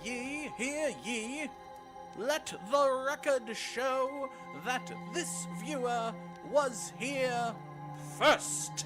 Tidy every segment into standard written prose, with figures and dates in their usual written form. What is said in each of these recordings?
ye, hear ye. Let the record show that this viewer was here first.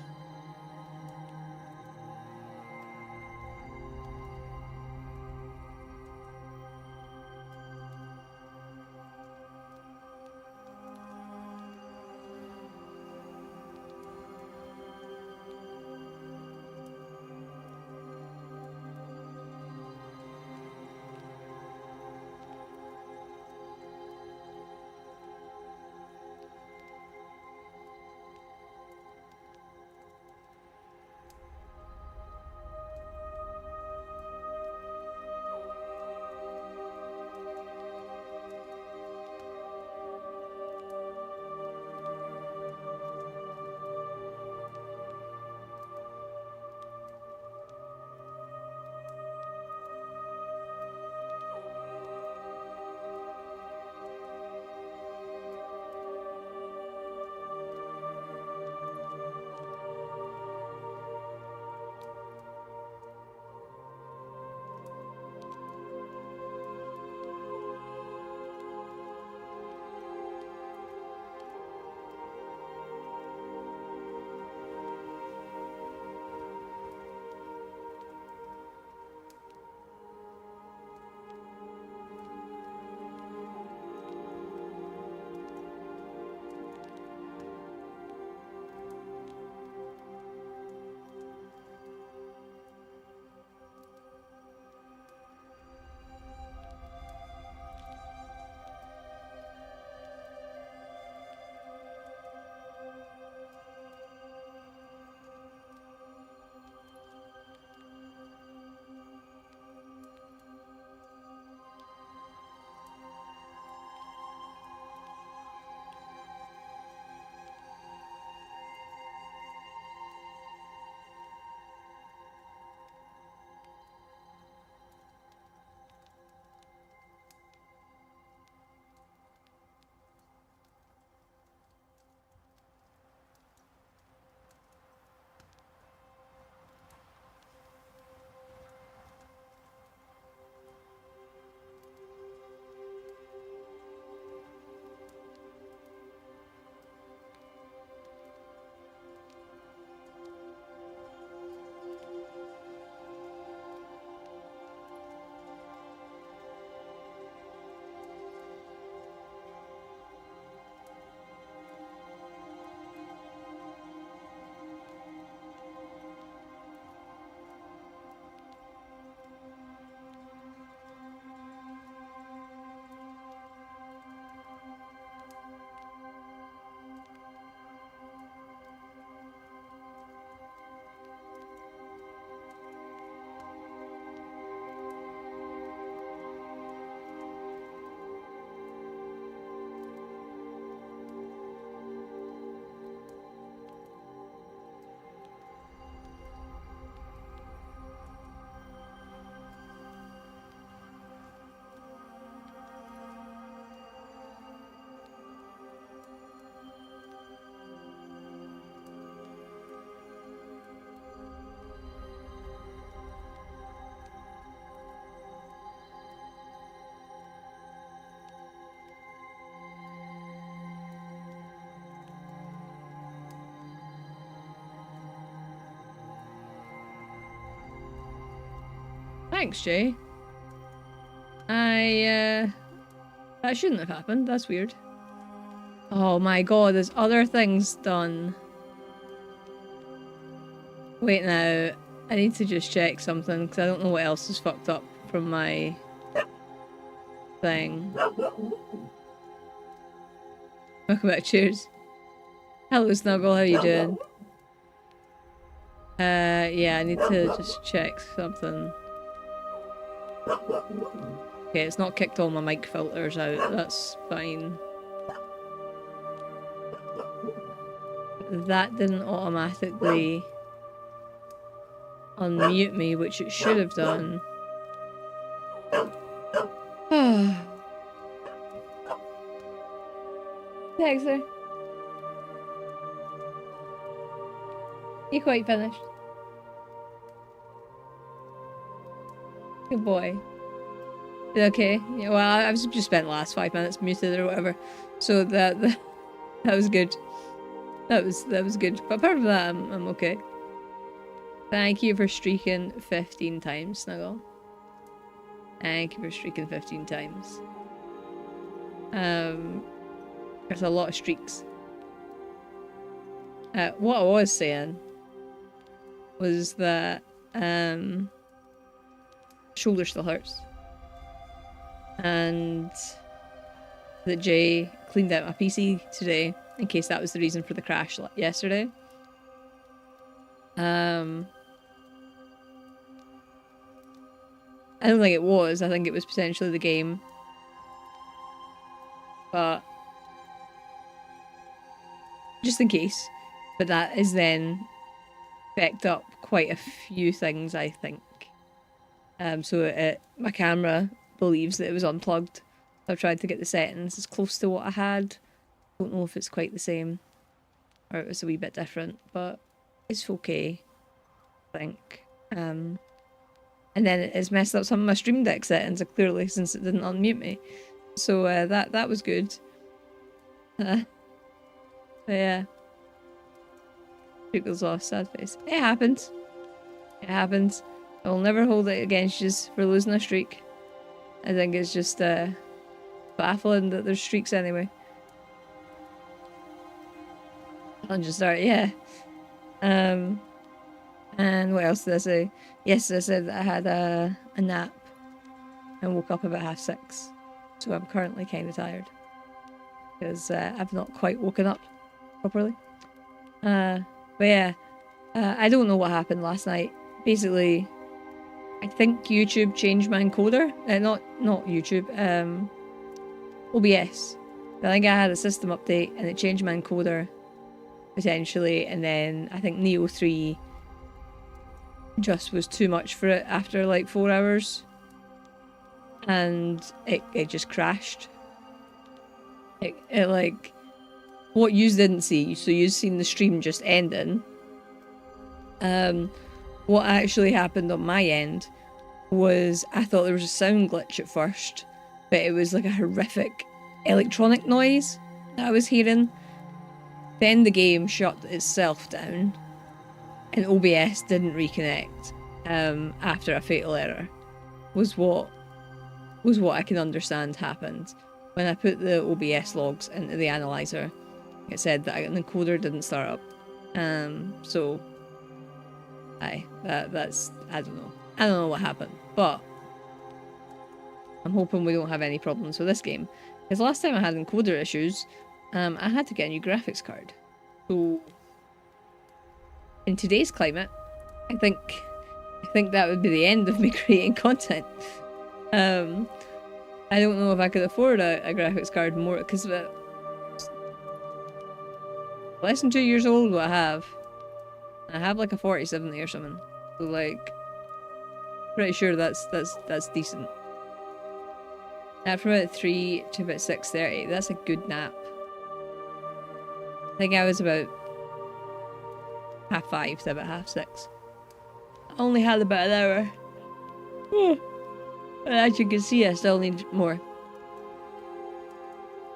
Thanks, Jay. That shouldn't have happened. That's weird. Oh my god, there's other things done. Wait now. I need to just check something, because I don't know what else is fucked up from my thing. Welcome back, cheers. Hello, Snuggle, how you doing? Yeah, I need to just check something. Okay, it's not kicked all my mic filters out, that's fine. That didn't automatically unmute me, which it should have done. Thanks, sir. You quite finished. Good boy. Okay, yeah, well, I've just spent the last 5 minutes muted or whatever, so that was good. That was good. But apart from that, I'm okay. Thank you for streaking 15 times, Snuggle. Thank you for streaking 15 times. There's a lot of streaks. What I was saying was that shoulder still hurts. And that Jay cleaned out my PC today, in case that was the reason for the crash yesterday. I don't think it was. I think it was potentially the game. But just in case. But that is then backed up quite a few things, I think. So my camera believes that it was unplugged. I've tried to get the settings as close to what I had. Don't know if it's quite the same or it was a wee bit different, but it's okay, I think. And then it's messed up some of my Stream Deck settings, clearly, since it didn't unmute me. So that was good. Yeah. Pickles off, sad face. It happens. It happens. I'll never hold it against you for losing a streak. I think it's just baffling that there's streaks anyway. I'll just start, yeah. And what else did I say? Yes, I said that I had a nap and woke up about 6:30. So I'm currently kind of tired because I've not quite woken up properly. But yeah, I don't know what happened last night. Basically, I think YouTube changed my encoder. Not YouTube. OBS. I think I had a system update and it changed my encoder potentially, and then I think Neo 3 just was too much for it after like 4 hours, and it just crashed. It like what you didn't see, so you've seen the stream just ending. What actually happened on my end was I thought there was a sound glitch at first, but it was like a horrific electronic noise that I was hearing. Then the game shut itself down and OBS didn't reconnect after a fatal error was what I can understand happened. When I put the OBS logs into the analyzer, it said that an encoder didn't start up. So that's I don't know what happened, but I'm hoping we don't have any problems with this game. Because last time I had encoder issues, I had to get a new graphics card. So in today's climate, I think that would be the end of me creating content. I don't know if I could afford a graphics card more, because less than 2 years old what I have. I have like a 4070 or something. So like, pretty sure that's decent. Nap from about 3 to about 6:30. That's a good nap. I think I was about 5:30 to about 6:30. I only had about an hour. And as you can see, I still need more.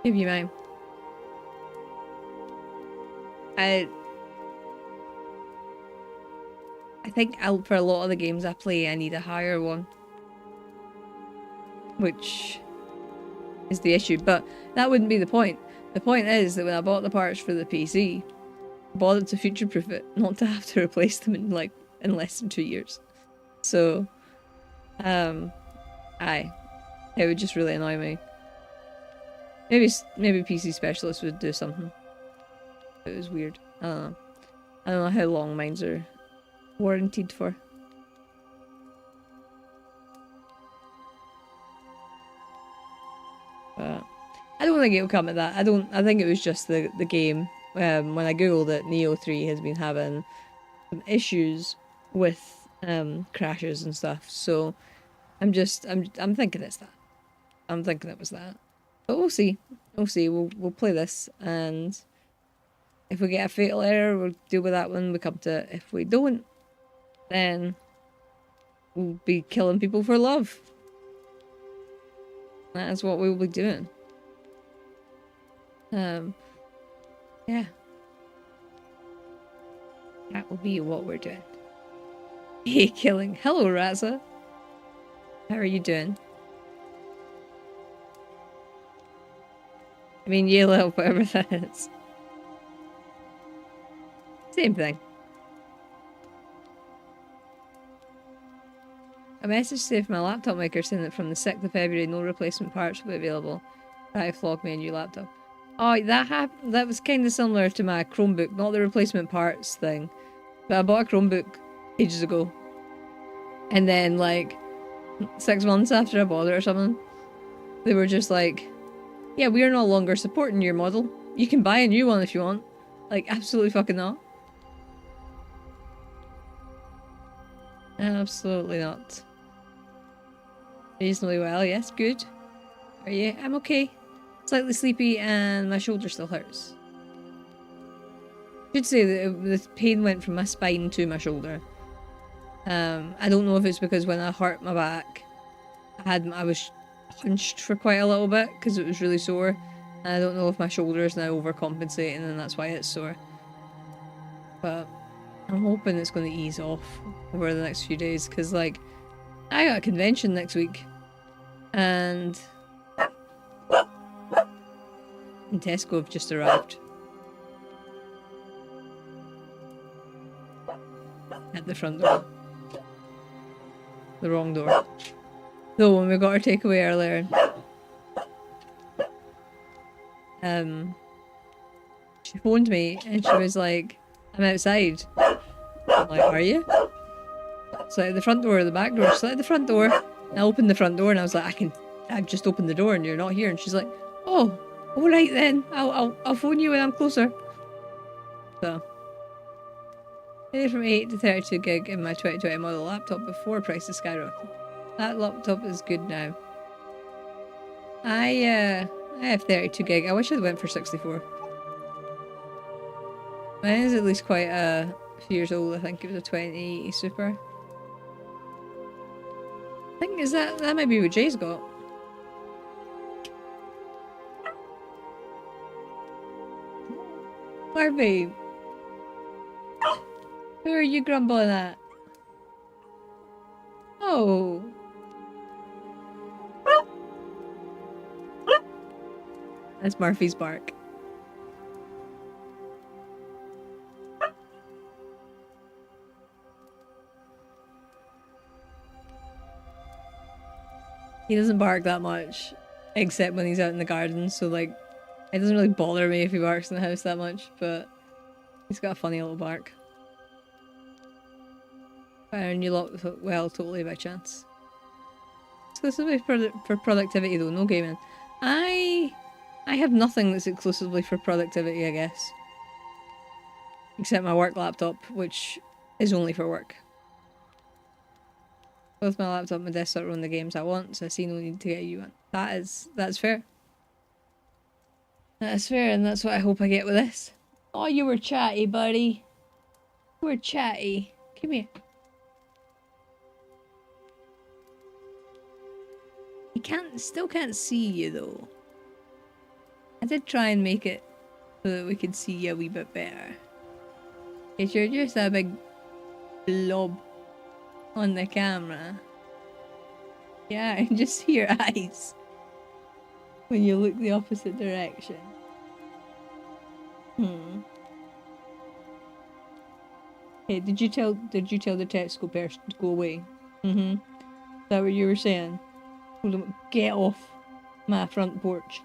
Give you mine. I think for a lot of the games I play, I need a higher one. Which is the issue, but that wouldn't be the point. The point is that when I bought the parts for the PC, I bought it to future-proof it, not to have to replace them in less than 2 years. So, it would just really annoy me. Maybe PC specialists would do something. It was weird. I don't know. I don't know how long mines are warranted for. But I don't think it'll come at that. I think it was just the game. When I googled it, Neo 3 has been having some issues with crashes and stuff. So I'm thinking it's that. I'm thinking it was that. But we'll see. We'll see. We'll play this, and if we get a fatal error, we'll deal with that when we come to it. If we don't, then we'll be killing people for love. That is what we will be doing. Yeah. That will be what we're doing. Hey, killing. Hello, Raza. How are you doing? I mean, yellow, whatever that is. Same thing. A message saved my laptop maker saying that from the 6th of February, no replacement parts will be available. Try to flog me a new laptop. Oh, that was kind of similar to my Chromebook, not the replacement parts thing. But I bought a Chromebook ages ago. And then, like, 6 months after I bought it or something, they were just like, yeah, we are no longer supporting your model. You can buy a new one if you want. Like, absolutely fucking not. Absolutely not. Reasonably well, yes, good. Are you? I'm okay. Slightly sleepy and my shoulder still hurts. I should say that the pain went from my spine to my shoulder. I don't know if it's because when I hurt my back, I was hunched for quite a little bit because it was really sore. And I don't know if my shoulder is now overcompensating and that's why it's sore. But I'm hoping it's going to ease off over the next few days because, like, I got a convention next week and Tesco have just arrived. At the front door. The wrong door. Though when we got our takeaway earlier, she phoned me and she was like, I'm outside. I'm like, are you? It's like the front door or the back door. She's like, the front door. And I opened the front door and I was like, I've just opened the door and you're not here. And she's like, oh, alright then. I'll phone you when I'm closer. So. From 8 to 32 gig in my 2020 model laptop before prices skyrocketed. That laptop is good now. I have 32 gig. I wish I'd went for 64. Mine is at least quite a few years old. I think it was a 2080 Super. I think that might be what Jay's got. Barbie. Who are you grumbling at? Oh. That's Murphy's bark. He doesn't bark that much, except when he's out in the garden, so like, it doesn't really bother me if he barks in the house that much, but he's got a funny little bark. And you lock well, totally by chance. Exclusively for productivity though, no gaming. I have nothing that's exclusively for productivity, I guess. Except my work laptop, which is only for work. Both my laptop and my desktop run the games I want, so I see no need to get you one. That's fair. That's fair, and that's what I hope I get with this. Oh, you were chatty, buddy. You were chatty. Come here. Still can't see you though. I did try and make it so that we could see you a wee bit better. Because you're just a big blob on the camera. Yeah, I can just see your eyes when you look the opposite direction. Hey, did you tell the Tesco person to go away? Is that what you were saying? Get off my front porch.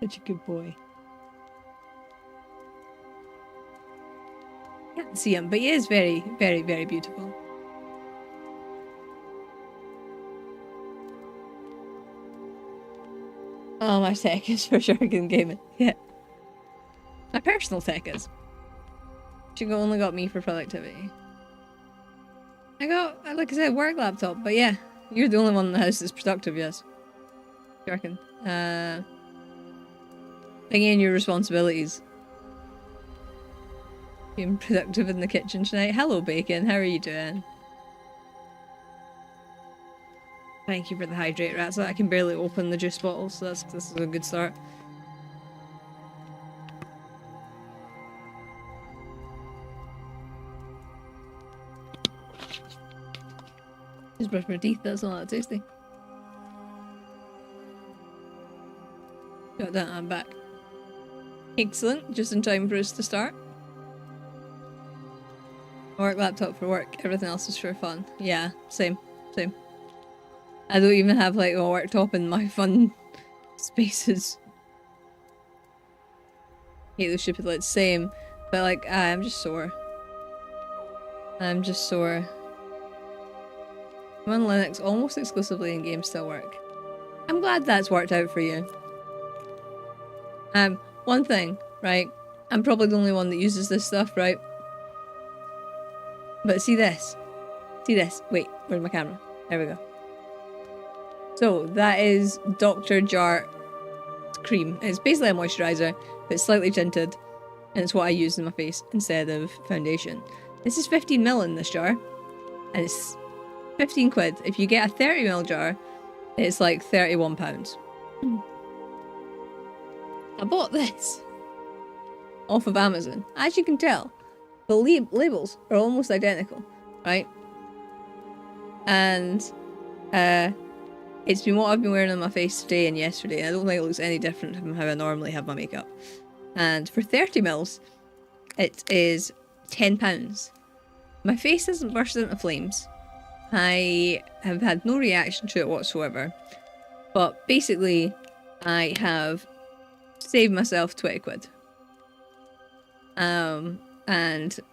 Such a good boy. Can't see him, but he is very, very, very beautiful. Oh, my tech is for sure good gaming. Yeah. My personal tech is. She only got me for productivity. I got, like I said, work laptop, but yeah, you're the only one in the house that's productive, yes. I reckon. Thinking in your responsibilities. Being productive in the kitchen tonight. Hello, Bacon. How are you doing? Thank you for the hydrate rats. I can barely open the juice bottles, so this is a good start. Just brush my teeth, that's not that tasty. Got that, I'm back. Excellent, just in time for us to start. Work laptop for work, everything else is for fun. Yeah, same. I don't even have like a worktop in my fun spaces. Hate those stupid lights, same. But like, I'm just sore. I'm on Linux almost exclusively and games still work. I'm glad that's worked out for you. One thing, right? I'm probably the only one that uses this stuff, right? But see this. Wait, where's my camera? There we go. So, that is Dr. Jart cream. It's basically a moisturiser, but it's slightly tinted. And it's what I use in my face instead of foundation. This is 15ml in this jar. And it's 15 quid. If you get a 30ml jar, it's like £31. I bought this off of Amazon. As you can tell, the labels are almost identical, right? And it's been what I've been wearing on my face today and yesterday. And I don't think it looks any different from how I normally have my makeup. And for 30ml, it is £10. My face isn't bursted into flames. I have had no reaction to it whatsoever. But basically, I have saved myself 20 quid. And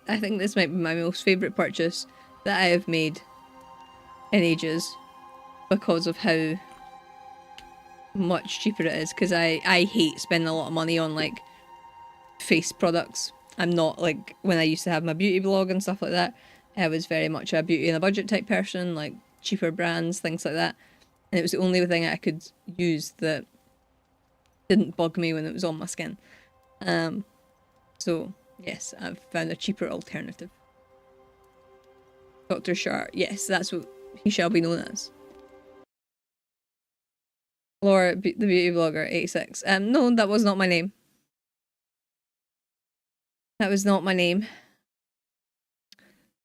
I think this might be my most favourite purchase that I have made in ages because of how much cheaper it is. Because I hate spending a lot of money on like face products. I'm not like when I used to have my beauty blog and stuff like that. I was very much a beauty and a budget type person, like cheaper brands, things like that. And it was the only thing I could use that didn't bug me when it was on my skin. So yes, I've found a cheaper alternative. Dr. Shart, yes, that's what he shall be known as. Laura, the beauty blogger, 86. No, that was not my name. That was not my name.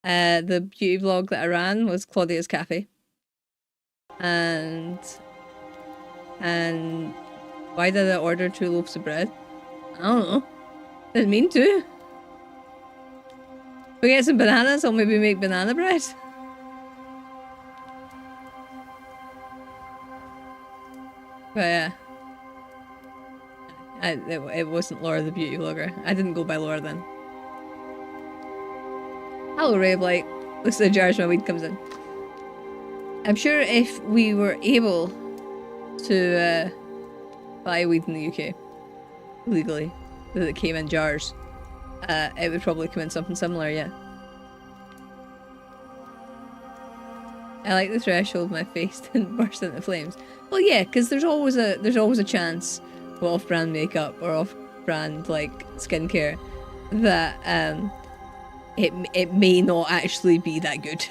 The beauty blog that I ran was Claudia's Cafe. And why did I order 2 loaves of bread? I don't know. Didn't mean to. If we get some bananas, I'll maybe make banana bread. But yeah. It wasn't Laura the beauty blogger. I didn't go by Laura then. Hello Raveblight. Looks like the jar as my weed comes in. I'm sure if we were able to buy weed in the UK legally, that it came in jars, it would probably come in something similar, yeah. I like the threshold my face didn't burst into flames. Well yeah, because there's always a chance with off-brand makeup or off-brand like skincare that it may not actually be that good.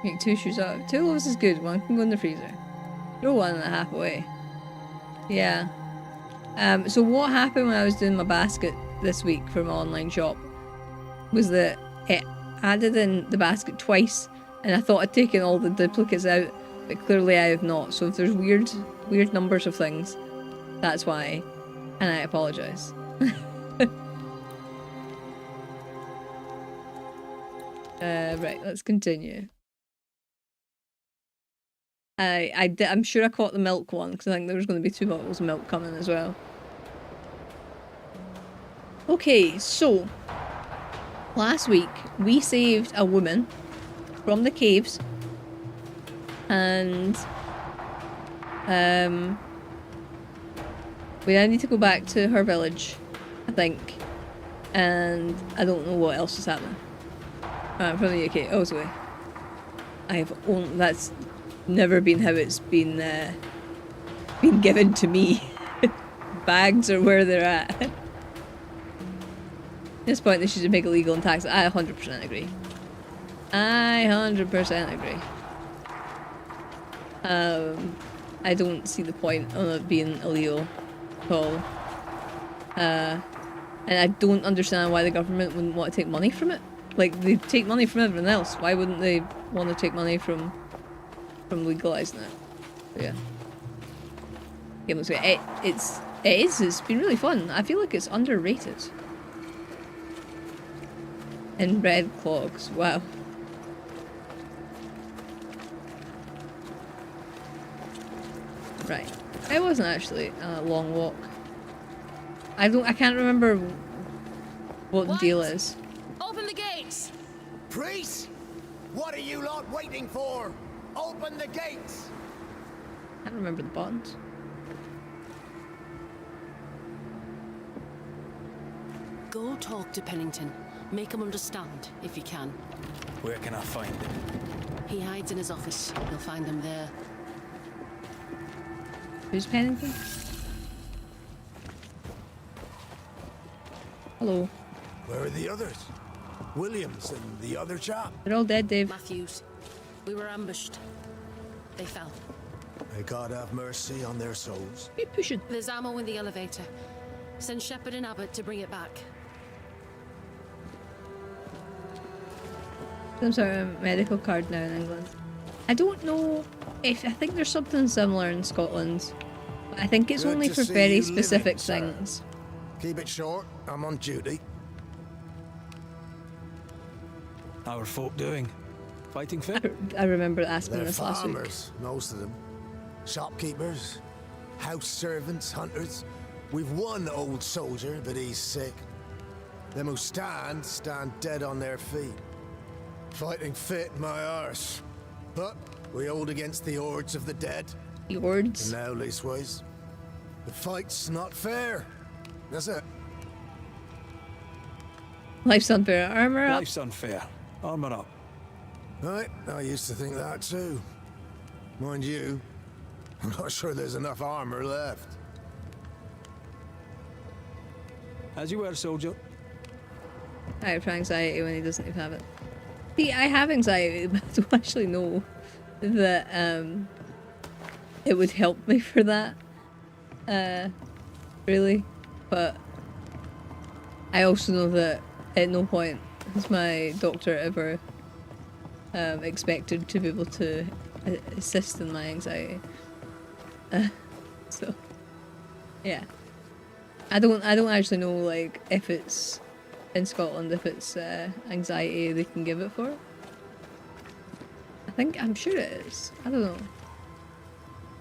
Make 2 shoes out of 2 loaves is good, one can go in the freezer. Throw 1.5 away. Yeah. So what happened when I was doing my basket this week for my online shop was that it added in the basket twice, and I thought I'd taken all the duplicates out, but clearly I have not. So if there's weird numbers of things, that's why, and I apologise. Right, let's continue. I'm sure I caught the milk one, because I think there was going to be 2 bottles of milk coming as well. Okay, so last week we saved a woman from the caves, and we now need to go back to her village, I think, and I don't know what else is happening. I'm from the UK. Oh, sorry. That's never been how it's been given to me. Bags are where they're at. At this point, they should make it legal and tax it. I 100% agree. I 100% agree. I don't see the point of it being illegal at all. And I don't understand why the government wouldn't want to take money from it. Like, they take money from everyone else. Why wouldn't they want to take money from legalizing it? But yeah. Game looks great. It's been really fun. I feel like it's underrated. And red clogs. Wow. Right. It wasn't actually a long walk. I can't remember what the deal is. Open the gates! Priest! What are you lot waiting for? Open the gates! I can't remember the buttons. Go talk to Pennington. Make him understand, if you can. Where can I find him? He hides in his office. You'll find him there. Who's Pennington? Hello. Where are the others? Williams and the other chap? They're all dead, Dave. Matthews. We were ambushed. They fell. May God have mercy on their souls. Keep pushing. There's ammo in the elevator. Send Shepard and Abbott to bring it back. Some sort of medical card now in England. I don't know if... I think there's something similar in Scotland. But I think it's Good only to for see very you specific living, sir. things. Keep it short. I'm on duty. How are folk doing? Fighting fit? I remember asking They're this last week. farmers, most of them. Shopkeepers, house servants, hunters. We've one old soldier, but he's sick. Them who stand dead on their feet. Fighting fit, my arse. But we hold against the hordes of the dead. The words. Now, leastways. The fight's not fair. That's it. Life's unfair. Armor up. Life's unfair. Armour up. Right, I used to think that too. Mind you, I'm not sure there's enough armor left. As you were, soldier. I have anxiety when he doesn't even have it. See, I have anxiety, but I don't actually know that it would help me for that. Really. But I also know that at no point has my doctor ever expected to be able to assist in my anxiety. So yeah. I don't actually know, like, if it's in Scotland, if it's anxiety they can give it for. I'm sure it is. I don't know.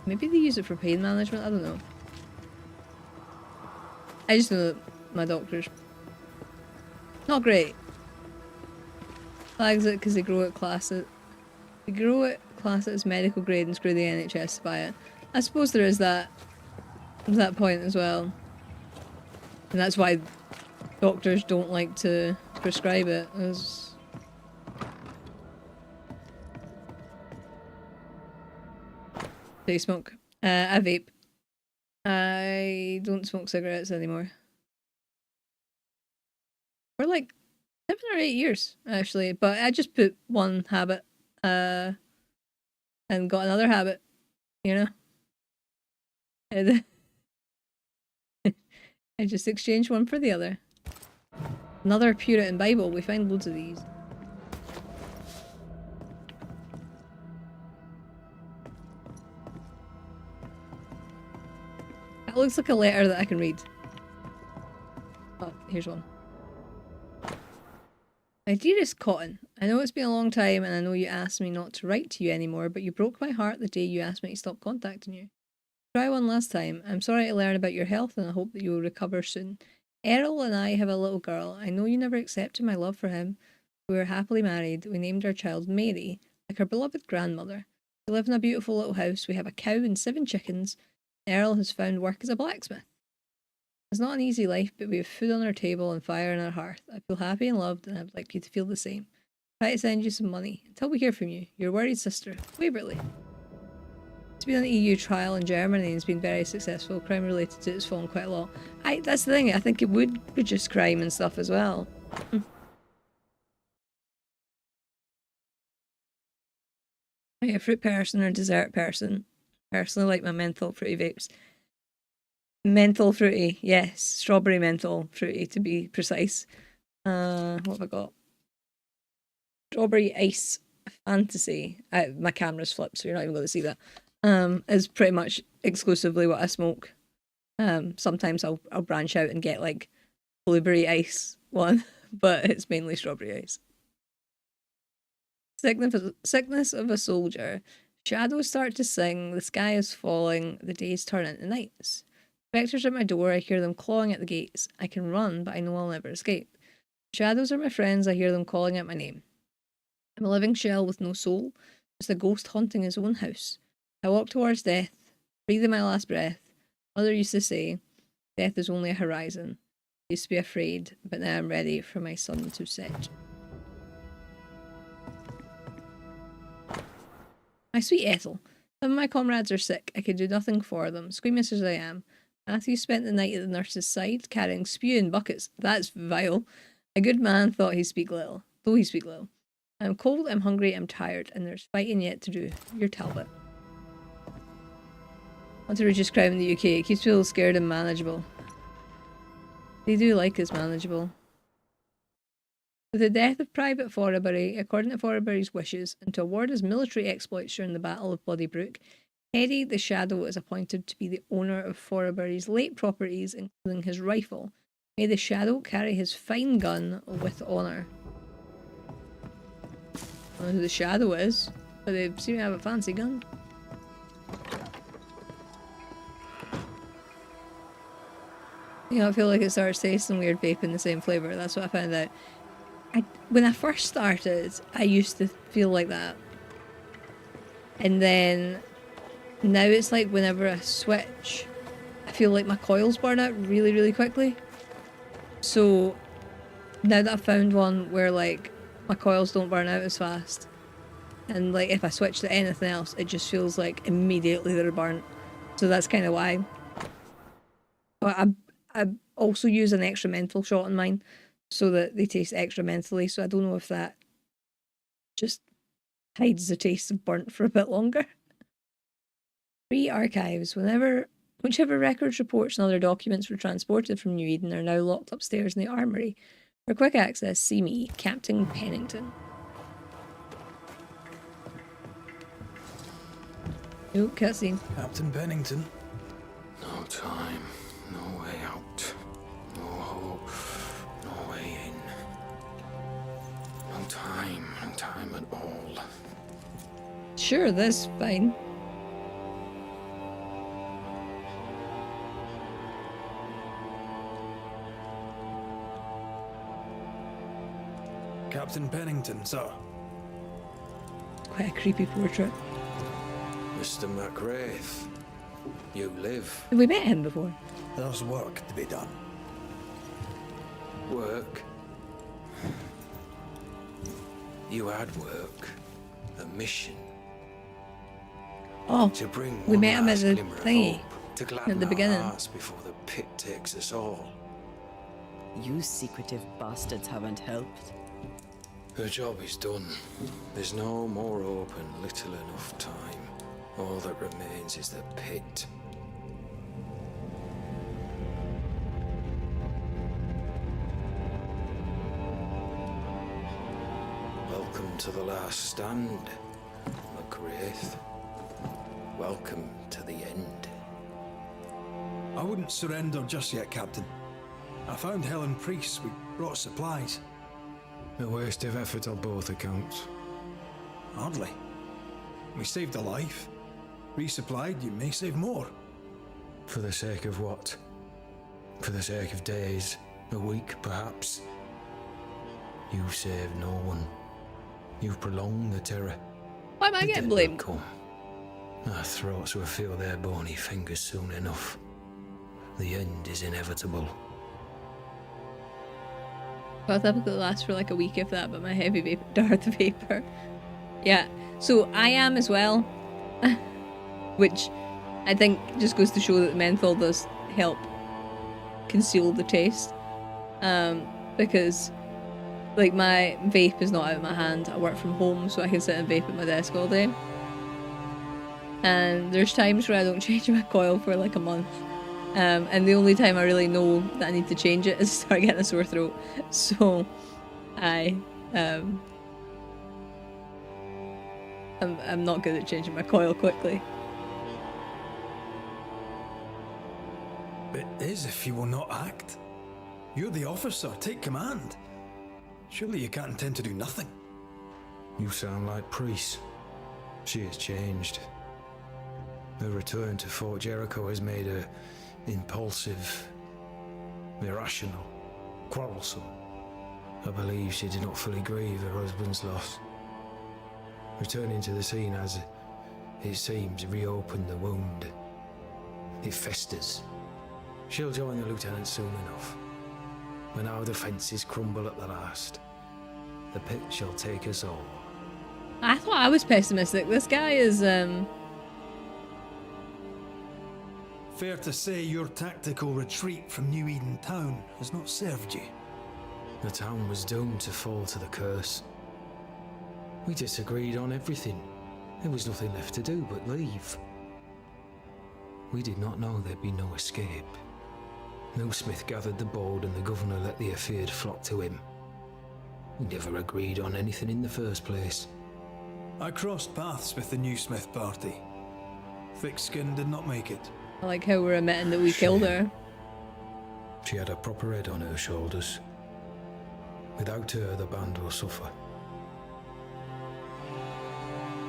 Maybe they use it for pain management, I don't know. I just know that my doctor's not great. Flags it because they grow it class it. They grow it, class it as medical grade and screw the NHS to buy it. I suppose there is that point as well. And that's why doctors don't like to prescribe it, as they smoke. I vape. I don't smoke cigarettes anymore. For like 7 or 8 years, actually. But I just put one habit, and got another habit, you know? And I just exchanged one for the other. Another Puritan Bible. We find loads of these. That looks like a letter that I can read. Oh, here's one. My dearest Cotton, I know it's been a long time and I know you asked me not to write to you anymore, but you broke my heart the day you asked me to stop contacting you. Try one last time. I'm sorry to learn about your health and I hope that you will recover soon. Errol and I have a little girl. I know you never accepted my love for him. We were happily married. We named our child Mary, like our beloved grandmother. We live in a beautiful little house. We have a cow and 7 chickens. Errol has found work as a blacksmith. It's not an easy life, but we have food on our table and fire in our hearth. I feel happy and loved, and I'd like you to feel the same. Try to send you some money. Until we hear from you, your worried sister, Waverley. It's been an EU trial in Germany and it's been very successful. Crime related to it has fallen quite a lot. That's the thing, I think it would reduce crime and stuff as well. I Are you a fruit person or dessert person? Personally like my menthol fruity vapes. Menthol fruity, yes. Strawberry menthol fruity to be precise. What have I got? Strawberry ice fantasy. My camera's flipped, so you're not even going to see that. Is pretty much exclusively what I smoke. Sometimes I'll branch out and get like blueberry ice one, but it's mainly strawberry ice. Sickness of a soldier. Shadows start to sing, the sky is falling, the days turn into nights. Spectres at my door, I hear them clawing at the gates. I can run, but I know I'll never escape. Shadows are my friends, I hear them calling out my name. I'm a living shell with no soul, just a ghost haunting his own house. I walk towards death, breathing my last breath. Mother used to say, death is only a horizon. I used to be afraid, but now I'm ready for my sun to set. My sweet Ethel, some of my comrades are sick. I could do nothing for them, squeamish as I am. Matthew spent the night at the nurse's side, carrying spew in buckets. That's vile. A good man thought he'd speak little, though he speak little. I'm cold, I'm hungry, I'm tired, and there's fighting yet to do. Your Talbot. What's the richest crime in the UK? It keeps people scared and manageable. They do like us manageable. With the death of Private Forbury, according to Forbury's wishes, and to award his military exploits during the Battle of Bloody Brook, Eddie the Shadow is appointed to be the owner of Forbury's late properties, including his rifle. May the Shadow carry his fine gun with honour. I don't know who the Shadow is, but they seem to have a fancy gun. You know, I feel like it starts tasting weird vaping the same flavour. That's what I found out. When I first started, I used to feel like that. And then now it's like whenever I switch, I feel like my coils burn out really, really quickly. So now that I've found one where like my coils don't burn out as fast, and like if I switch to anything else, it just feels like immediately they're burnt. So that's kind of why. But I also use an extra menthol shot in mine, so that they taste extra mentally, so I don't know if that just hides the taste of burnt for a bit longer. Free archives. Whichever records, reports and other documents were transported from New Eden are now locked upstairs in the armoury. For quick access, see me, Captain Pennington. Oh, cutscene. Captain Pennington. No time, no way out. No hope, no way in. No time at all. Sure, that's fine. Captain Pennington, sir. Quite a creepy portrait. Mr. McWraith, you live. Have we met him before? There's work to be done. Work. You had work. A mission. Oh, To bring we one met him at last the glimmer of thingy, hope, to gladden at the our beginning. hearts before the pit takes us all. You secretive bastards haven't helped. The job is done. There's no more hope and little enough time. All that remains is the pit. Welcome to the last stand, McWraith. Welcome to the end. I wouldn't surrender just yet, Captain. I found Helen Priest. We brought supplies. A waste of effort on both accounts. Hardly. We saved a life. Resupplied, you may save more. For the sake of what? For the sake of days, a week perhaps? You saved no one. You've prolonged the terror. Why am I The getting dead will blamed? come. Our throats will feel their bony fingers soon enough. The end is inevitable. Well, typically lasts for like a week if that, but my heavy vapor, Darth Vapor. Yeah, so I am as well. Which I think just goes to show that the menthol does help conceal the taste. Because like my vape is not out of my hand. I work from home, so I can sit and vape at my desk all day. and there's times where I don't change my coil for like a month. And the only time I really know that I need to change it is start getting a sore throat. So, I'm not good at changing my coil quickly. It is if you will not act. You're the officer, take command. Surely you can't intend to do nothing. You sound like Priest. She has changed. Her return to Fort Jericho has made her impulsive, irrational, quarrelsome. I believe she did not fully grieve her husband's loss. Returning to the scene has, it seems, reopened the wound. It festers. She'll join the lieutenant soon enough. When our defences crumble at the last, the pit shall take us all. I thought I was pessimistic. This guy is, Fair to say your tactical retreat from New Eden Town has not served you. The town was doomed to fall to the curse. We disagreed on everything. There was nothing left to do but leave. We did not know there'd be no escape. No Smith gathered the board and the governor let the affair flock to him. We never agreed on anything in the first place. I crossed paths with the new Smith party. Thick-skinned did not make it. I like how we're admitting that we killed her. She had a proper head on her shoulders. Without her, the band will suffer.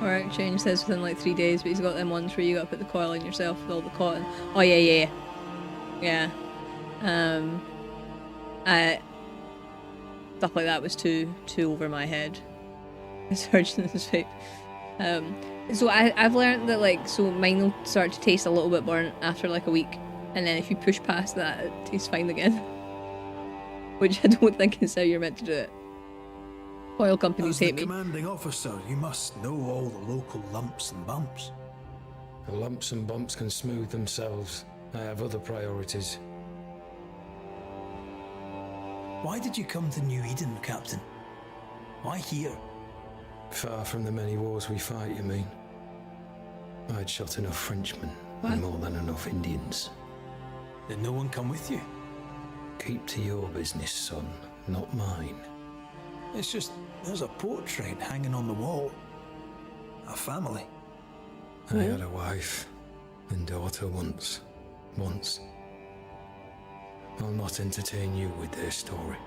Alright, change says within like 3 days, but he's got them ones where you gotta put the coil in yourself with all the cotton. Oh yeah. Stuff like that was too over my head. Surgeon is vape. So I've learned that like, so mine will start to taste a little bit burnt after like a week, and then if you push past that, it tastes fine again. Which I don't think is how you're meant to do it. Oil companies hate me. As the commanding officer, you must know all the local lumps and bumps. The lumps and bumps can smooth themselves. I have other priorities. Why did you come to New Eden, Captain? Why here? Far from the many wars we fight, you mean? I'd shot enough Frenchmen and more than enough Indians. Did no one come with you? Keep to your business, son, not mine. It's just, there's a portrait hanging on the wall. A family. I had a wife and daughter once. I'll not entertain you with their story.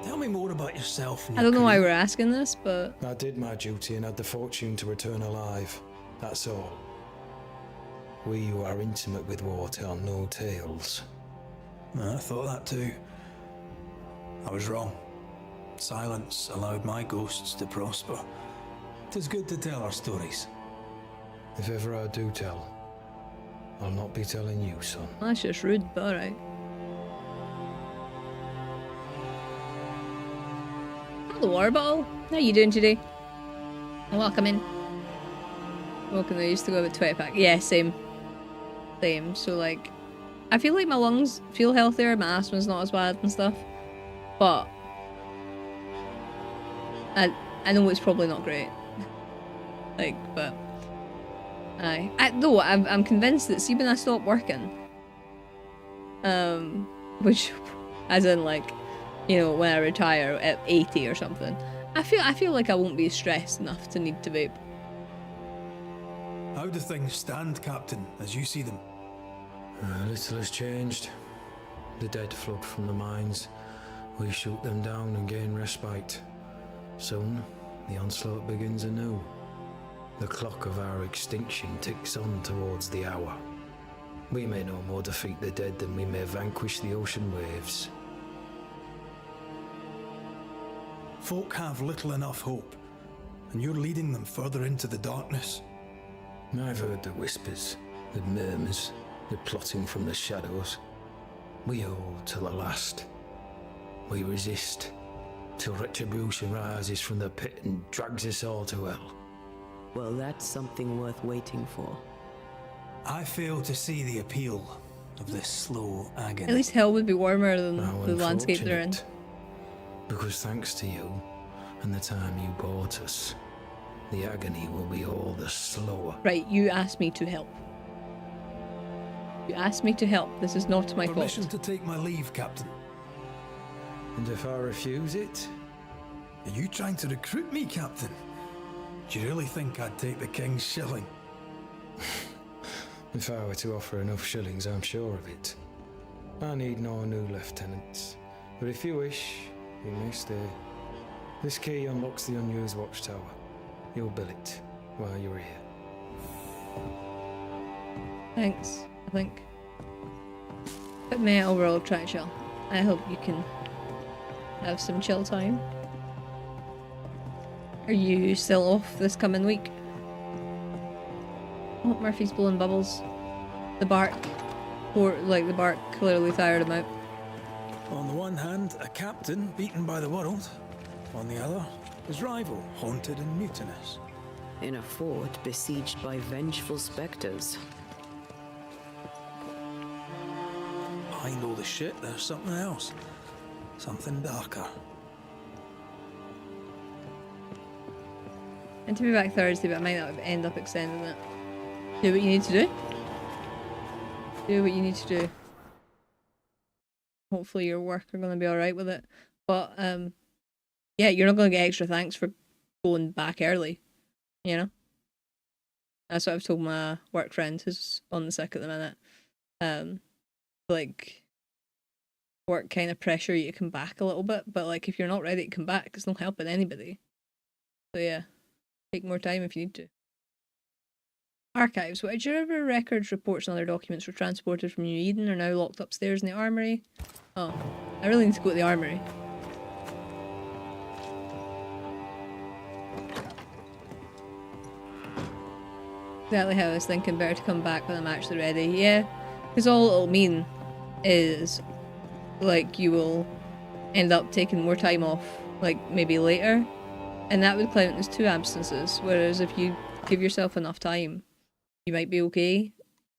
Tell me more about yourself and I don't know why we're asking this, but I did my duty and had the fortune to return alive. That's all. We who are intimate with war tell no tales. I thought that too. I was wrong. Silence allowed my ghosts to prosper. 'Tis good to tell our stories. If ever I do tell, I'll not be telling you, son. that's just rude, but alright. Hello, Arbittle. How you doing today? Welcome in. Welcome, I used to go about 20 pack. Yeah, same. So like, I feel like my lungs feel healthier, my asthma's not as bad and stuff. But I know it's probably not great. Like, but I'm convinced that see when I stop working, which, as in like, you know, when I retire at 80 or something, I feel like I won't be stressed enough to need to vape. How do things stand, Captain, as you see them? Little has changed. The dead flood from the mines. We shoot them down and gain respite. Soon, the onslaught begins anew. The clock of our extinction ticks on towards the hour. We may no more defeat the dead than we may vanquish the ocean waves. Folk have little enough hope, and you're leading them further into the darkness. I've heard the whispers, the murmurs, the plotting from the shadows. We hold till the last. We resist, till retribution rises from the pit and drags us all to hell. Well, that's something worth waiting for. I fail to see the appeal of this slow agony. At least hell would be warmer than How the landscape they're in. unfortunate. Because thanks to you, And the time you bought us, the agony will be all the slower. Right, you asked me to help. You asked me to help. This is not my Permission fault. to take my leave, Captain. And if I refuse it? Are you trying to recruit me, Captain? Do you really think I'd take the King's shilling? If I were to offer enough shillings, I'm sure of it. I need no new lieutenants. But if you wish, you may stay. This key unlocks the unused watchtower. You'll bill it while you're here. Thanks, I think. But may overall try chill. I hope you can have some chill time. Are you still off this coming week? Oh, Murphy's blowing bubbles. The bark, the bark clearly tired him out. On the one hand, a captain beaten by the world. On the other, his rival, haunted and mutinous. In a fort besieged by vengeful specters. Behind all the shit, there's something else. Something darker. And to be back Thursday, but I might not end up extending it. Do what you need to do. Do what you need to do. Hopefully your work are going to be alright with it. But, yeah, you're not going to get extra thanks for going back early. You know? That's what I've told my work friend who's on the sick at the minute. Like, work kind of pressure you to come back a little bit, but like if you're not ready to come back, it's not helping anybody. So yeah, take more time if you need to. Archives. Whichever records, reports and other documents were transported from New Eden are now locked upstairs in the armory. Oh, I really need to go to the armory. Exactly how I was thinking, better to come back when I'm actually ready. Yeah, because all it'll mean is like you will end up taking more time off, like maybe later, and that would count as 2 absences, whereas if you give yourself enough time, you might be okay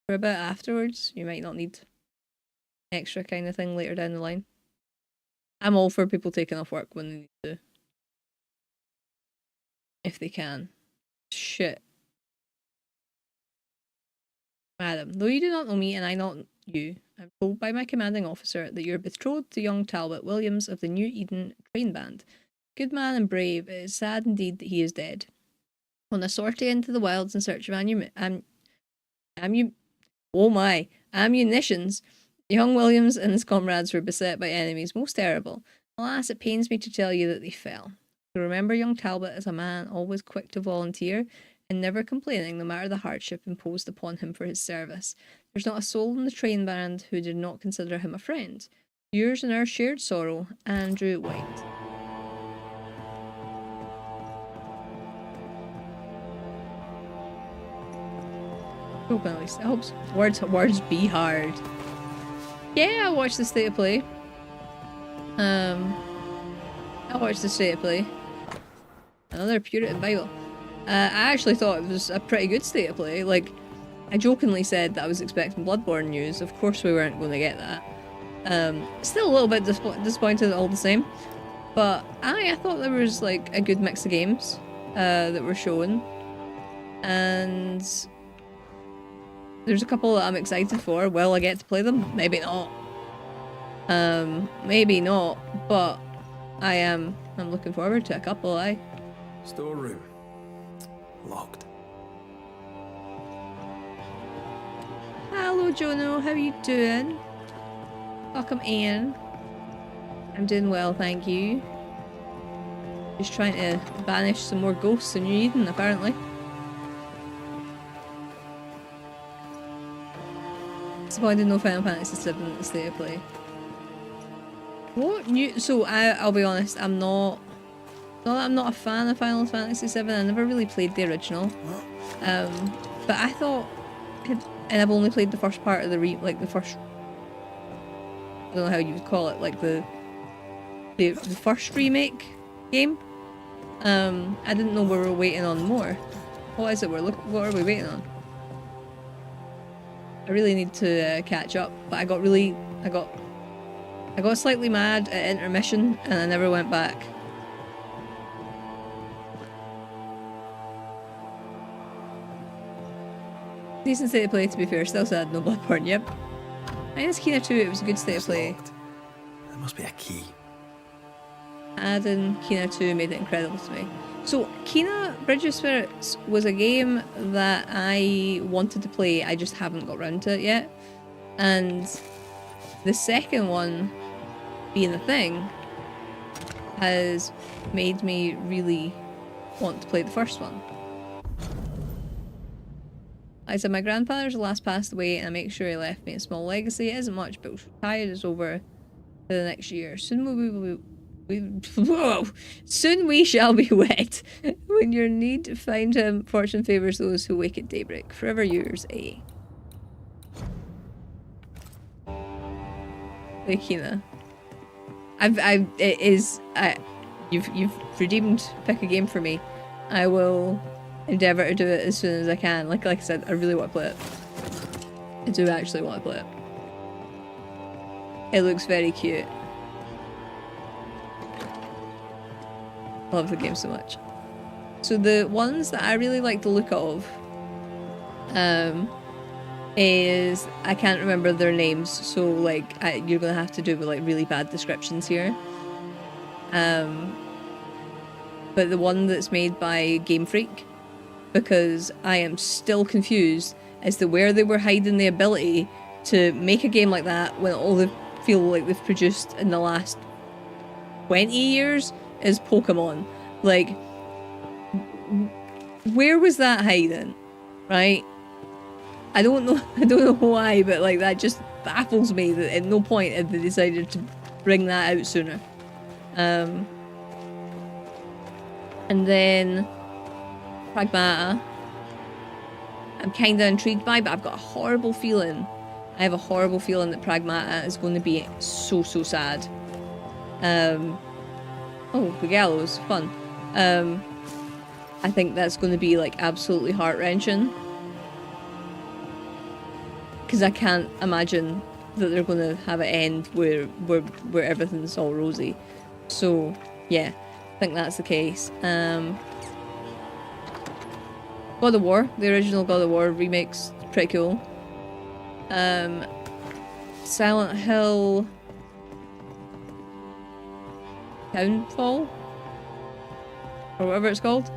for a bit afterwards. You might not need extra kind of thing later down the line. I'm all for people taking off work when they need to. If they can. Shit. Madam, though you do not know me and I not you, I'm told by my commanding officer that you're betrothed to young Talbot Williams of the New Eden Train Band. Good man and brave, it is sad indeed that he is dead. On a sortie into the wilds in search of ammunitions, young Williams and his comrades were beset by enemies most terrible. Alas, it pains me to tell you that they fell. So remember young Talbot as a man always quick to volunteer, and never complaining no matter the hardship imposed upon him for his service. There's not a soul in the train band who did not consider him a friend. Yours and our shared sorrow, Andrew White. At least I hope words be hard. Yeah, I watched the state of play. I watched the state of play. Another Puritan Bible. I actually thought it was a pretty good state of play. Like, I jokingly said that I was expecting Bloodborne news. Of course we weren't going to get that. Still a little bit disappointed all the same. But I thought there was like a good mix of games that were shown. And there's a couple that I'm excited for. Will I get to play them? Maybe not. Maybe not. But I'm looking forward to a couple, Storeroom. Locked. Hello, Jono. How you doing? Welcome in. I'm doing well, thank you. Just trying to banish some more ghosts in New Eden, apparently. Disappointed no Final Fantasy 7 at the state of play. What new? So I'll be honest, I'm not a fan of Final Fantasy 7. I never really played the original. But I thought, and I've only played the first part of the first. I don't know how you would call it, like the first remake game. I didn't know we were waiting on more. What is it? What are we waiting on? I really need to catch up, but I got slightly mad at intermission and I never went back. Decent state of play, to be fair. Still sad, no Bloodborne. Yep. Minus Kina 2, it was a good state of play. Locked. There must be a key. Adding Kina 2 made it incredible to me. So, Kina Bridge of Spirits was a game that I wanted to play, I just haven't got round to it yet. And the second one, being the thing, has made me really want to play the first one. I said my grandfather's last passed away and I make sure he left me a small legacy. It isn't much, but retired is over for the next year. Soon soon we shall be wed. When your need to find him, fortune favours those who wake at daybreak. Forever yours, A. Lakina. You've redeemed pick a game for me. I will endeavour to do it as soon as I can. Like I said, I really want to play it. I do actually want to play it. It looks very cute. I love the game so much. So the ones that I really like the look of is, I can't remember their names, so like you're gonna have to do with like really bad descriptions here. But the one that's made by Game Freak, because I am still confused as to where they were hiding the ability to make a game like that when all they feel like they've produced in the last 20 years is Pokemon. Like, where was that hiding? Right? I don't know why, but like that just baffles me that at no point have they decided to bring that out sooner. And then Pragmata, I'm kind of intrigued by, but I've got a horrible feeling. I have a horrible feeling that Pragmata is going to be so sad. Oh, the gallows, fun. I think that's going to be like absolutely heart-wrenching. Because I can't imagine that they're going to have an end where everything's all rosy. So, yeah, I think that's the case. God of War, the original God of War remake's pretty cool. Silent Hill Downfall, or whatever it's called.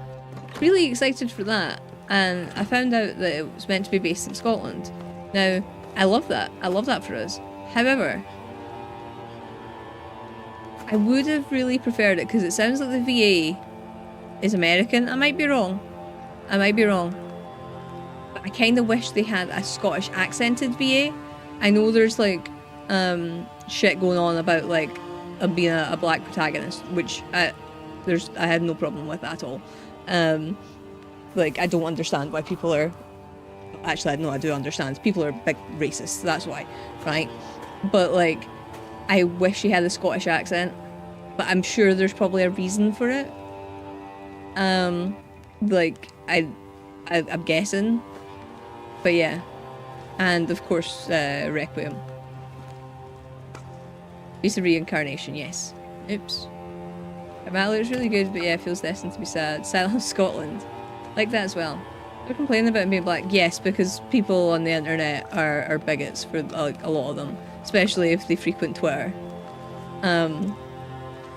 Really excited for that, and I found out that it was meant to be based in Scotland. Now, I love that. I love that for us. However, I would have really preferred it because it sounds like the VA is American. I might be wrong. I might be wrong. But I kind of wish they had a Scottish accented VA. I know there's like shit going on about like being a black protagonist, which I had no problem with at all. Like, I don't understand why people are... Actually, no, I do understand. People are big racists, that's why, right? But, like, I wish he had a Scottish accent, but I'm sure there's probably a reason for it. Like, I'm guessing. But yeah. And, of course, Requiem. Piece of Reincarnation, yes. Oops. That looks really good, but yeah, feels destined to be sad. Silent Scotland. Like that as well. They're complaining about being black. Yes, because people on the internet are bigots for like a lot of them. Especially if they frequent Twitter. And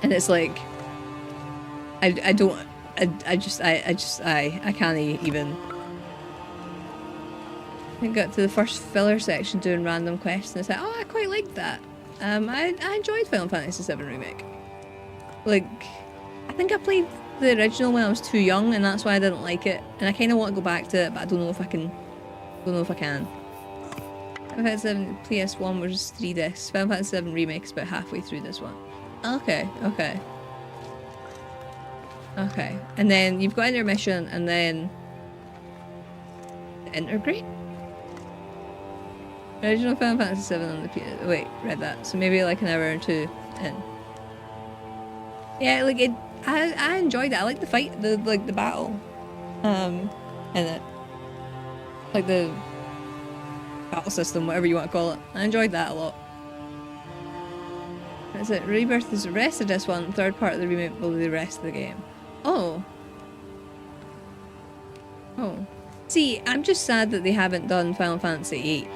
it's like... I can't even... I got to the first filler section doing random questions and I said, oh, I quite liked that. I enjoyed Final Fantasy VII Remake. Like, I think I played the original when I was too young, and that's why I didn't like it. And I kind of want to go back to it, but I don't know if I can. Final Fantasy VII PS1 was 3 discs. Final Fantasy VII Remake is about halfway through this one. Okay. And then you've got intermission, and then integrate. Original Final Fantasy VII on the PS. Wait, read that. So maybe like an hour or two in. Yeah, like it. I enjoyed it. I like the fight, the battle, in it. Like the battle system, whatever you want to call it. I enjoyed that a lot. That's it. Rebirth is the rest of this one. Third part of the remake will be the rest of the game. Oh. See, I'm just sad that they haven't done Final Fantasy VIII.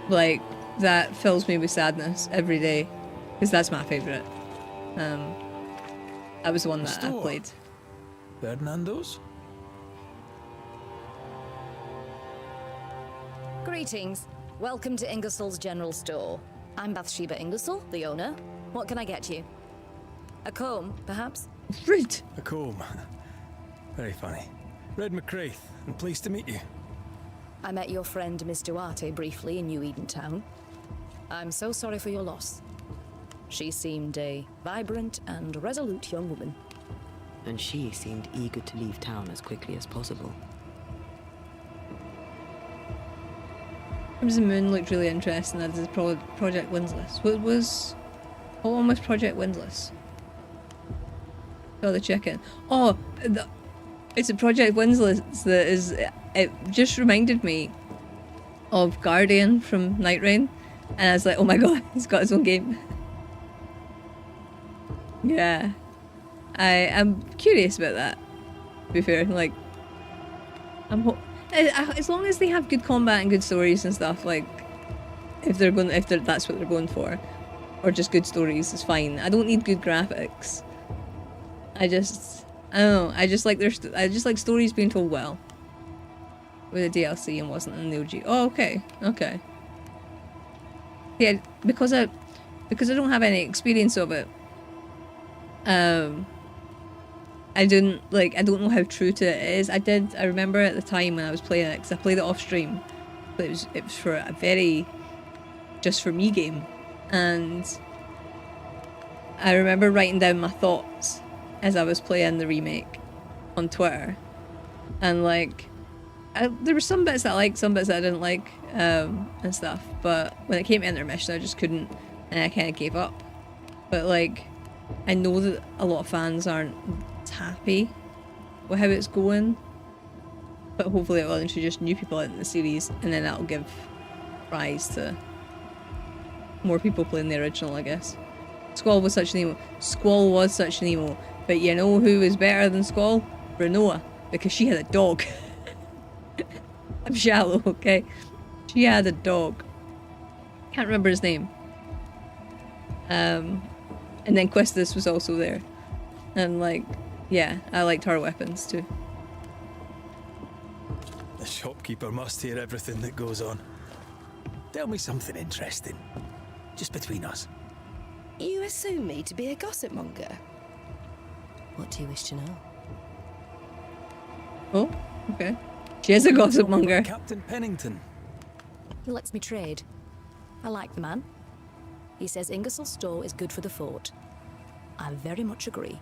Like, that fills me with sadness every day. Because that's my favourite. That was the one that I Store. played. Fernando's? Greetings. Welcome to Ingersoll's General Store. I'm Bathsheba Ingersoll, the owner. What can I get you? A comb, perhaps? Rude. A comb. Very funny. Red McCraith, and pleased to meet you. I met your friend Miss Duarte briefly in New Eden Town. I'm so sorry for your loss. She seemed a vibrant and resolute young woman. And she seemed eager to leave town as quickly as possible. Crimson Moon looked really interesting. That is Project Windless. What was... Oh, almost Project Windless. Oh, the chicken. Oh, it's a Project Windless that is... It just reminded me of Guardian from Night Rain. And I was like, oh my god, he's got his own game. Yeah. I'm curious about that, to be fair. Like, as long as they have good combat and good stories and stuff, like, if that's what they're going for, or just good stories, is fine. I don't need good graphics. I don't know. I just like stories being told well. With the DLC and wasn't in the OG. Oh, okay, okay. Yeah, because I don't have any experience of it. I don't know how true to it is. I remember at the time when I was playing it, because I played it off stream, but it was for a very just for me game, and I remember writing down my thoughts as I was playing the remake on Twitter, and like there were some bits that I liked, some bits that I didn't like, and stuff, but when it came to intermission I just couldn't, and I kind of gave up. But like, I know that a lot of fans aren't happy with how it's going, but hopefully it will introduce new people into the series, and then that'll give rise to more people playing the original, I guess. Squall was such an emo, but you know who was better than Squall? Renoa, because she had a dog. I'm shallow, okay? She had a dog. Can't remember his name. And then Questus was also there. And like, yeah, I liked her weapons too. The shopkeeper must hear everything that goes on. Tell me something interesting. Just between us. You assume me to be a gossip monger? What do you wish to know? Oh, okay. She is a gossip monger. Captain Pennington. He lets me trade. I like the man. He says Ingersoll's store is good for the fort. I very much agree.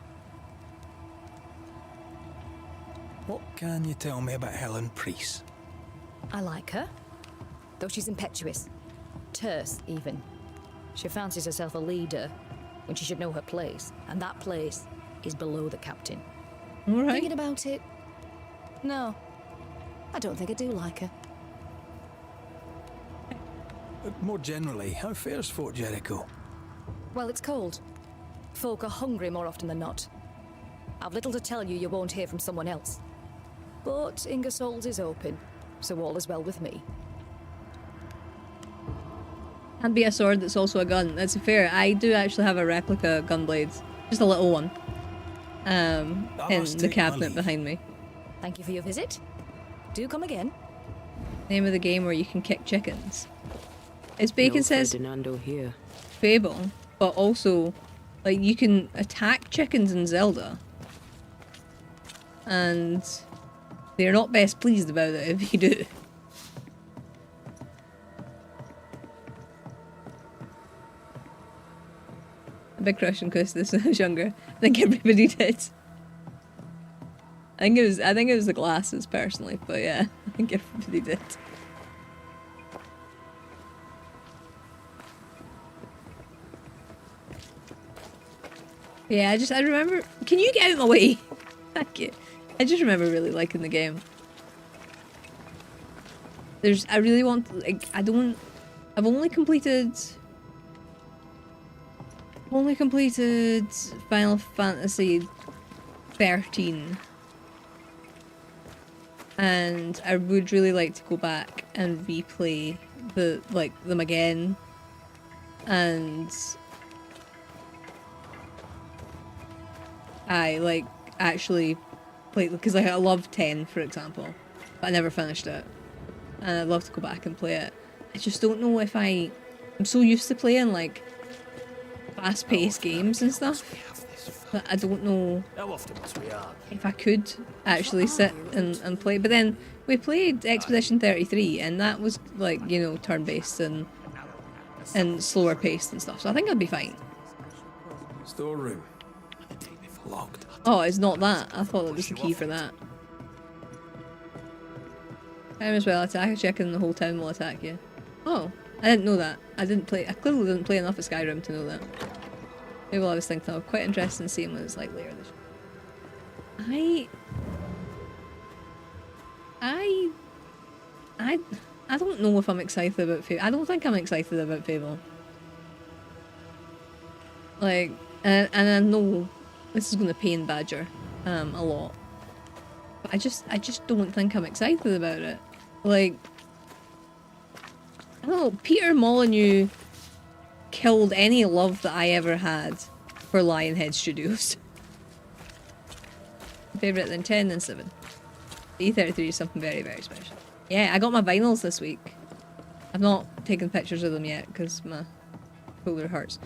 What can you tell me about Helen Priest? I like her, though she's impetuous. Terse, even. She fancies herself a leader when she should know her place, and that place is below the captain. All right. Thinking about it, no, I don't think I do like her. More generally, how fares Fort Jericho? Well, it's cold. Folk are hungry more often than not. I've little to tell you won't hear from someone else. But Ingersoll's is open, so all is well with me. Can't be a sword that's also a gun. That's fair. I do actually have a replica gunblade. Just a little one. In the cabinet behind me. Thank you for your visit. Do come again. Name of the game where you can kick chickens. As Bacon No says, Ferdinando here. Fable, but also, like, you can attack chickens in Zelda. And they're not best pleased about it if you do. A big crush on Christus when I was younger. I think everybody did. I think it was the glasses personally, but yeah, I think everybody did. Yeah, I remember. Can you get out of my way? Thank you. I just remember really liking the game. I really want, like, I've only completed Final Fantasy 13. and I would really like to go back and replay them again, and I actually play, because I love 10 for example, but I never finished it, and I'd love to go back and play it. I just don't know if I'm so used to playing like fast-paced games and stuff that I don't know if I could actually sit and play. But then we played Expedition 33 and that was like, you know, turn-based and slower paced and stuff, so I think I'd be fine. Storeroom. Locked. Oh, it's not that. I thought it was the key for that. Time as well attack. Checking the whole town will attack you. Oh, I didn't know that. I clearly didn't play enough of Skyrim to know that. Maybe I was thinking of quite interesting seeing what it's like later this year. I don't know if I'm excited about Fable. I don't think I'm excited about Fable. Like, and I know this is going to pain Badger a lot, but I just don't think I'm excited about it. Like, I don't know, Peter Molyneux killed any love that I ever had for Lionhead Studios. Favourite than 10 and 7. E33 is something very, very special. Yeah, I got my vinyls this week. I've not taken pictures of them yet because my folder hurts,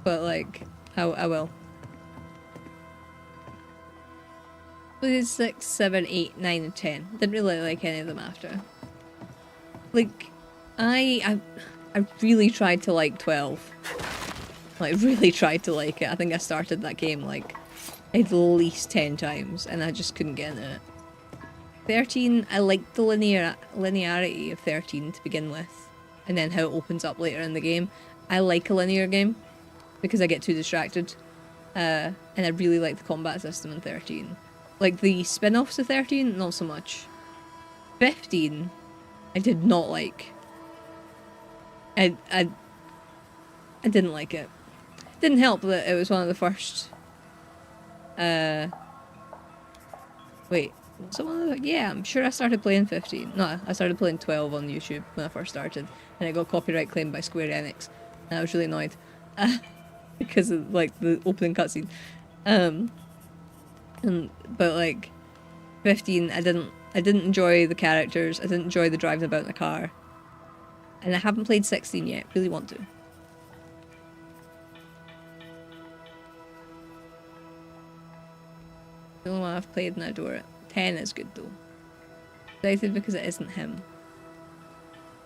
but like, I will. Played 6, 7, 8, 9 and 10. Didn't really like any of them after. Like, I really tried to like 12. Like, really tried to like it. I think I started that game like at least 10 times and I just couldn't get into it. 13, I liked the linearity of 13 to begin with, and then how it opens up later in the game. I like a linear game because I get too distracted, and I really like the combat system in 13. Like the spin-offs of 13, not so much. 15, I did not like. I didn't like it. Didn't help that it was one of the first. Wait. So yeah, I'm sure I started playing 15. No, I started playing 12 on YouTube when I first started, and it got copyright claimed by Square Enix, and I was really annoyed because of like the opening cutscene. But like 15, I didn't enjoy the characters. I didn't enjoy the driving about in the car, and I haven't played 16 yet. Really want to. The only one I've played and I adore it. 10 is good though. Excited because it isn't him.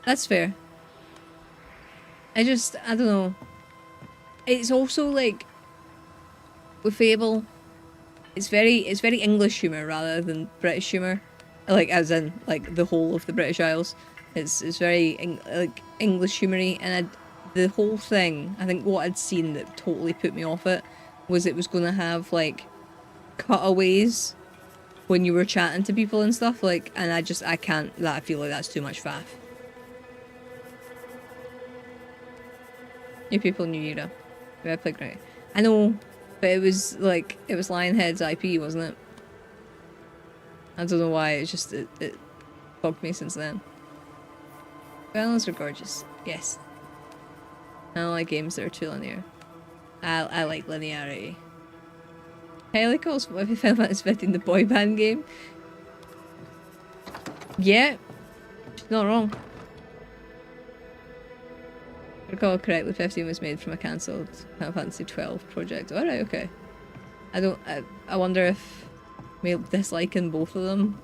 That's fair. I don't know. It's also like with Fable, it's very English humour rather than British humour. Like as in like the whole of the British Isles. It's very like English humoury, and the whole thing, I think what I'd seen that totally put me off it was going to have like cutaways when you were chatting to people and stuff, like, and I can't, I feel like that's too much faff. New people, new era. I played great. I know, but it was Lionhead's IP, wasn't it? I don't know why, it bugged me since then. Violins are gorgeous, yes. I don't like games that are too linear. I like linearity. Haley calls Final Fantasy 15 the boy band game. Yeah, she's not wrong. If I recall correctly, 15 was made from a cancelled Final Fantasy 12 project. Alright, okay. I wonder if maybe disliking both of them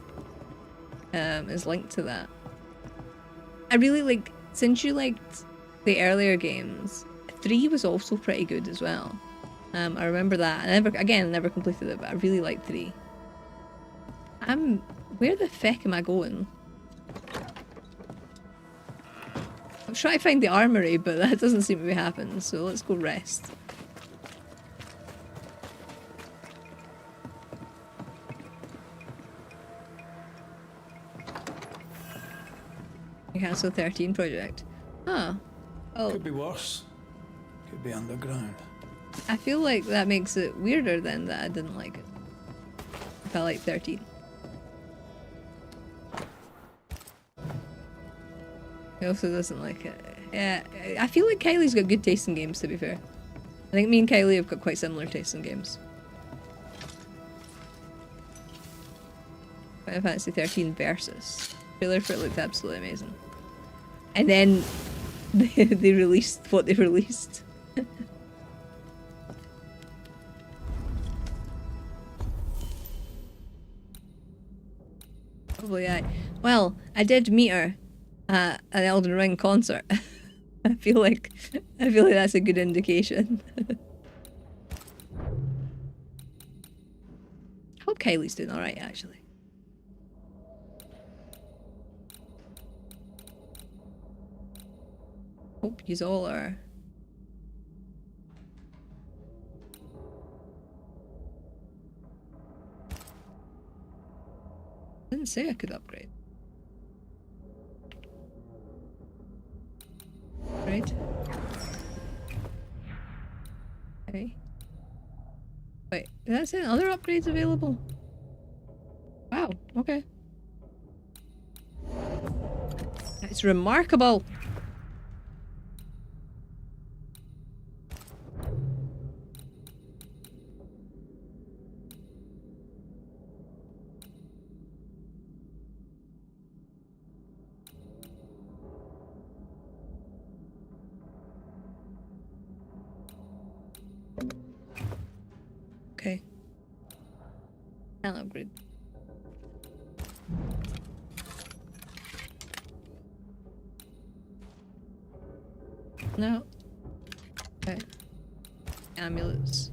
is linked to that. I really like, since you liked the earlier games, 3 was also pretty good as well. I remember that. I never completed it, but I really liked 3. Where the feck am I going? I'm trying to find the armory, but that doesn't seem to be happening, so let's go rest. Cancel 13 project. Oh. Oh. Could be worse. Could be underground. I feel like that makes it weirder then that I didn't like it. If I like 13. He also doesn't like it. Yeah, I feel like Kylie's got good taste in games, to be fair. I think me and Kylie have got quite similar taste in games. Final Fantasy 13 Versus. Trailer for it looked absolutely amazing. And then they released what they released. Probably I. Well, I did meet her at an Elden Ring concert. I feel like that's a good indication. I hope Kylie's doing alright, actually. Hope yous all are. Didn't say I could upgrade. Right. Okay. Wait, did that say other upgrades available? Wow, okay. It's remarkable. Okay. I'll upgrade. No. Okay. Amulets.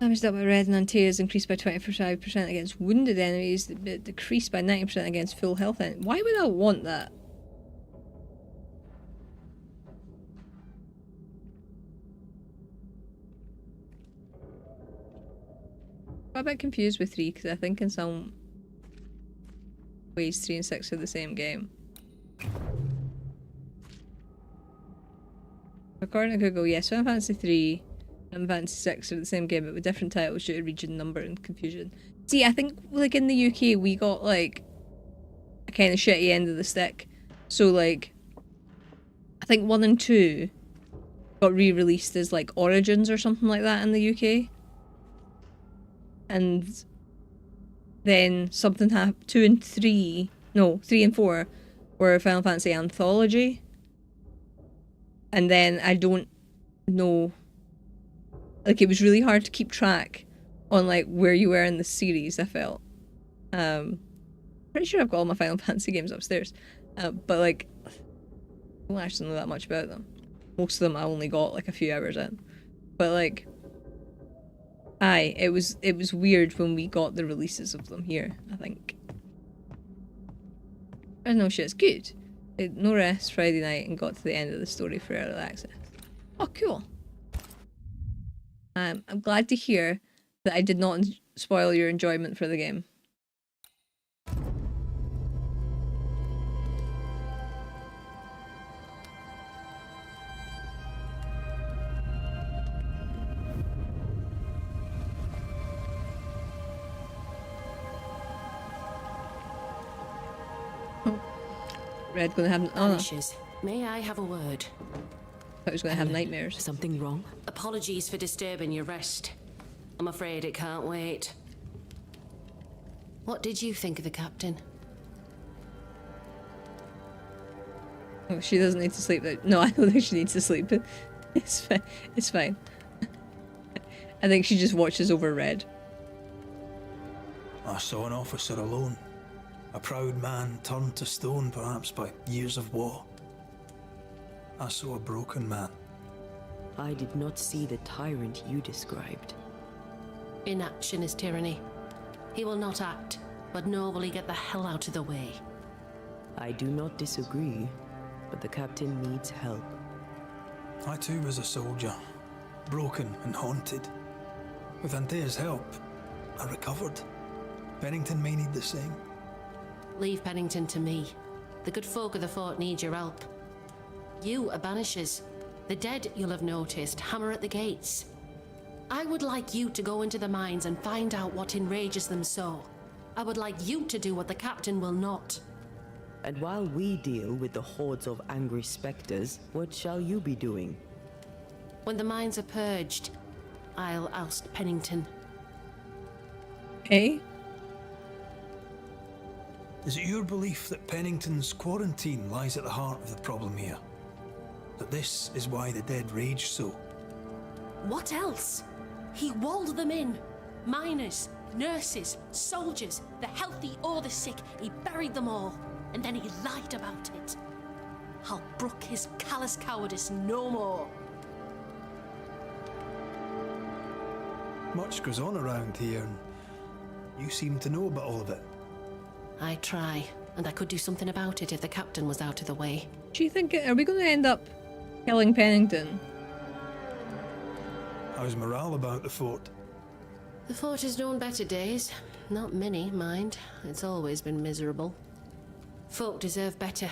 Damage dealt by red and anti-is increased by 25% against wounded enemies, but decreased by 90% against full health enemies. Why would I want that? I'm a bit confused with 3 because I think in some ways 3 and 6 are the same game. According to Google, yes, Final Fantasy 3 and Fantasy 6 are the same game but with different titles due to region number and confusion. See, I think like in the UK we got like a kind of shitty end of the stick. So like, I think 1 and 2 got re-released as like Origins or something like that in the UK. And then something happened. 2 and 3, no, 3 and 4 were Final Fantasy Anthology. And then I don't know, like it was really hard to keep track on like where you were in the series, I felt. Pretty sure I've got all my Final Fantasy games upstairs. But like, I don't actually know that much about them. Most of them I only got like a few hours in. But like, aye, it was weird when we got the releases of them here, I think. I don't know, shit, it's good. No rest Friday night and got to the end of the story for early access. Oh, cool. I'm glad to hear that I did not spoil your enjoyment for the game. Red gonna have Banishers, may I have a word? I was gonna have nightmares. Something wrong? Apologies for disturbing your rest. I'm afraid it can't wait. What did you think of the captain? Oh, she doesn't need to sleep. No, I don't think she needs to sleep. It's fine. It's fine. I think she just watches over Red. I saw an officer alone. A proud man turned to stone, perhaps by years of war. I saw a broken man. I did not see the tyrant you described. Inaction is tyranny. He will not act, but nor will he get the hell out of the way. I do not disagree, but the captain needs help. I too was a soldier, broken and haunted. With Antea's help, I recovered. Bennington may need the same. Leave Pennington to me. The good folk of the fort need your help. You are Banishers. The dead, you'll have noticed, hammer at the gates. I would like you to go into the mines and find out what enrages them so. I would like you to do what the captain will not. And while we deal with the hordes of angry specters, what shall you be doing? When the mines are purged, I'll oust Pennington. Eh? Is it your belief that Pennington's quarantine lies at the heart of the problem here? That this is why the dead rage so? What else? He walled them in. Miners, nurses, soldiers, the healthy or the sick. He buried them all, and then he lied about it. I'll brook his callous cowardice no more. Much goes on around here, and you seem to know about all of it. I try, and I could do something about it if the captain was out of the way. Do you think, are we going to end up killing Pennington? How's morale about the fort? The fort has known better days. Not many, mind. It's always been miserable. Folk deserve better.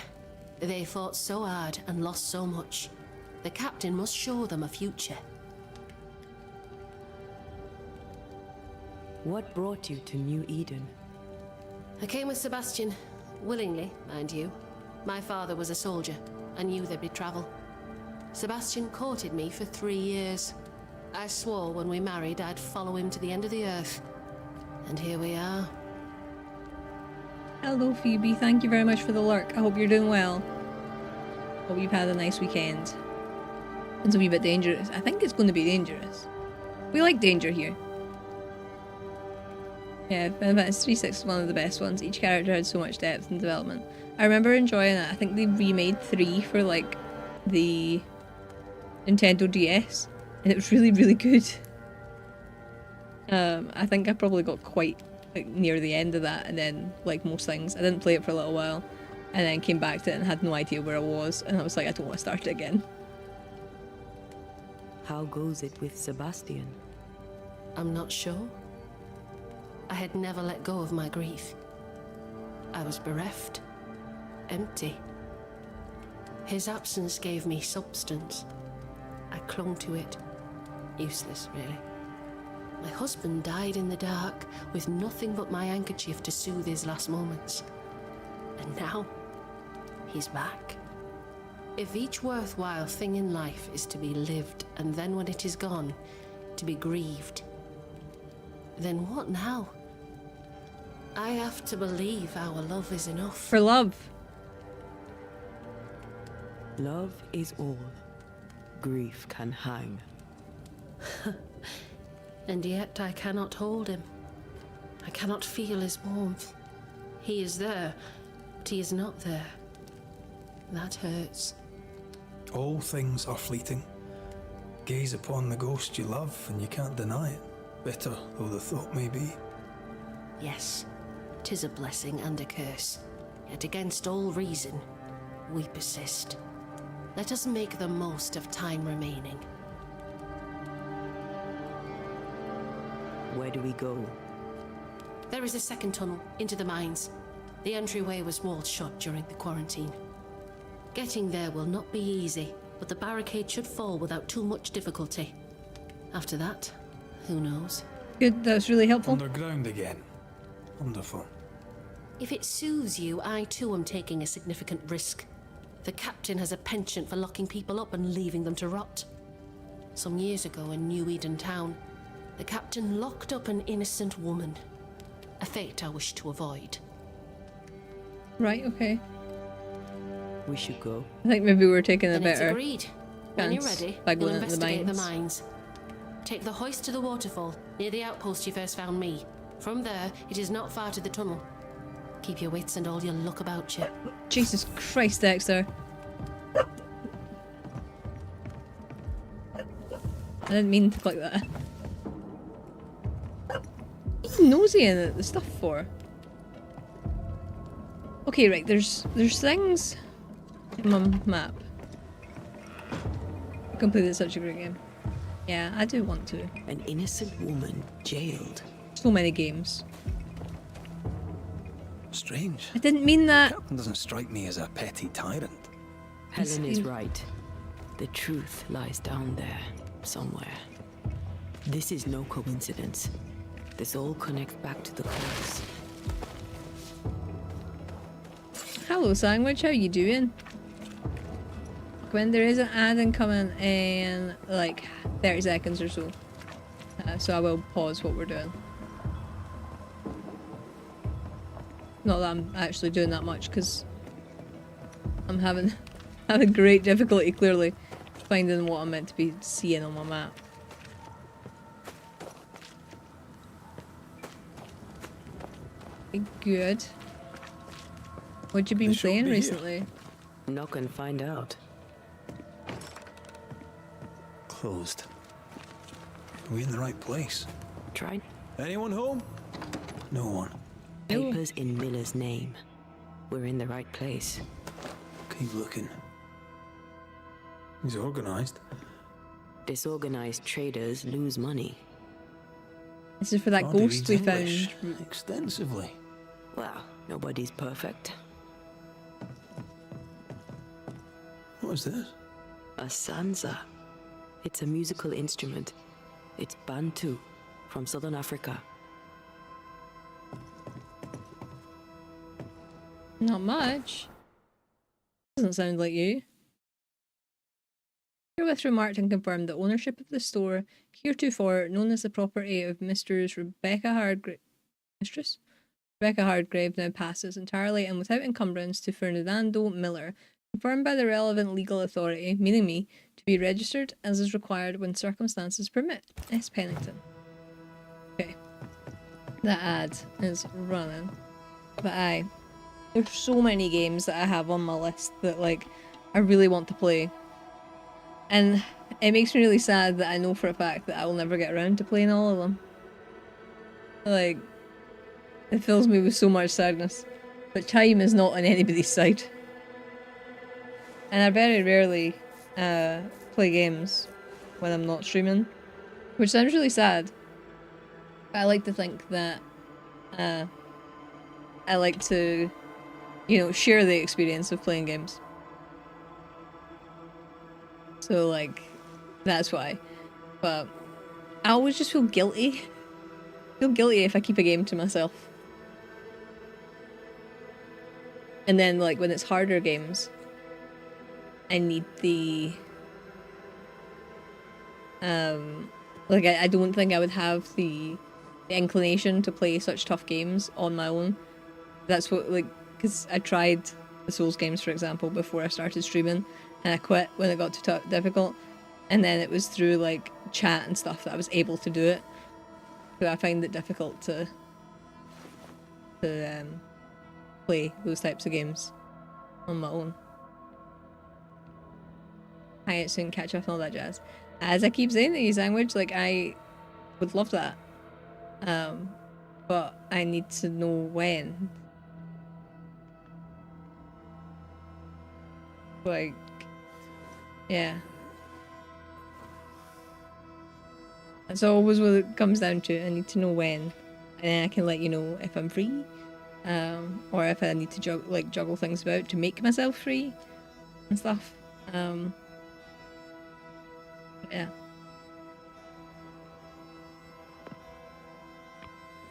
They fought so hard and lost so much. The captain must show them a future. What brought you to New Eden? I came with Sebastian. Willingly, mind you. My father was a soldier. I knew there'd be travel. Sebastian courted me for 3 years. I swore when we married I'd follow him to the end of the earth. And here we are. Hello Phoebe, thank you very much for the lurk. I hope you're doing well. Hope you've had a nice weekend. It's a wee bit dangerous. I think it's going to be dangerous. We like danger here. Yeah, Final Fantasy 6 is one of the best ones. Each character had so much depth and development. I remember enjoying it. I think they remade 3 for like the Nintendo DS. And it was really, really good. I think I probably got quite like near the end of that, and then like most things, I didn't play it for a little while, and then came back to it and had no idea where I was, and I was like, I don't want to start it again. How goes it with Sebastian? I'm not sure. I had never let go of my grief. I was bereft, empty. His absence gave me substance. I clung to it. Useless, really. My husband died in the dark, with nothing but my handkerchief to soothe his last moments. And now, he's back. If each worthwhile thing in life is to be lived, and then when it is gone, to be grieved, then what now? I have to believe our love is enough. For love. Love is all. Grief can hang. And yet I cannot hold him. I cannot feel his warmth. He is there, but he is not there. That hurts. All things are fleeting. Gaze upon the ghost you love, and you can't deny it. Bitter though the thought may be. Yes, 'tis a blessing and a curse. Yet against all reason, we persist. Let us make the most of time remaining. Where do we go? There is a second tunnel into the mines. The entryway was walled shut during the quarantine. Getting there will not be easy, but the barricade should fall without too much difficulty. After that, who knows? Good, that was really helpful. Underground again. Wonderful. If it soothes you, I too am taking a significant risk. The captain has a penchant for locking people up and leaving them to rot. Some years ago in New Eden town, the captain locked up an innocent woman. A fate I wish to avoid. Right, okay. We should go. I think maybe we're taking a Then it's better agreed. When you're chance ready, by we'll going into the investigate the mines. mines. Take the hoist to the waterfall, near the outpost you first found me. From there, it is not far to the tunnel. Keep your wits and all your luck about you. Jesus Christ, Dexter. I didn't mean to click that. What are you nosy in the stuff for? Okay, right, there's things in my map. I completed such a great game. Yeah, I do want to. An innocent woman jailed. So many games. Strange. I didn't mean that. The captain doesn't strike me as a petty tyrant. Helen is right. The truth lies down there, somewhere. This is no coincidence. This all connects back to the cause. Hello, Sandwich. How you doing? When there is an ad incoming in like 30 seconds or so. So I will pause what we're doing. Not that I'm actually doing that much, because I'm having great difficulty, clearly, finding what I'm meant to be seeing on my map. Good. What you been playing recently? Knock and find out. Closed. Are we in the right place? Try. Anyone home? No one. Papers in Miller's name. We're in the right place. Keep looking. He's organized. Disorganized traders lose money. This is for that God, he ghost we reads English found. extensively. Well, nobody's perfect. What is this? A sansa. It's a musical instrument. It's Bantu, from southern Africa. Not much. Doesn't sound like you. Herewith remarked and confirmed that ownership of the store, heretofore known as the property of Rebecca Hardgrave, now passes entirely and without encumbrance to Fernando Miller, confirmed by the relevant legal authority, meaning me, to be registered as is required when circumstances permit. S. Pennington. Okay. That ad is running. But there's so many games that I have on my list that, like, I really want to play. And it makes me really sad that I know for a fact that I will never get around to playing all of them. Like, it fills me with so much sadness. But time is not on anybody's side. And I very rarely play games when I'm not streaming, which sounds really sad. But I like to think that I like to, you know, share the experience of playing games. So, like, that's why. But I always just feel guilty. I feel guilty if I keep a game to myself. And then, like, when it's harder games, I need the... like, I don't think I would have the inclination to play such tough games on my own. That's what, like, because I tried the Souls games, for example, before I started streaming, and I quit when it got too difficult. And then it was through, like, chat and stuff that I was able to do it. So I find it difficult to play those types of games on my own. Hang out soon, catch up and all that jazz. As I keep saying to you, Sandwich, like, I would love that. But I need to know when. Like, yeah. That's always what it comes down to. I need to know when. And then I can let you know if I'm free. Or if I need to juggle things about to make myself free and stuff. Yeah.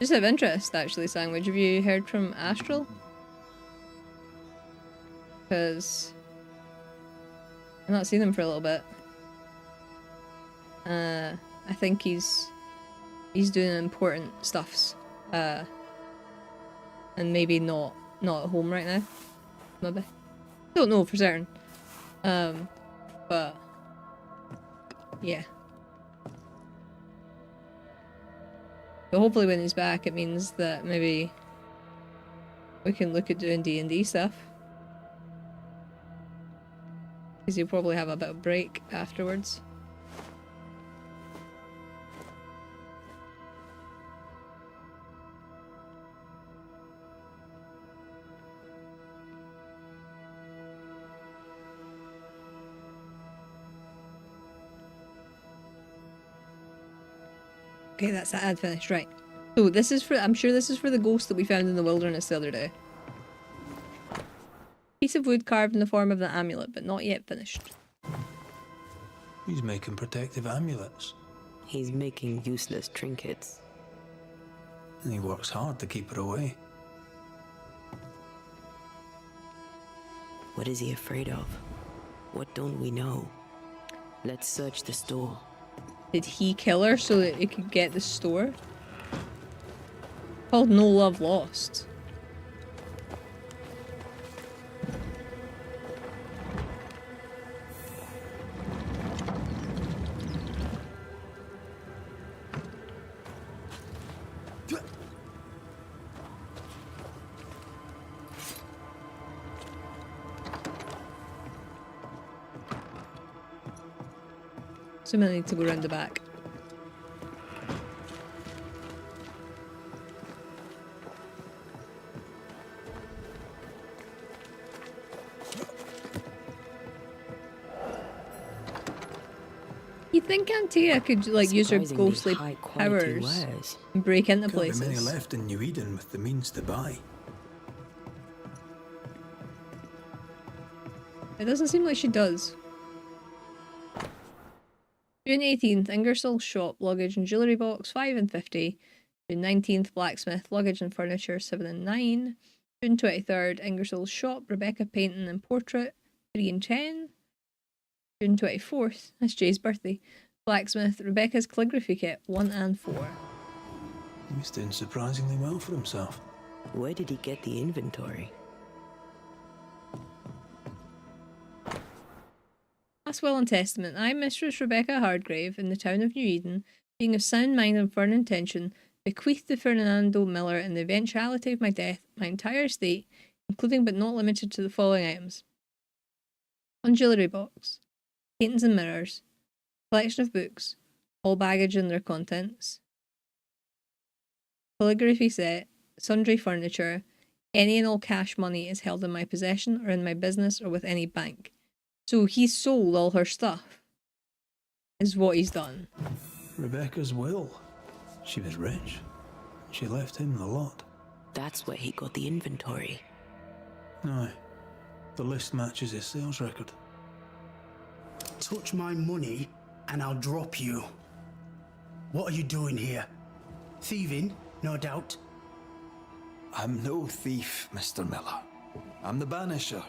Just out of interest, actually, Sandwich, have you heard from Astral? Because I've not seen him for a little bit. I think he's doing important stuffs. And maybe not at home right now. Maybe. Don't know for certain. But yeah. But hopefully when he's back it means that maybe we can look at doing D&D stuff. Because he'll probably have a bit of break afterwards. Okay, that's the ad finished, right. So this is for, I'm sure this is for the ghost that we found in the wilderness the other day. Piece of wood carved in the form of an amulet, but not yet finished. He's making protective amulets. He's making useless trinkets. And he works hard to keep her away. What is he afraid of? What don't we know? Let's search the store. Did he kill her so that he could get the store? Called No Love Lost. So I need to go around the back. You think Antea could like use her Surprisingly ghostly high-quality powers wares. and break into Can't be many places? left in New Eden with the means to buy. It doesn't seem like she does. June 18th, Ingersoll shop, luggage and jewellery box, 5 and 50. June 19th, blacksmith, luggage and furniture, 7 and 9. June 23rd, Ingersoll shop, Rebecca painting and portrait, 3 and 10. June 24th, that's Jay's birthday, blacksmith, Rebecca's calligraphy kit, 1 and 4. He's doing surprisingly well for himself. Where did he get the inventory? Last will and testament. I, Mistress Rebecca Hardgrave, in the town of New Eden, being of sound mind and firm intention, bequeath to Fernando Miller in the eventuality of my death my entire estate, including but not limited to the following items. One jewellery box, paintings and mirrors, collection of books, all baggage and their contents, calligraphy set, sundry furniture, any and all cash money is held in my possession or in my business or with any bank. So he sold all her stuff, is what he's done. Rebecca's will. She was rich. She left him the lot. That's where he got the inventory. No, the list matches his sales record. Touch my money and I'll drop you. What are you doing here? Thieving, no doubt. I'm no thief, Mr. Miller. I'm the Banisher.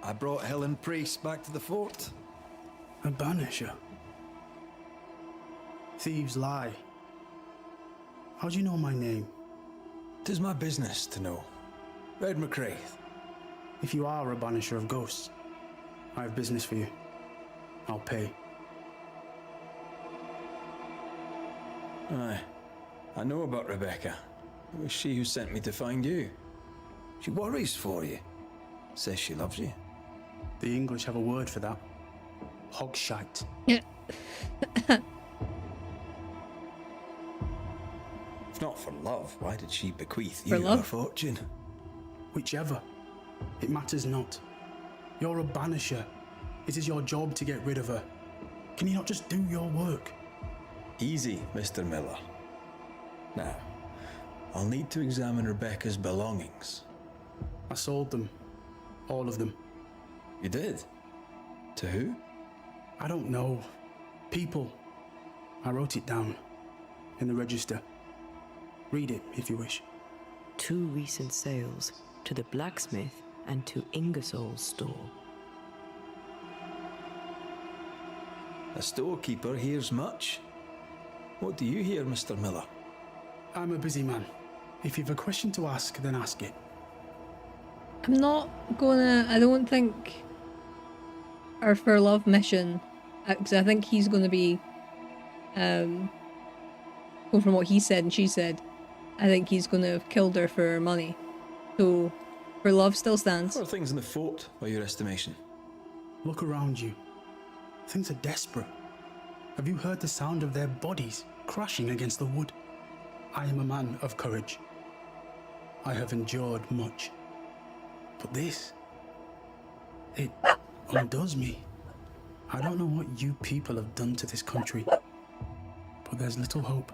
I brought Helen Priest back to the fort. A banisher? Thieves lie. How do you know my name? 'Tis my business to know. Red McCraith. If you are a banisher of ghosts, I have business for you. I'll pay. Aye, I know about Rebecca. It was she who sent me to find you. She worries for you. Says she loves you. The English have a word for that. Hogshite. Yeah. If not for love, why did she bequeath For you love? her fortune? Whichever. It matters not. You're a banisher. It is your job to get rid of her. Can you not just do your work? Easy, Mr. Miller. Now, I'll need to examine Rebecca's belongings. I sold them. All of them. You did? To who? I don't know. People. I wrote it down. In the register. Read it if you wish. 2 recent sales to the blacksmith and to Ingersoll's store. A storekeeper hears much. What do you hear, Mr. Miller? I'm a busy man. If you've a question to ask, then ask it. I'm not gonna, I don't think our For Love mission, because I think he's gonna be, going from what he said and she said, I think he's gonna have killed her for her money. So, For Love still stands. How are things in the fort, by your estimation? Look around you. Things are desperate. Have you heard the sound of their bodies crashing against the wood? I am a man of courage. I have endured much. But this, it undoes me. I don't know what you people have done to this country, but there's little hope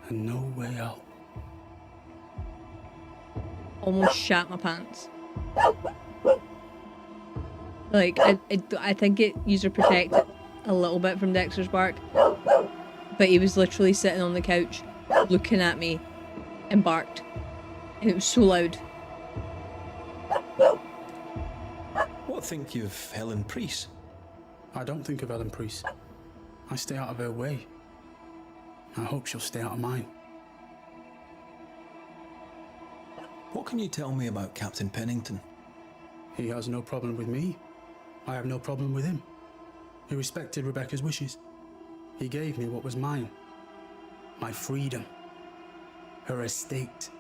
and no way out. Almost shat my pants. Like, I think it user protected a little bit from Dexter's bark, but he was literally sitting on the couch looking at me and barked, and it was so loud. What think you of Helen Priest? I don't think of Ellen Priest. I stay out of her way. I hope she'll stay out of mine. What can you tell me about Captain Pennington? He has no problem with me. I have no problem with him. He respected Rebecca's wishes. He gave me what was mine. My freedom. Her estate.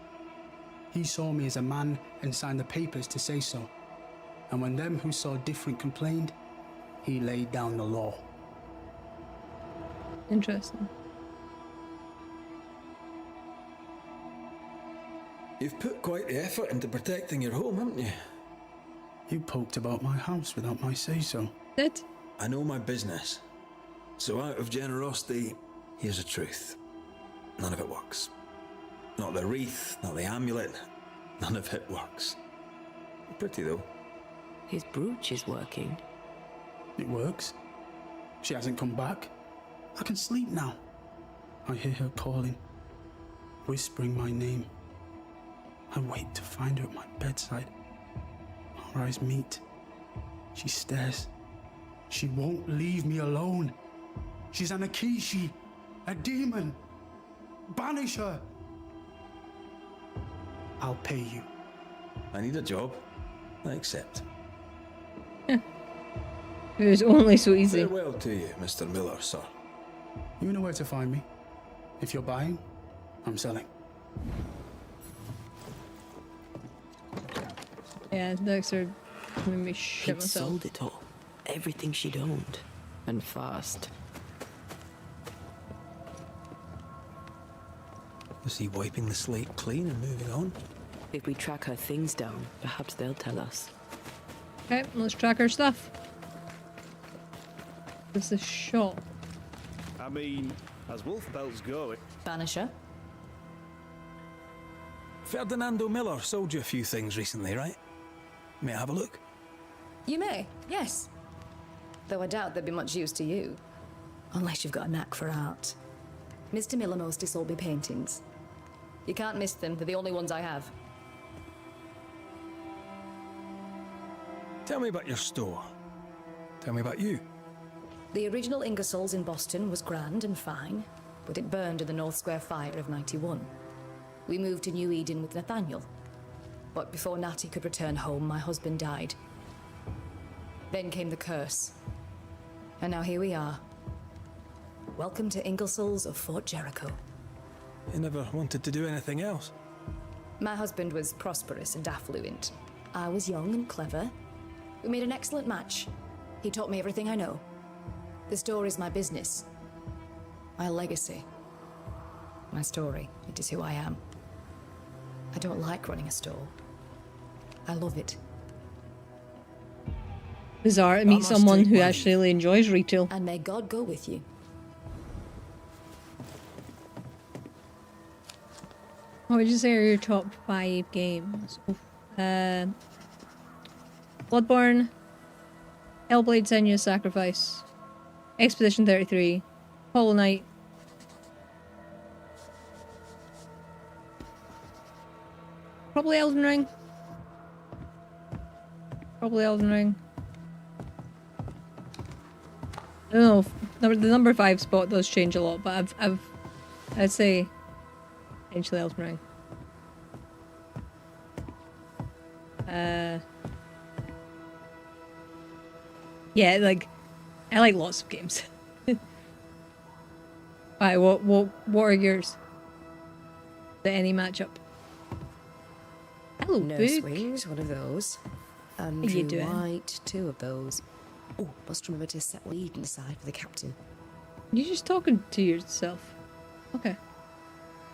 He saw me as a man and signed the papers to say so. And when them who saw different complained, he laid down the law. Interesting. You've put quite the effort into protecting your home, haven't you? You poked about my house without my say-so. Did? I know my business. So out of generosity, here's the truth. None of it works. Not the wreath, not the amulet. None of it works. Pretty though. His brooch is working. It works. She hasn't come back. I can sleep now. I hear her calling, whispering my name. I wait to find her at my bedside. Our eyes meet. She stares. She won't leave me alone. She's an Akishi, a demon. Banish her. I'll pay you. I need a job. I accept. It was only so easy. Farewell to you, Mr. Miller, sir. You know where to find me. If you're buying, I'm selling. Yeah, Dexter made me shit He'd myself. sold it all. Everything she'd owned. And fast. Is he wiping the slate clean and moving on? If we track her things down, perhaps they'll tell us. Okay, let's track our stuff. There's a shop. I mean, as wolf belts go, Banisher? Ferdinando Miller sold you a few things recently, right? May I have a look? You may, yes. Though I doubt they'd be much use to you. Unless you've got a knack for art. Mr. Miller mostly sold me paintings. You can't miss them, they're the only ones I have. Tell me about your store. Tell me about you. The original Ingersoll's in Boston was grand and fine, but it burned in the North Square fire of '91. We moved to New Eden with Nathaniel. But before Natty could return home, my husband died. Then came the curse. And now here we are. Welcome to Ingersoll's of Fort Jericho. You never wanted to do anything else. My husband was prosperous and affluent. I was young and clever. We made an excellent match. He taught me everything I know. The store is my business. My legacy. My story. It is who I am. I don't like running a store. I love it. Bizarre to meet someone who actually really enjoys retail. And may God go with you. What would you say are your top 5 games? Bloodborne, Hellblade: Senua's Sacrifice, Expedition 33, Hollow Knight, probably Elden Ring. Probably Elden Ring. I don't know. The number 5 spot does change a lot, but I'd say eventually Elden Ring. Yeah, like I like lots of games. Alright, what are yours? Is there any matchup? Hello, Nurse book. Wings, one of those. How you doing? White, 2 of those. Oh, must remember to set Eden aside for the captain. You're just talking to yourself. Okay.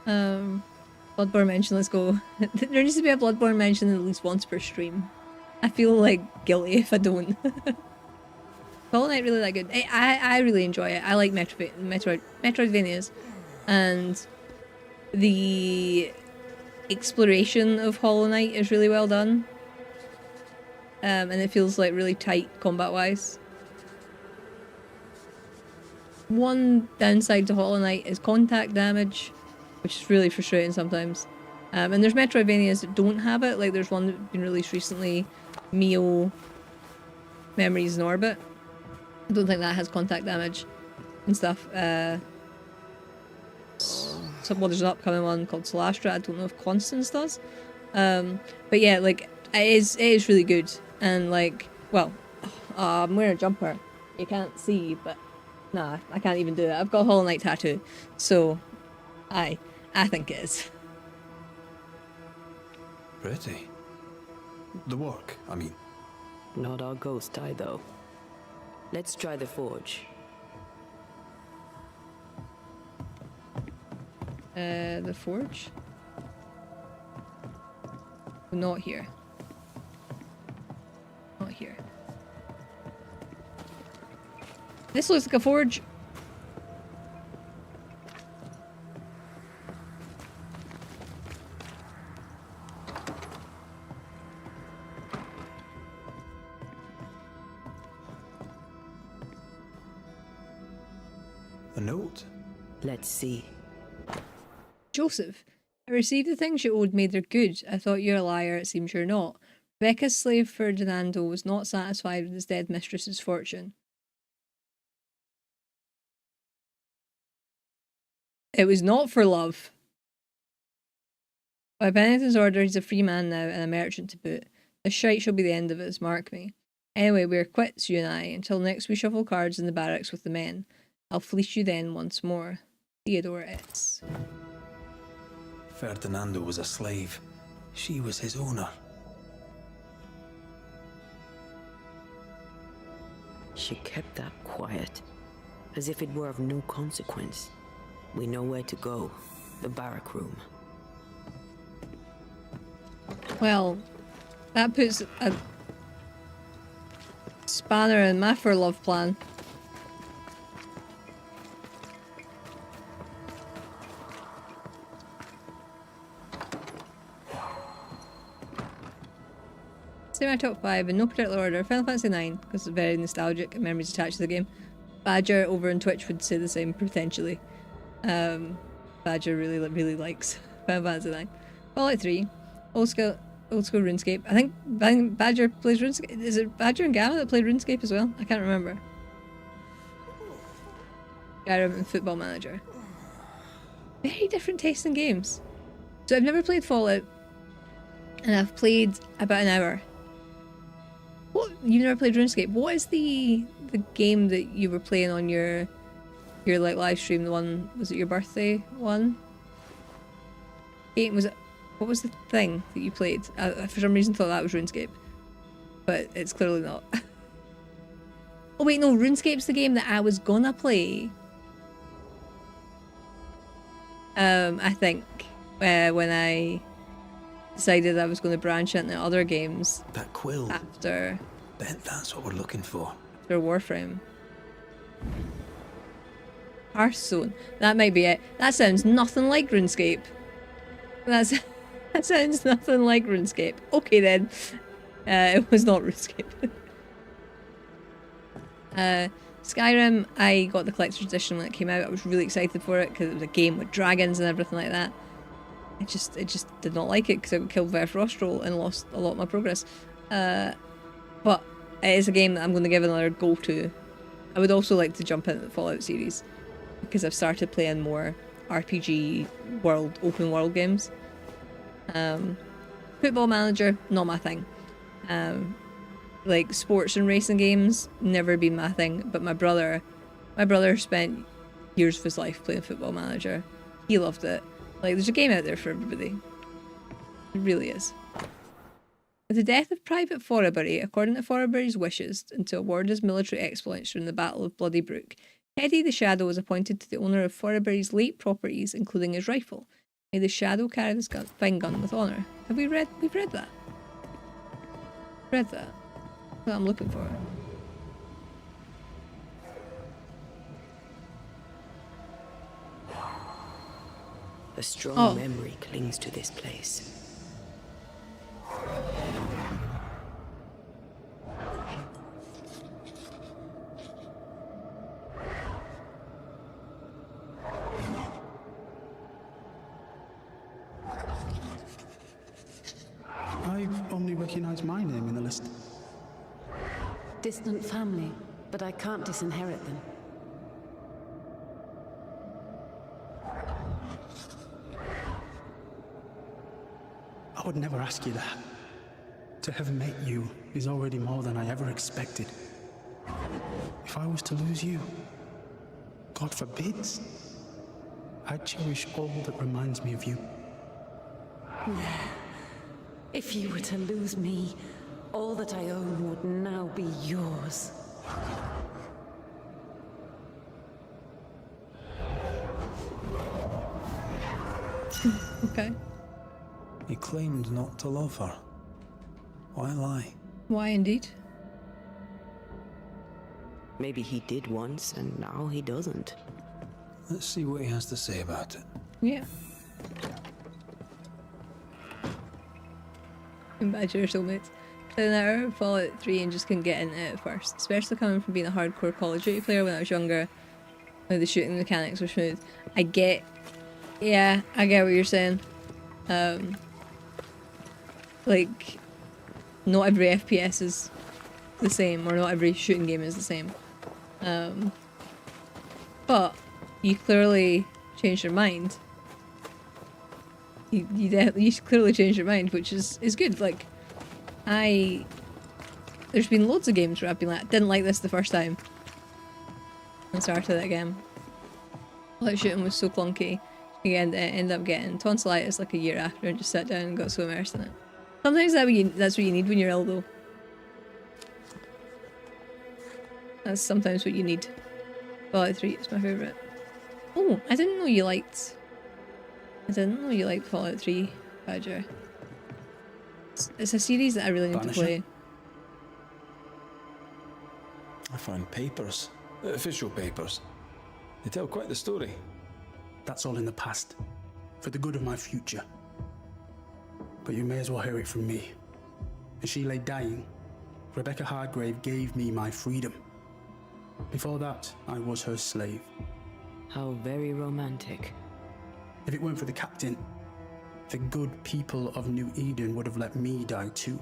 Bloodborne mention, let's go. There needs to be a Bloodborne mention at least once per stream. I feel like guilty if I don't. Hollow Knight really that good. I really enjoy it. I like Metroidvanias, and the exploration of Hollow Knight is really well done. And it feels like really tight combat-wise. One downside to Hollow Knight is contact damage, which is really frustrating sometimes. And there's Metroidvanias that don't have it, like there's one that's been released recently, Mio, memories in orbit. I don't think that has contact damage and stuff. Well, there's an upcoming one called Solastra. I don't know if Constance does. But yeah, like, it is really good. And like, well, I'm wearing a jumper. You can't see, but nah, I can't even do it. I've got a Hollow Knight tattoo. So, I think it is. Pretty. The work, I mean. Not our ghost eye, though. Let's try the forge. The forge? Not here. Not here. This looks like a forge. A note? Let's see. Joseph, I received the things you owed me, they're good. I thought you're a liar, it seems you're not. Rebecca's slave Ferdinando was not satisfied with his dead mistress's fortune. It was not for love. By Benedict's order, he's a free man now and a merchant to boot. This shite shall be the end of us, mark me. Anyway, we're quits, you and I, until next we shuffle cards in the barracks with the men. I'll fleece you then once more. Theodore S. Ferdinando was a slave. She was his owner. She kept that quiet, as if it were of no consequence. We know where to go. The barrack room. Well, that puts a spanner in my for love plan. Say my top 5 in no particular order. Final Fantasy 9, because it's very nostalgic and memories attached to the game. Badger over on Twitch would say the same, potentially. Badger really likes Final Fantasy 9. Fallout 3. Old school RuneScape. I think Badger plays RuneScape. Is it Badger and Gamma that played RuneScape as well? I can't remember. Skyrim and Football Manager. Very different tastes in games. So I've never played Fallout, and I've played about an hour. What? You've never played RuneScape? What is the game that you were playing on your like live stream? The one, was it your birthday one? Game, was it? What was the thing that you played? I for some reason thought that was RuneScape, but it's clearly not. Oh wait, no, RuneScape's the game that I was gonna play. I think when I decided I was going to branch into other games. That quill. After. Bet that's what we're looking for. After Warframe. Hearthstone. That might be it. That sounds nothing like RuneScape. That sounds nothing like RuneScape. Okay then. It was not RuneScape. Skyrim, I got the collector's edition when it came out. I was really excited for it because it was a game with dragons and everything like that. I just did not like it because I got killed by a frost roll and lost a lot of my progress. But it is a game that I'm going to give another go to. I would also like to jump into the Fallout series because I've started playing more RPG open world games. Football Manager, not my thing. Like sports and racing games, never been my thing. But my brother spent years of his life playing Football Manager. He loved it. Like, there's a game out there for everybody. It really is. With the death of Private Forbury, according to Forbury's wishes, and to award his military exploits during the Battle of Bloody Brook, Teddy the Shadow was appointed to the owner of Forbury's late properties, including his rifle. May the Shadow carry this fine gun with honour. We've read that. Read that. That's what I'm looking for. A strong memory clings to this place. I only recognize my name in the list. distant family, but I can't disinherit them. I would never ask you that. To have met you is already more than I ever expected. If I was to lose you, God forbids, I cherish all that reminds me of you. If you were to lose me, all that I own would now be yours. Okay. He claimed not to love her. Why lie? Why indeed? Maybe he did once, and now he doesn't. Let's see what he has to say about it. Yeah. Bad your soulmates. An hour Fallout 3 and just couldn't get into it at first. Especially coming from being a hardcore Call of Duty player when I was younger. When the shooting mechanics were smooth. I get what you're saying. Like, not every FPS is the same, or not every shooting game is the same. But you clearly changed your mind. You clearly changed your mind, which is good. Like, there's been loads of games where I've been like, didn't like this the first time, and started it again. Like, shooting was so clunky. Again, end up getting tonsillitis like a year after, and just sat down and got so immersed in it. Sometimes that's what you need when you're ill, though. That's sometimes what you need. Fallout 3 is my favourite. Oh, I didn't know you liked Fallout 3, Badger. It's a series that I really need to play. I found papers. Official papers. They tell quite the story. That's all in the past, for the good of my future. But you may as well hear it from me. As she lay dying, Rebecca Hargrave gave me my freedom. Before that, I was her slave. How very romantic. If it weren't for the captain, the good people of New Eden would have let me die too.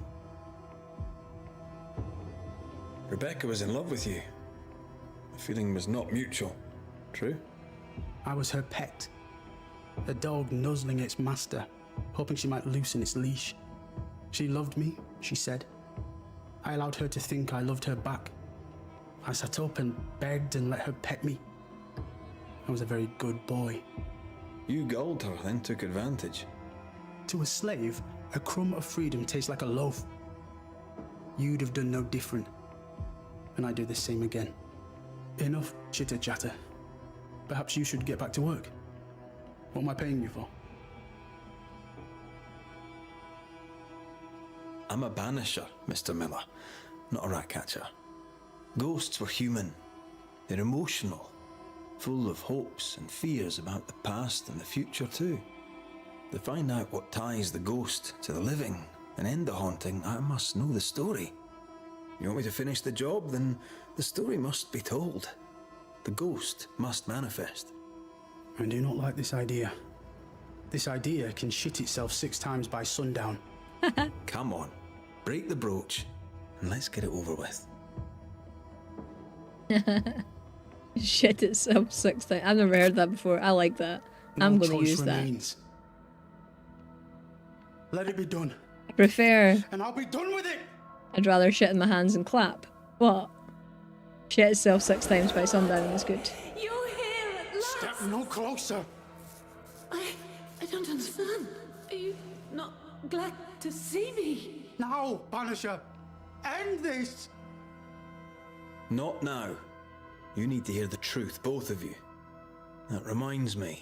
Rebecca was in love with you. The feeling was not mutual. True? I was her pet. A dog nuzzling its master, hoping she might loosen its leash. She loved me, she said. I allowed her to think I loved her back. I sat up and begged and let her pet me. I was a very good boy. You gulled her, then took advantage. To a slave, a crumb of freedom tastes like a loaf. You'd have done no different. And I'd do the same again. Enough chitter-chatter. Perhaps you should get back to work. What am I paying you for? I'm a banisher, Mr. Miller, not a rat catcher. Ghosts were human. They're emotional, full of hopes and fears about the past and the future too. To find out what ties the ghost to the living and end the haunting, I must know the story. You want me to finish the job? Then the story must be told. The ghost must manifest. I do not like this idea. This idea can shit itself 6 times by sundown. Come on, break the brooch and let's get it over with. Shit itself 6 times. I've never heard that before. I like that. I'm going to use that. Let it be done. I prefer... And I'll be done with it! I'd rather shit in my hands and clap. What? Shit itself 6 times by sundown is good. You're here at last! Step no closer! I don't understand. Are you not glad to see me? Now, Banisher! End this! Not now. You need to hear the truth, both of you. That reminds me.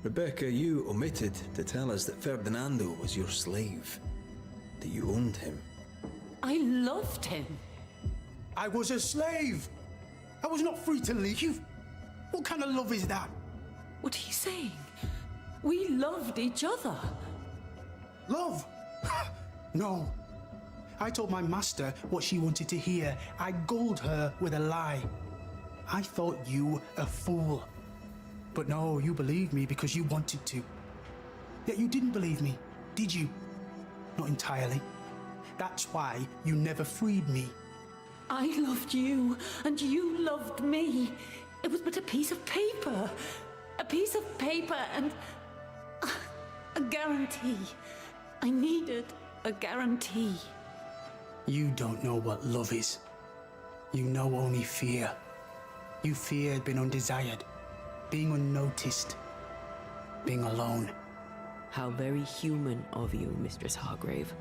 Rebecca, you omitted to tell us that Ferdinando was your slave. That you owned him. I loved him. I was a slave! I was not free to leave. What kind of love is that? What are you saying? We loved each other. Love? No. I told my master what she wanted to hear. I gulled her with a lie. I thought you a fool. But no, you believed me because you wanted to. Yet you didn't believe me, did you? Not entirely. That's why you never freed me. I loved you, and you loved me. It was but a piece of paper. A piece of paper and a guarantee. I needed a guarantee. You don't know what love is. You know only fear. You feared being undesired, being unnoticed, being alone. How very human of you, Mistress Hargrave.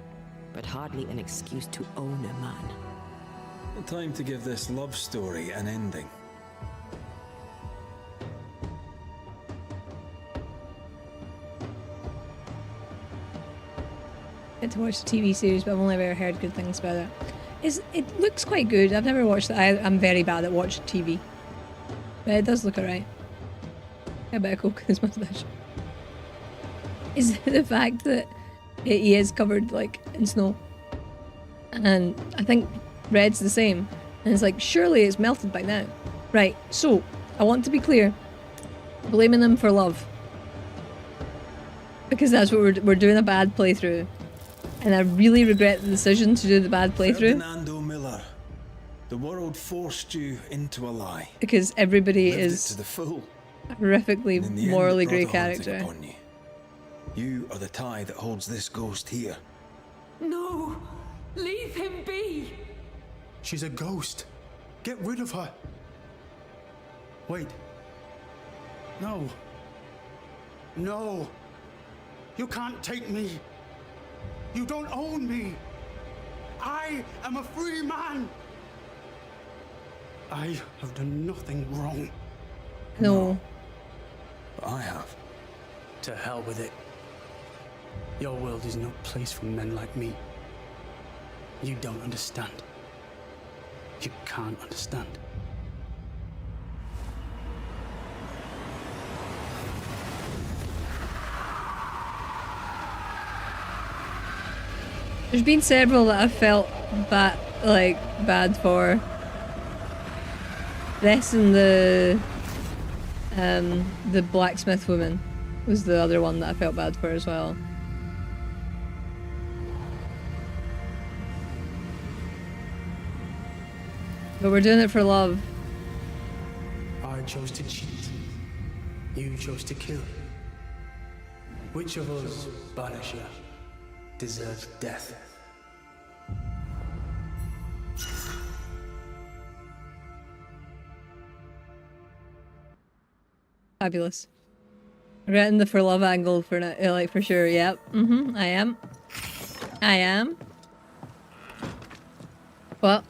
But hardly an excuse to own a man. Time to give this love story an ending. Get to watch the TV series, but I've only ever heard good things about it. It looks quite good. I've never watched it. I'm very bad at watching TV. But it does look alright. I better coke in his mustache. Is the fact that he is covered like in snow. And I think red's the same. And it's like, surely it's melted by now. Right, so I want to be clear. Blaming him for love. Because that's what we're doing a bad playthrough. And I really regret the decision to do the bad playthrough. Ferdinando Miller, the world forced you into a lie. Because everybody Lived is it to the full. a horrifically In the end, morally it brought grey a haunting character. upon you. You are the tie that holds this ghost here. No! Leave him be! She's a ghost. Get rid of her. Wait. No. No. You can't take me. You don't own me. I am a free man. I have done nothing wrong. No. But I have. To hell with it. Your world is no place for men like me. You don't understand. You can't understand. There's been several that I've felt bad for. This and the blacksmith woman was the other one that I felt bad for as well. But we're doing it for love. I chose to cheat. You chose to kill. Which of us, Banisher, deserves death? Fabulous. Written the for love angle for now, like for sure. Yep. I am. Well,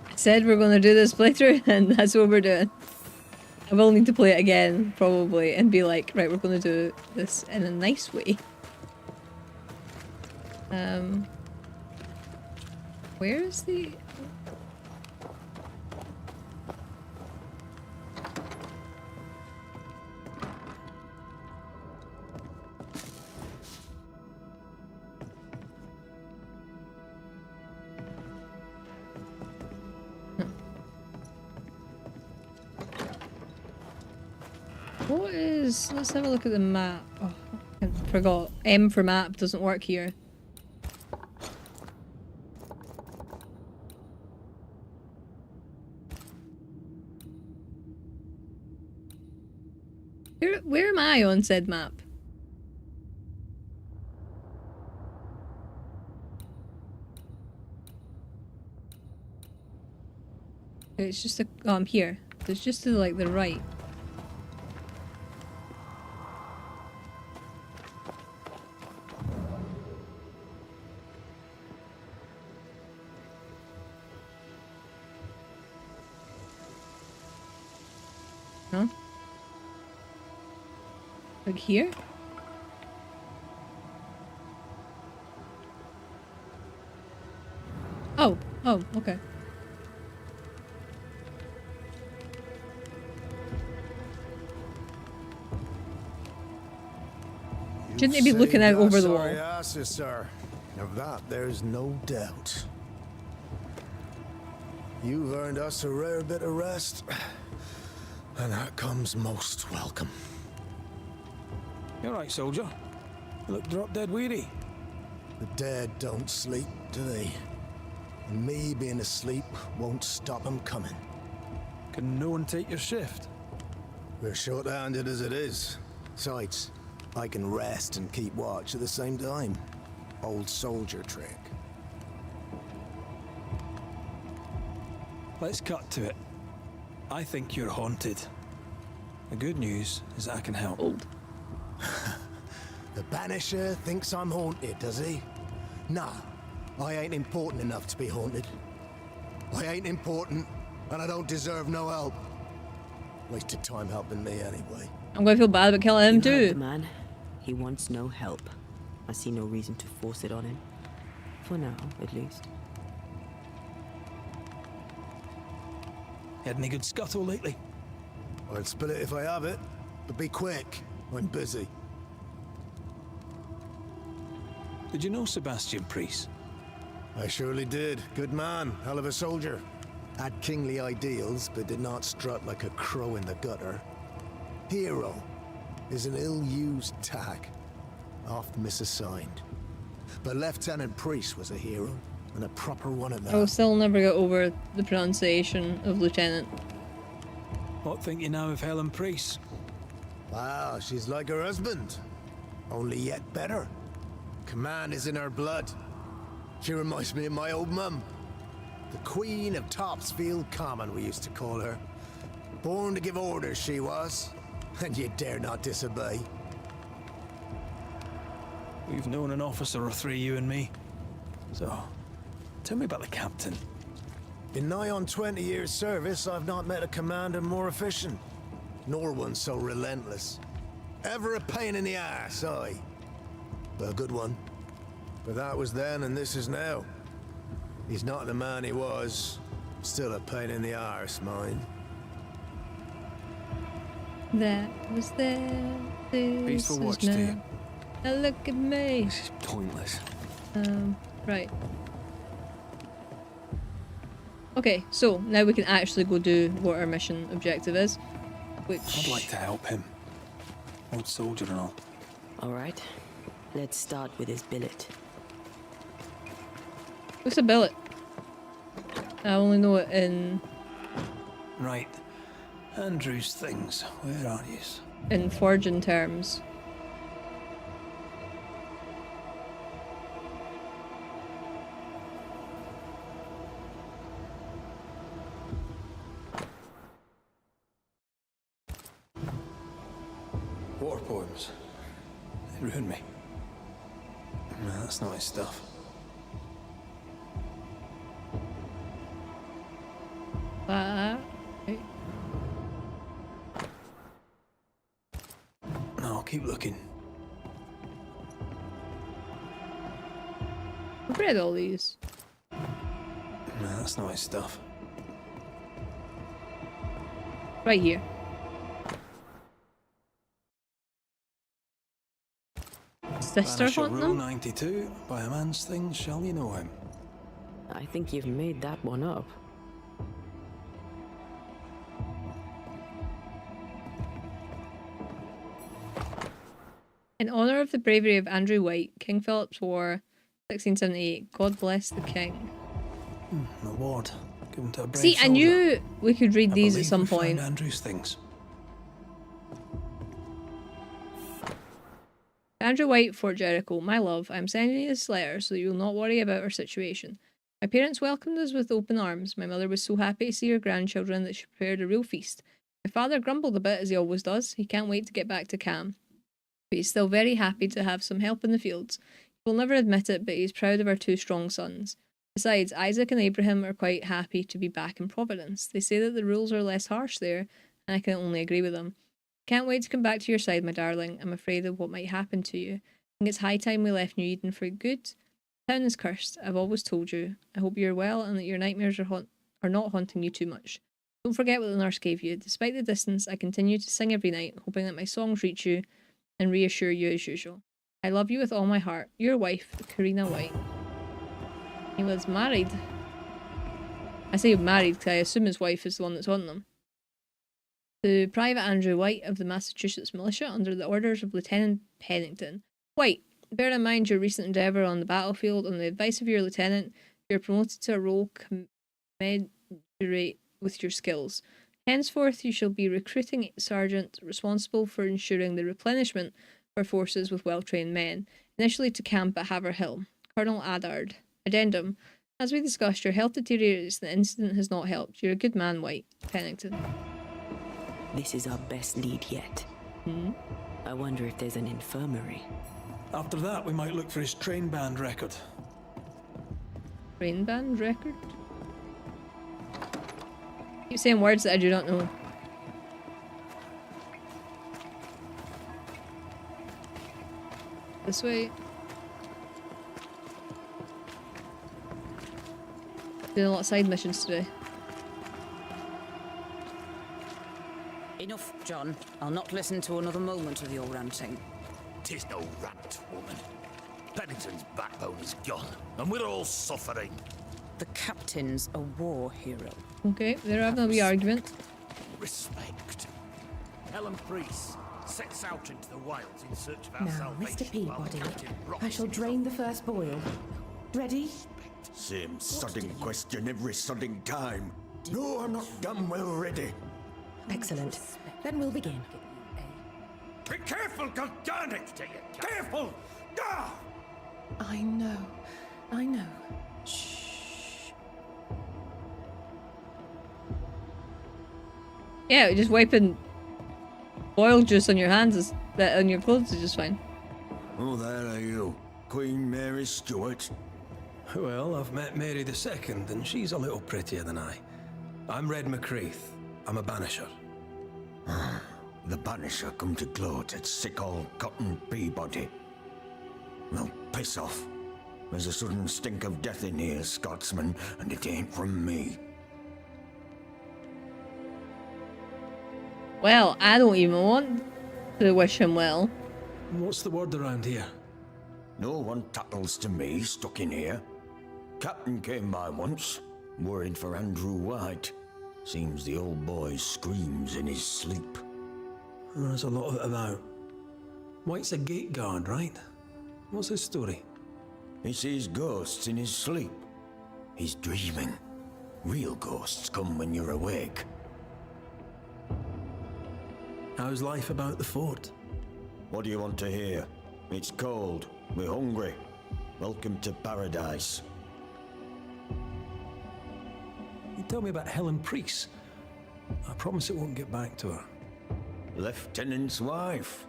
I said we're gonna do this playthrough, and that's what we're doing. I will need to play it again, probably, and be like, right, we're gonna do this in a nice way. Where is the... What is... Let's have a look at the map. Oh, I forgot. M for map doesn't work here. Where am I on said map? It's just a... Oh, I'm here. It's just to like the right. Huh? Like here? Oh, okay. Shouldn't they be looking out over the wall? ASUS, sir. Of that, there's no doubt. You've earned us a rare bit of rest, and that comes most welcome. You alright, soldier? You look drop dead weary. The dead don't sleep, do they? And me being asleep won't stop 'em coming. Can no one take your shift? We're short-handed as it is. Besides, I can rest and keep watch at the same time. Old soldier trick. Let's cut to it. I think you're haunted. The good news is that I can help. The Banisher thinks I'm haunted, does he? Nah, I ain't important enough to be haunted. I ain't important, and I don't deserve no help. Wasted time helping me anyway. I'm gonna feel bad about killing him You heard too. the man. He wants no help. I see no reason to force it on him. For now, at least. Had any good scuttle lately? I'll spill it if I have it, but be quick. I'm busy. Did you know Sebastian Priest? I surely did. Good man, hell of a soldier. Had kingly ideals, but did not strut like a crow in the gutter. Hero is an ill-used tag, oft misassigned. But Lieutenant Priest was a hero, and a proper one at that. I will still never get over the pronunciation of Lieutenant. What think you now of Helen Priest? Wow, she's like her husband, only yet better. Command is in her blood. She reminds me of my old mum. The Queen of Topsfield Common, we used to call her. Born to give orders, she was. And you dare not disobey. We've known an officer or three, you and me. So, tell me about the captain. In nigh on 20 years' service, I've not met a commander more efficient. Nor one so relentless. Ever a pain in the ass, aye. But a good one. But that was then and this is now. He's not the man he was. Still a pain in the arse, mind. That was there. Peaceful This watch is to you. now. Now look at me. This is pointless. Right. Okay, so now we can actually go do what our mission objective is, which... I'd like to help him. Old soldier and all. Alright. Let's start with his billet. What's a billet? I only know it in... Right. Andrew's things. Where are you? in forging terms. War poems. They ruined me. No, that's not his stuff. Right. No, I'll keep looking. I've read all these. No, that's not his stuff. Right here. Sister Banisher hunting Rule them? 92. By a man's things shall you know him. I think you've made that one up. In honour of the bravery of Andrew White, King Philip's War, 1678, God bless the King. An award given to a brave See, I soldier. knew we could read I these at believe some we found point. Andrew's things. Andrew White, Fort Jericho, my love, I am sending you this letter so that you will not worry about our situation. My parents welcomed us with open arms. My mother was so happy to see her grandchildren that she prepared a real feast. My father grumbled a bit, as he always does. He can't wait to get back to Cam. But he's still very happy to have some help in the fields. He will never admit it, but he's proud of our two strong sons. Besides, Isaac and Abraham are quite happy to be back in Providence. They say that the rules are less harsh there, and I can only agree with them. Can't wait to come back to your side, my darling. I'm afraid of what might happen to you. I think it's high time we left New Eden for good. The town is cursed. I've always told you. I hope you're well and that your nightmares are not haunting you too much. Don't forget what the nurse gave you. Despite the distance, I continue to sing every night, hoping that my songs reach you and reassure you as usual. I love you with all my heart. Your wife, Karina White. He was married. I say married because I assume his wife is the one that's on them. To Private Andrew White of the Massachusetts Militia under the orders of Lieutenant Pennington. White, bear in mind your recent endeavour on the battlefield. On the advice of your lieutenant, You're promoted to a role commensurate with your skills. Henceforth, you shall be recruiting sergeant responsible for ensuring the replenishment of our forces with well-trained men, initially to camp at Haverhill. Colonel Addard. Addendum. As we discussed, your health deteriorates and the incident has not helped. You're a good man, White. Pennington. This is our best lead yet. I wonder if there's an infirmary. After that, we might look for his train band record. Train band record? Keep saying words that I do not know. This way. Doing a lot of side missions today. Enough, John. I'll not listen to another moment of your ranting. 'Tis no rant, woman. Pennington's backbone is gone, and we're all suffering. The captain's a war hero. Okay, they're having a wee argument. Respect. Helen Priest sets out into the wilds in search of our Now, salvation. Mr. Peabody, while Captain I rots shall drain the first boil. Ready? Same sodding question every sodding time. No, I'm not damn well ready. Excellent. Then we'll begin. Be careful, goddarn it! Careful! Ah! I know. I know. Shh. Yeah, just wiping oil juice on your hands is that on your clothes is just fine. Oh, there are you, Queen Mary Stuart. Well, I've met Mary II, and she's a little prettier than I. I'm Red McCreath. I'm a banisher. The banisher come to gloat at sick old Cotton Peabody. Well, piss off. There's a sudden stink of death in here, Scotsman, and it ain't from me. Well, I don't even want to wish him well. What's the word around here? No one tattles to me stuck in here. Captain came by once, worried for Andrew White. Seems the old boy screams in his sleep. There's a lot of it about. White's a gate guard, right? What's his story? He sees ghosts in his sleep. He's dreaming. Real ghosts come when you're awake. How's life about the fort? What do you want to hear? It's cold. We're hungry. Welcome to paradise. You tell me about Helen Priest. I promise it won't get back to her. Lieutenant's wife.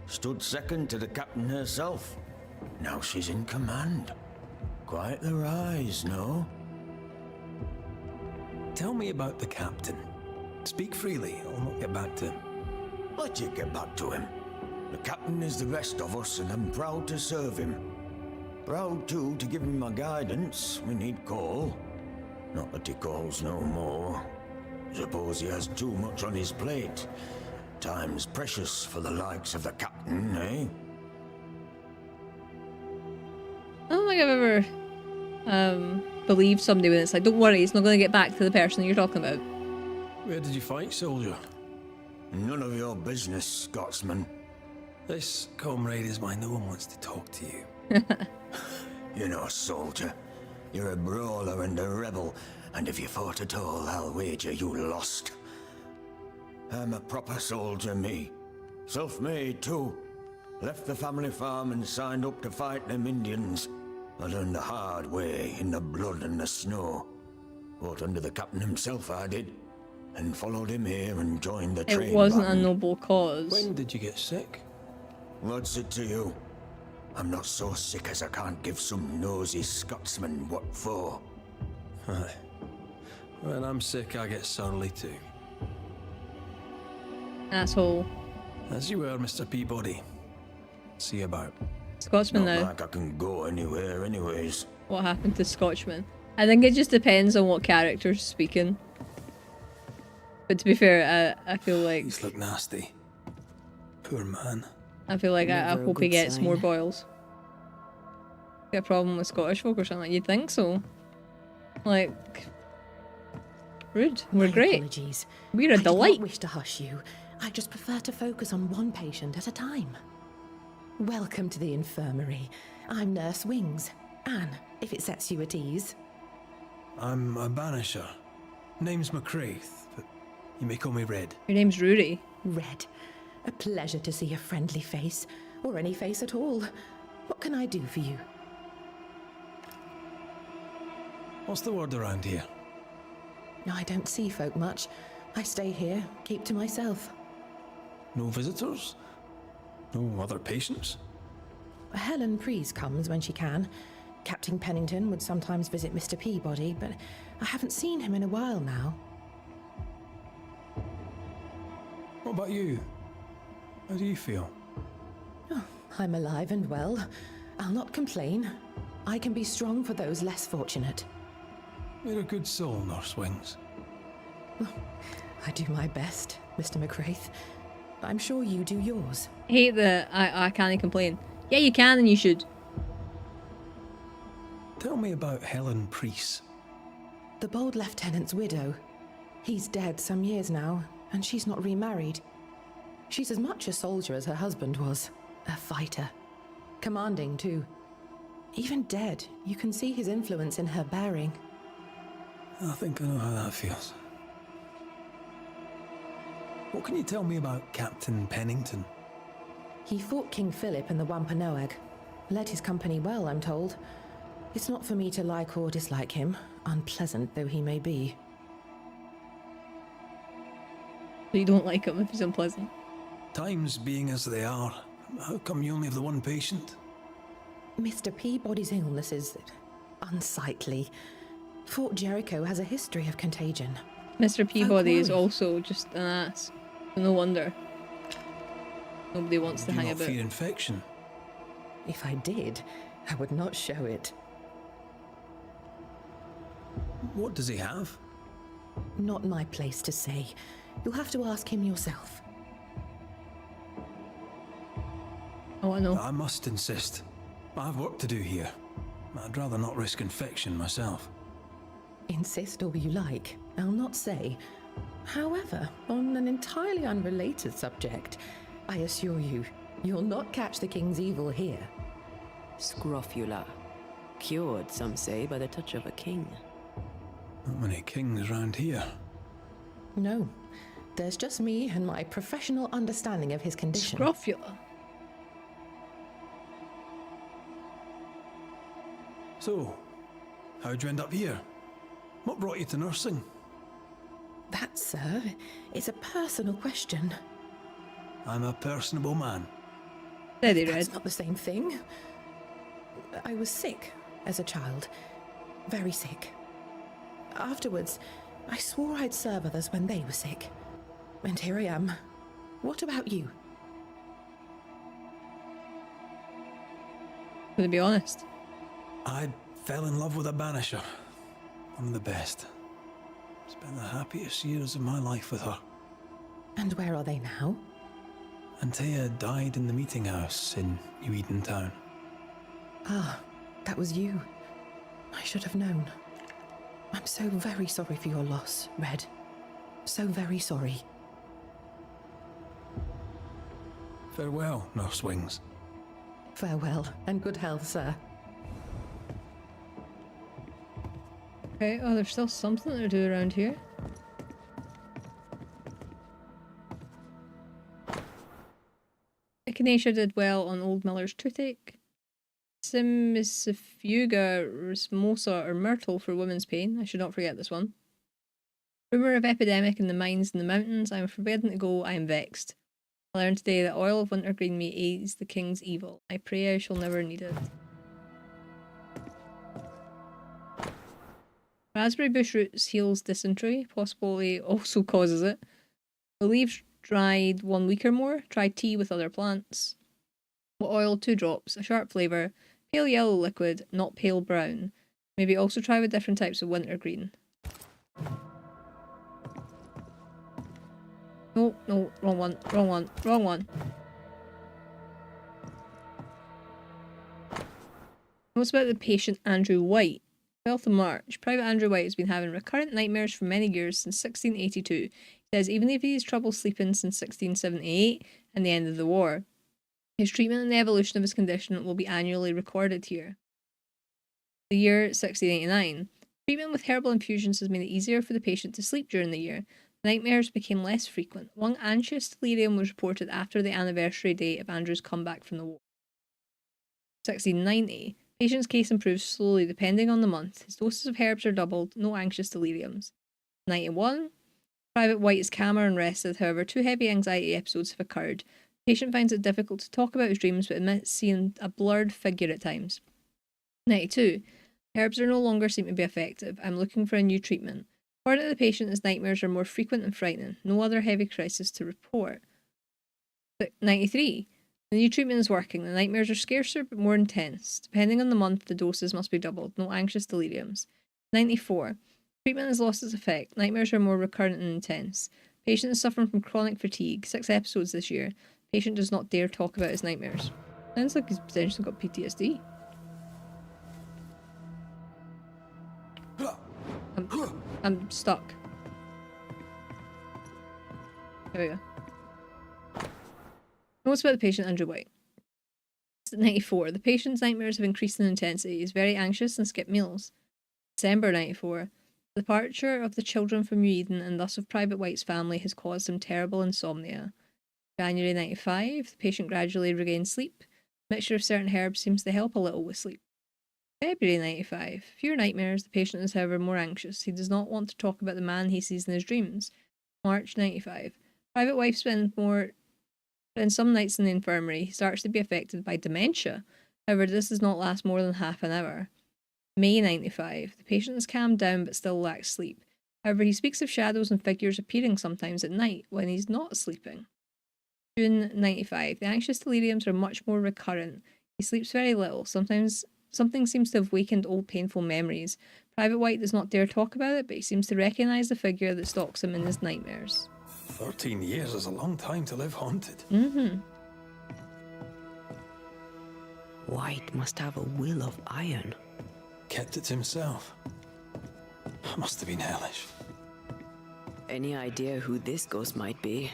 Stood second to the captain herself. Now she's in command. Quite the rise, no? Tell me about the captain. Speak freely, I'll not get back to him. Let you get back to him. The captain is the rest of us, and I'm proud to serve him. Proud, too, to give him my guidance when he'd call. Not that he calls no more. Suppose he has too much on his plate. Time's precious for the likes of the captain, eh? I don't think I've ever believed somebody when it's like, don't worry, it's not going to get back to the person you're talking about. Where did you fight, soldier? None of your business, Scotsman. This comrade is why no one wants to talk to you. You're not a soldier. You're a brawler and a rebel, and if you fought at all, I'll wager you lost. I'm a proper soldier, me. Self-made, too. Left the family farm and signed up to fight them Indians. I learned the hard way, in the blood and the snow. Fought under the captain himself, I did. And followed him here and joined the train. It wasn't a band. noble cause. When did you get sick? What's it to you? I'm not so sick as I can't give some nosy Scotsman what for. Aye. When I'm sick, I get surly too. Asshole. As you were, Mr. Peabody. See you about. Scotsman Not now. like I can go anywhere anyways. What happened to Scotchman? I think it just depends on what character's speaking. But to be fair, I feel like... These look nasty. Poor man. I feel like I Never a hope he good gets sign. more boils. Got a problem with Scottish folk or something? Like, you'd think so. Like... Rude. We're My great. Apologies. We're a I did delight. not wish to hush you. I just prefer to focus on one patient at a time. Welcome to the infirmary. I'm Nurse Wings. Anne, if it sets you at ease. I'm a banisher. Name's McCraith, but you may call me Red. Your name's Rory. Red. A pleasure to see a friendly face, or any face at all. What can I do for you? What's the word around here? I don't see folk much. I stay here, keep to myself. No visitors? No other patients? Helen Preece comes when she can. Captain Pennington would sometimes visit Mr. Peabody, but I haven't seen him in a while now. What about you? How do you feel? Oh, I'm alive and well. I'll not complain. I can be strong for those less fortunate. You're a good soul, Nurse Wings. I do my best, Mr. McCraith. I'm sure you do yours. I hate the I can't complain. Yeah, you can and you should. Tell me about Helen Preece. The bold lieutenant's widow. He's dead some years now, and she's not remarried. She's as much a soldier as her husband was. A fighter. Commanding, too. Even dead, you can see his influence in her bearing. I think I know how that feels. What can you tell me about Captain Pennington? He fought King Philip in the Wampanoag. Led his company well, I'm told. It's not for me to like or dislike him, unpleasant though he may be. So you don't like him if he's unpleasant? Times being as they are, how come you only have the one patient? Mr. Peabody's illness is unsightly. Fort Jericho has a history of contagion. Mr. Peabody is also just an ass. No wonder. Nobody wants to hang about. Do you not fear infection? If I did, I would not show it. What does he have? Not my place to say. You'll have to ask him yourself. Oh, I know. I must insist. I have work to do here. I'd rather not risk infection myself. Insist all you like. I'll not say. However, on an entirely unrelated subject, I assure you, you'll not catch the king's evil here. Scrofula. Cured, some say, by the touch of a king. Not many kings round here. No. There's just me and my professional understanding of his condition. Scrofula. So, how'd you end up here? What brought you to nursing? That, sir, is a personal question. I'm a personable man. Steady, That's Red. not the same thing. I was sick as a child. Very sick. Afterwards, I swore I'd serve others when they were sick. And here I am. What about you? To be honest. I fell in love with a banisher. One of the best. Spent the happiest years of my life with her. And where are they now? Antea died in the meeting house in New Eden Town. Ah, that was you. I should have known. I'm so very sorry for your loss, Red. So very sorry. Farewell, Nurse Wings. Farewell, and good health, sir. Okay, oh, there's still something to do around here. Echinacea did well on Old Miller's toothache. Simicifuga, Rasmosa, or Myrtle for women's pain. I should not forget this one. Rumour of epidemic in the mines in the mountains. I am forbidden to go. I am vexed. I learned today that oil of wintergreen may ease the king's evil. I pray I shall never need it. Raspberry bush roots heals dysentery, possibly also causes it. The leaves dried 1 week or more. Try tea with other plants. Oil 2 drops, a sharp flavour, pale yellow liquid, not pale brown. Maybe also try with different types of wintergreen. No, no, wrong one, wrong one, wrong one. What's about the patient Andrew White? 12th of March. Private Andrew White has been having recurrent nightmares for many years since 1682. He says even if he has trouble sleeping since 1678 and the end of the war, his treatment and the evolution of his condition will be annually recorded here. The year 1689. Treatment with herbal infusions has made it easier for the patient to sleep during the year. Nightmares became less frequent. One anxious delirium was reported after the anniversary date of Andrew's comeback from the war. 1690. Patient's case improves slowly depending on the month. His doses of herbs are doubled. No anxious deliriums. 91. Private White is calmer and rested. However, 2 heavy anxiety episodes have occurred. The patient finds it difficult to talk about his dreams but admits seeing a blurred figure at times. 92. Herbs are no longer seem to be effective. I'm looking for a new treatment. According to the patient, his nightmares are more frequent and frightening. No other heavy crisis to report. 93. The new treatment is working. The nightmares are scarcer but more intense. Depending on the month, the doses must be doubled. No anxious deliriums. 94. Treatment has lost its effect. Nightmares are more recurrent and intense. Patient is suffering from chronic fatigue. 6 episodes this year. Patient does not dare talk about his nightmares. Sounds like he's potentially got PTSD. I'm stuck. There we go. Notes about the patient, Andrew White. 94. The patient's nightmares have increased in intensity. He is very anxious and skipped meals. December 94. The departure of the children from New Eden and thus of Private White's family has caused him terrible insomnia. January 95. The patient gradually regains sleep. A mixture of certain herbs seems to help a little with sleep. February 95. Fewer nightmares. The patient is, however, more anxious. He does not want to talk about the man he sees in his dreams. March 95. Private Wife spends some nights in the infirmary. He starts to be affected by dementia. However, this does not last more than half an hour. May 95. The patient is calmed down but still lacks sleep. However, he speaks of shadows and figures appearing sometimes at night when he's not sleeping. June 95. The anxious deliriums are much more recurrent. He sleeps very little. Sometimes something seems to have wakened old painful memories. Private White does not dare talk about it, but he seems to recognise the figure that stalks him in his nightmares. 13 years is a long time to live haunted. White must have a will of iron. Kept it to himself. Must have been hellish. Any idea who this ghost might be?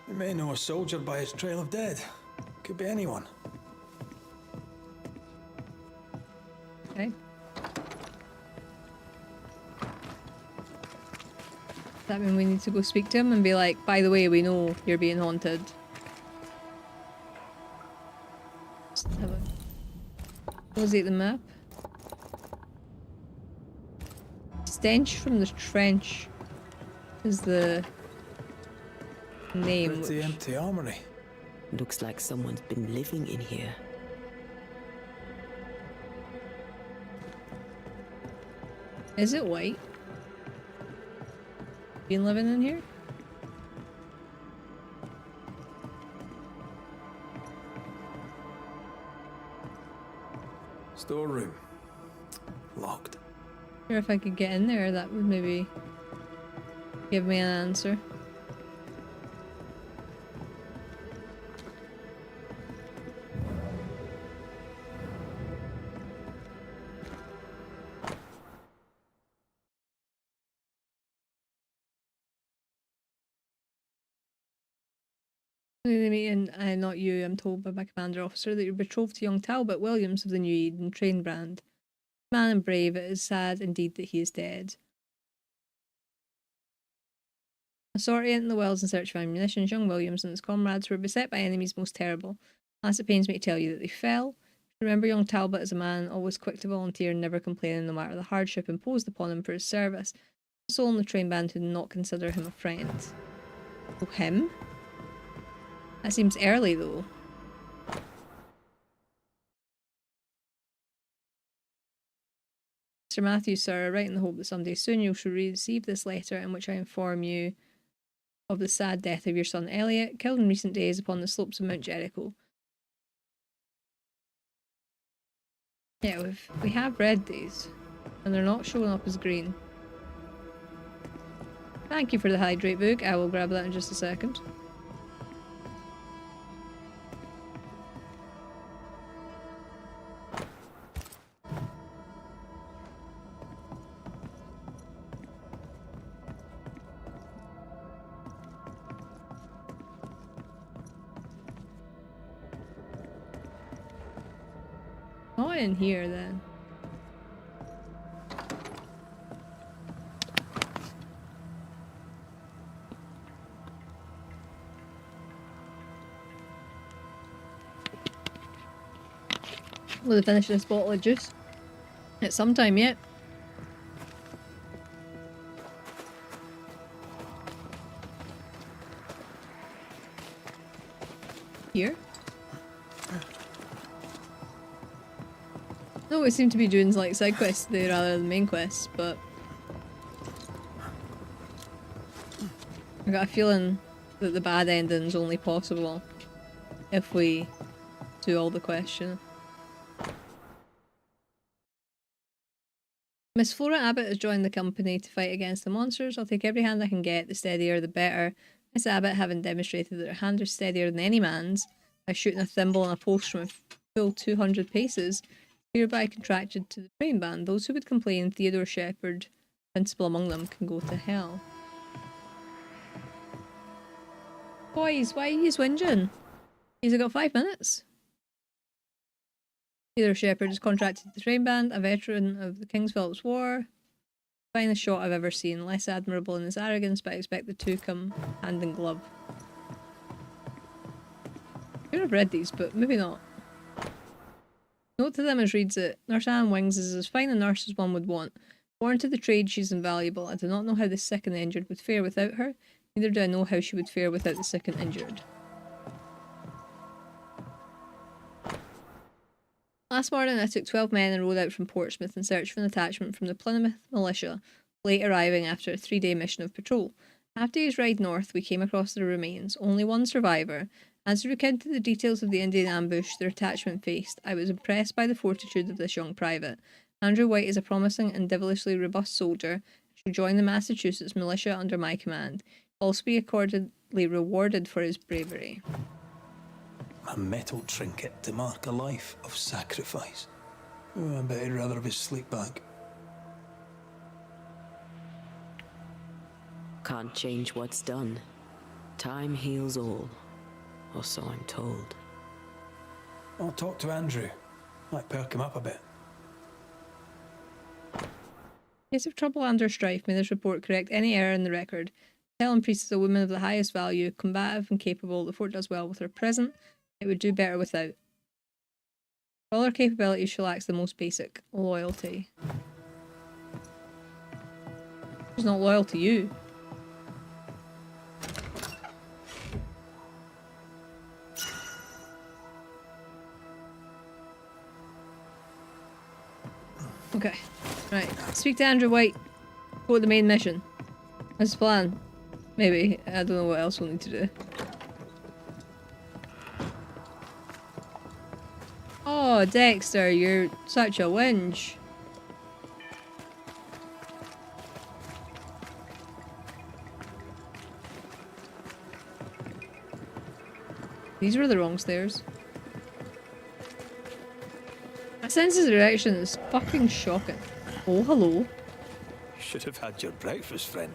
You may know a soldier by his trail of dead. Could be anyone. Okay. That mean we need to go speak to him and be like, by the way, we know you're being haunted. Just have a close-ate the map. Stench from the Trench is the name. Pretty empty armory. Looks like someone's been living in here. Is it White? Been living in here? Storeroom. Locked. Sure, if I could get in there, that would maybe give me an answer. And not you, I'm told by my commander officer that you're betrothed to young Talbot Williams of the New Eden train brand. Man and brave, it is sad indeed that he is dead. A sortie into the wilds in search of ammunition, young Williams and his comrades were beset by enemies most terrible. Alas, it pains me to tell you that they fell. Remember young Talbot as a man always quick to volunteer and never complaining no matter the hardship imposed upon him for his service. A soul in the train band who did not consider him a friend. Oh, him? That seems early though. Mr. Matthews, sir, I write in the hope that someday soon you shall receive this letter in which I inform you of the sad death of your son Elliot, killed in recent days upon the slopes of Mount Jericho. Yeah, we have read these, and they're not showing up as green. Thank you for the hydrate book. I will grab that in just a second. Not in here then. Will they finish this bottle of juice? It's sometime yet. Here? No, we seem to be doing like side quests today rather than main quests, but I got a feeling that the bad ending's only possible if we do all the questions. Miss Flora Abbott has joined the company to fight against the monsters. I'll take every hand I can get, the steadier the better. Miss Abbott, having demonstrated that her hand is steadier than any man's by shooting a thimble and a post from a full 200 paces, hereby contracted to the train band. Those who would complain, Theodore Shepherd, principal among them, can go to hell. Boys, why are you whinging? He's got 5 minutes. Theodore Shepherd is contracted to the train band, a veteran of the King's Philip's War. Finest shot I've ever seen, less admirable in his arrogance, but I expect the two come hand in glove. I could have read these, but maybe not. Note to them as reads it, Nurse Anne Wings is as fine a nurse as one would want. Born to the trade, she's invaluable. I do not know how the sick and the injured would fare without her, neither do I know how she would fare without the sick and injured. Last morning I took 12 men and rode out from Portsmouth in search of an attachment from the Plymouth militia, late arriving after a 3-day mission of patrol. After his ride north we came across the remains, only one survivor. As he recounted the details of the Indian ambush their attachment faced, I was impressed by the fortitude of this young private. Andrew White is a promising and devilishly robust soldier and shall join the Massachusetts militia under my command. He will also be accordingly rewarded for his bravery. A metal trinket to mark a life of sacrifice. Oh, I bet he'd rather have his sleep bag. Can't change what's done. Time heals all. Or so I'm told. I'll talk to Andrew. Might perk him up a bit. In case of trouble and or strife, may this report correct any error in the record. Helen Priest is a woman of the highest value, combative and capable. The fort does well with her present. It would do better without. For all her capabilities, she lacks the most basic loyalty. She's not loyal to you. Okay, right. Speak to Andrew White. Go to the main mission. What's the plan? Maybe. I don't know what else we'll need to do. Oh, Dexter, you're such a whinge. These were the wrong stairs. My sense of direction is fucking shocking. Oh, hello. Should have had your breakfast, friend.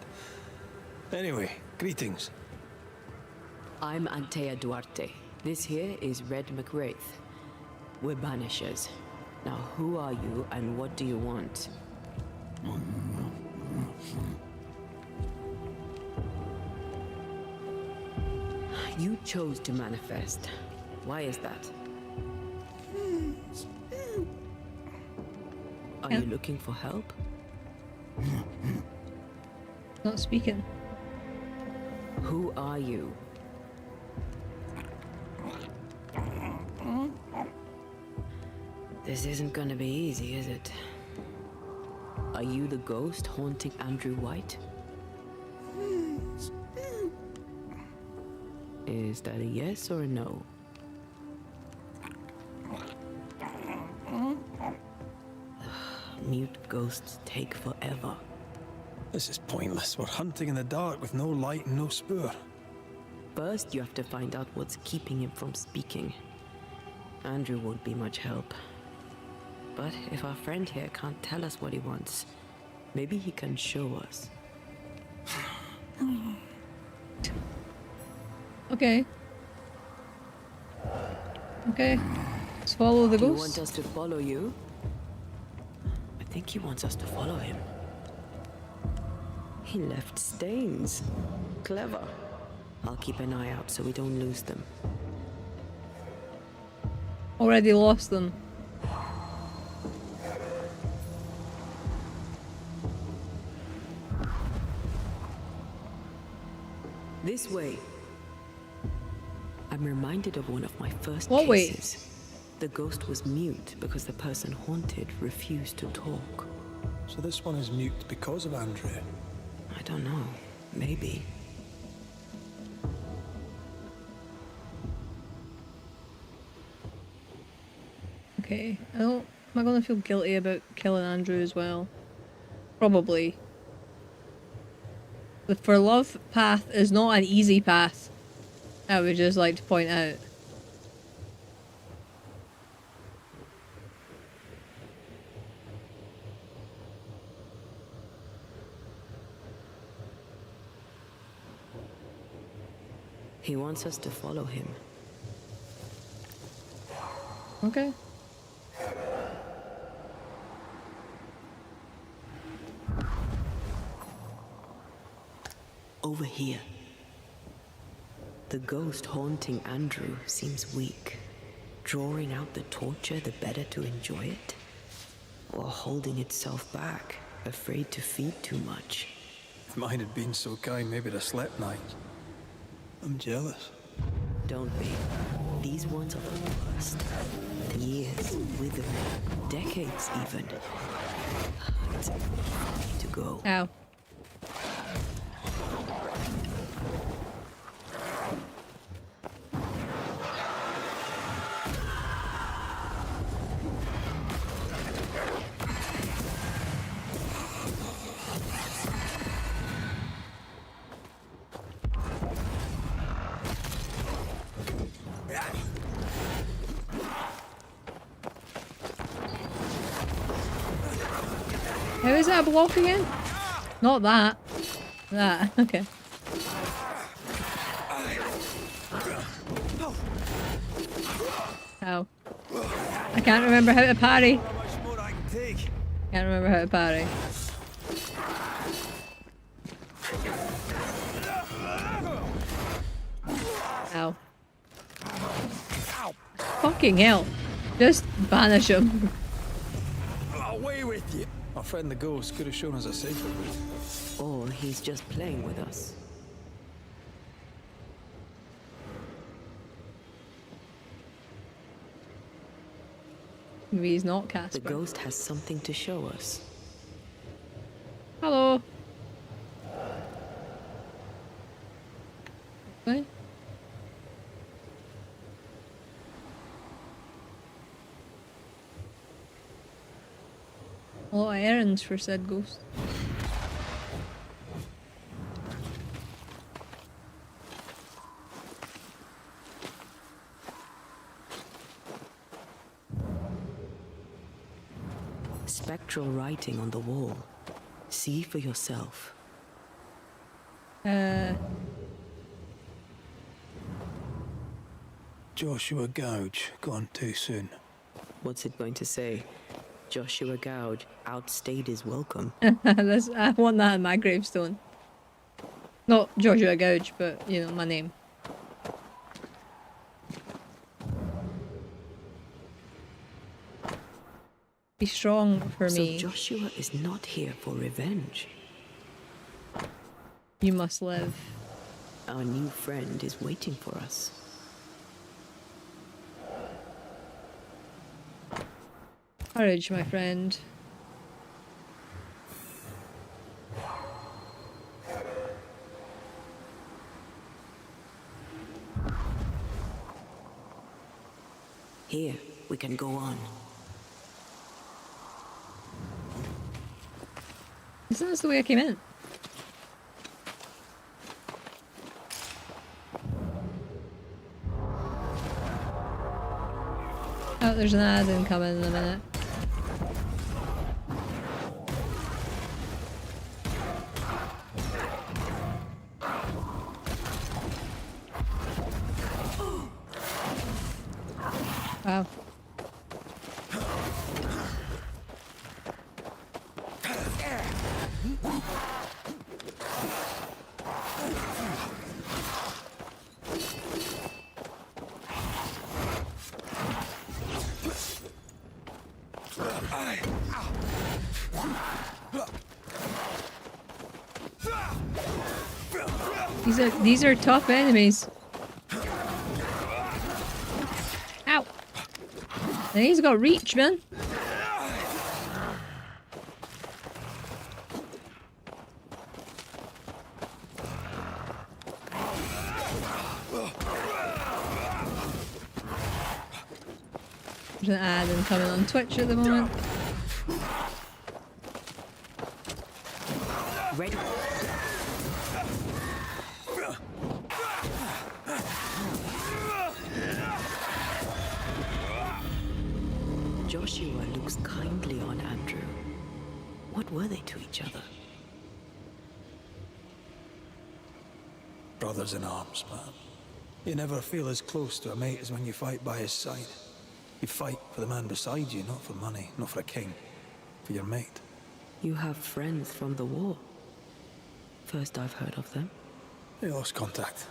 Anyway, greetings. I'm Antea Duarte. This here is Red McWraith. We're Banishers. Now, who are you and what do you want? You chose to manifest. Why is that? Are you looking for help? Not speaking. Who are you? This isn't gonna be easy, is it? Are you the ghost haunting Andrew White? Is that a yes or a no? Mute ghosts take forever. This is pointless. We're hunting in the dark with no light and no spoor. First, you have to find out what's keeping him from speaking. Andrew won't be much help. But if our friend here can't tell us what he wants, maybe he can show us. Okay. Okay. Let's follow the Do you ghost. want us to follow you? I think he wants us to follow him. He left stains. Clever. I'll keep an eye out so we don't lose them. Already lost them. This way. I'm reminded of one of my first What way? cases. The ghost was mute because the person haunted refused to talk. So this one is mute because of Andrea? I don't know. Maybe. Okay, am I gonna feel guilty about killing Andrew as well? Probably. The for love path is not an easy path. I would just like to point out. He wants us to follow him. Okay. Over here. The ghost haunting Andrew seems weak. Drawing out the torture the better to enjoy it? Or holding itself back, afraid to feed too much? If mine had been so kind, maybe I'd have slept nights. I'm jealous. Don't be. These ones are the worst. Years, withering, decades even. It's need to go. Ow. How is that a block again? Not that. That. Okay. Ow. I can't remember how to parry. Can't remember how to parry. Ow. Fucking hell. Just banish him. Away with you! Our friend the ghost could have shown us a safer route. Or he's just playing with us. Maybe he's not Casper. The ghost has something to show us. Hello. What? A lot of errands for said ghost. Spectral writing on the wall. See for yourself. Joshua Gouge, gone too soon. What's it going to say? Joshua Gouge outstayed his welcome. I want that in my gravestone. Not Joshua Gouge, but, you know, my name. Be strong for me. So Joshua is not here for revenge. You must live. Our new friend is waiting for us. Courage, my friend. Here, we can go on. Isn't this the way I came in? Oh, there's an ad incoming in a minute. Wow. These are tough enemies. Ow! And he's got reach, man. There's an ad coming on Twitch at the moment. Ready. Joshua looks kindly on Andrew. What were they to each other? Brothers in arms, man. You never feel as close to a mate as when you fight by his side. You fight for the man beside you, not for money, not for a king. For your mate. You have friends from the war. First I've heard of them. They lost contact.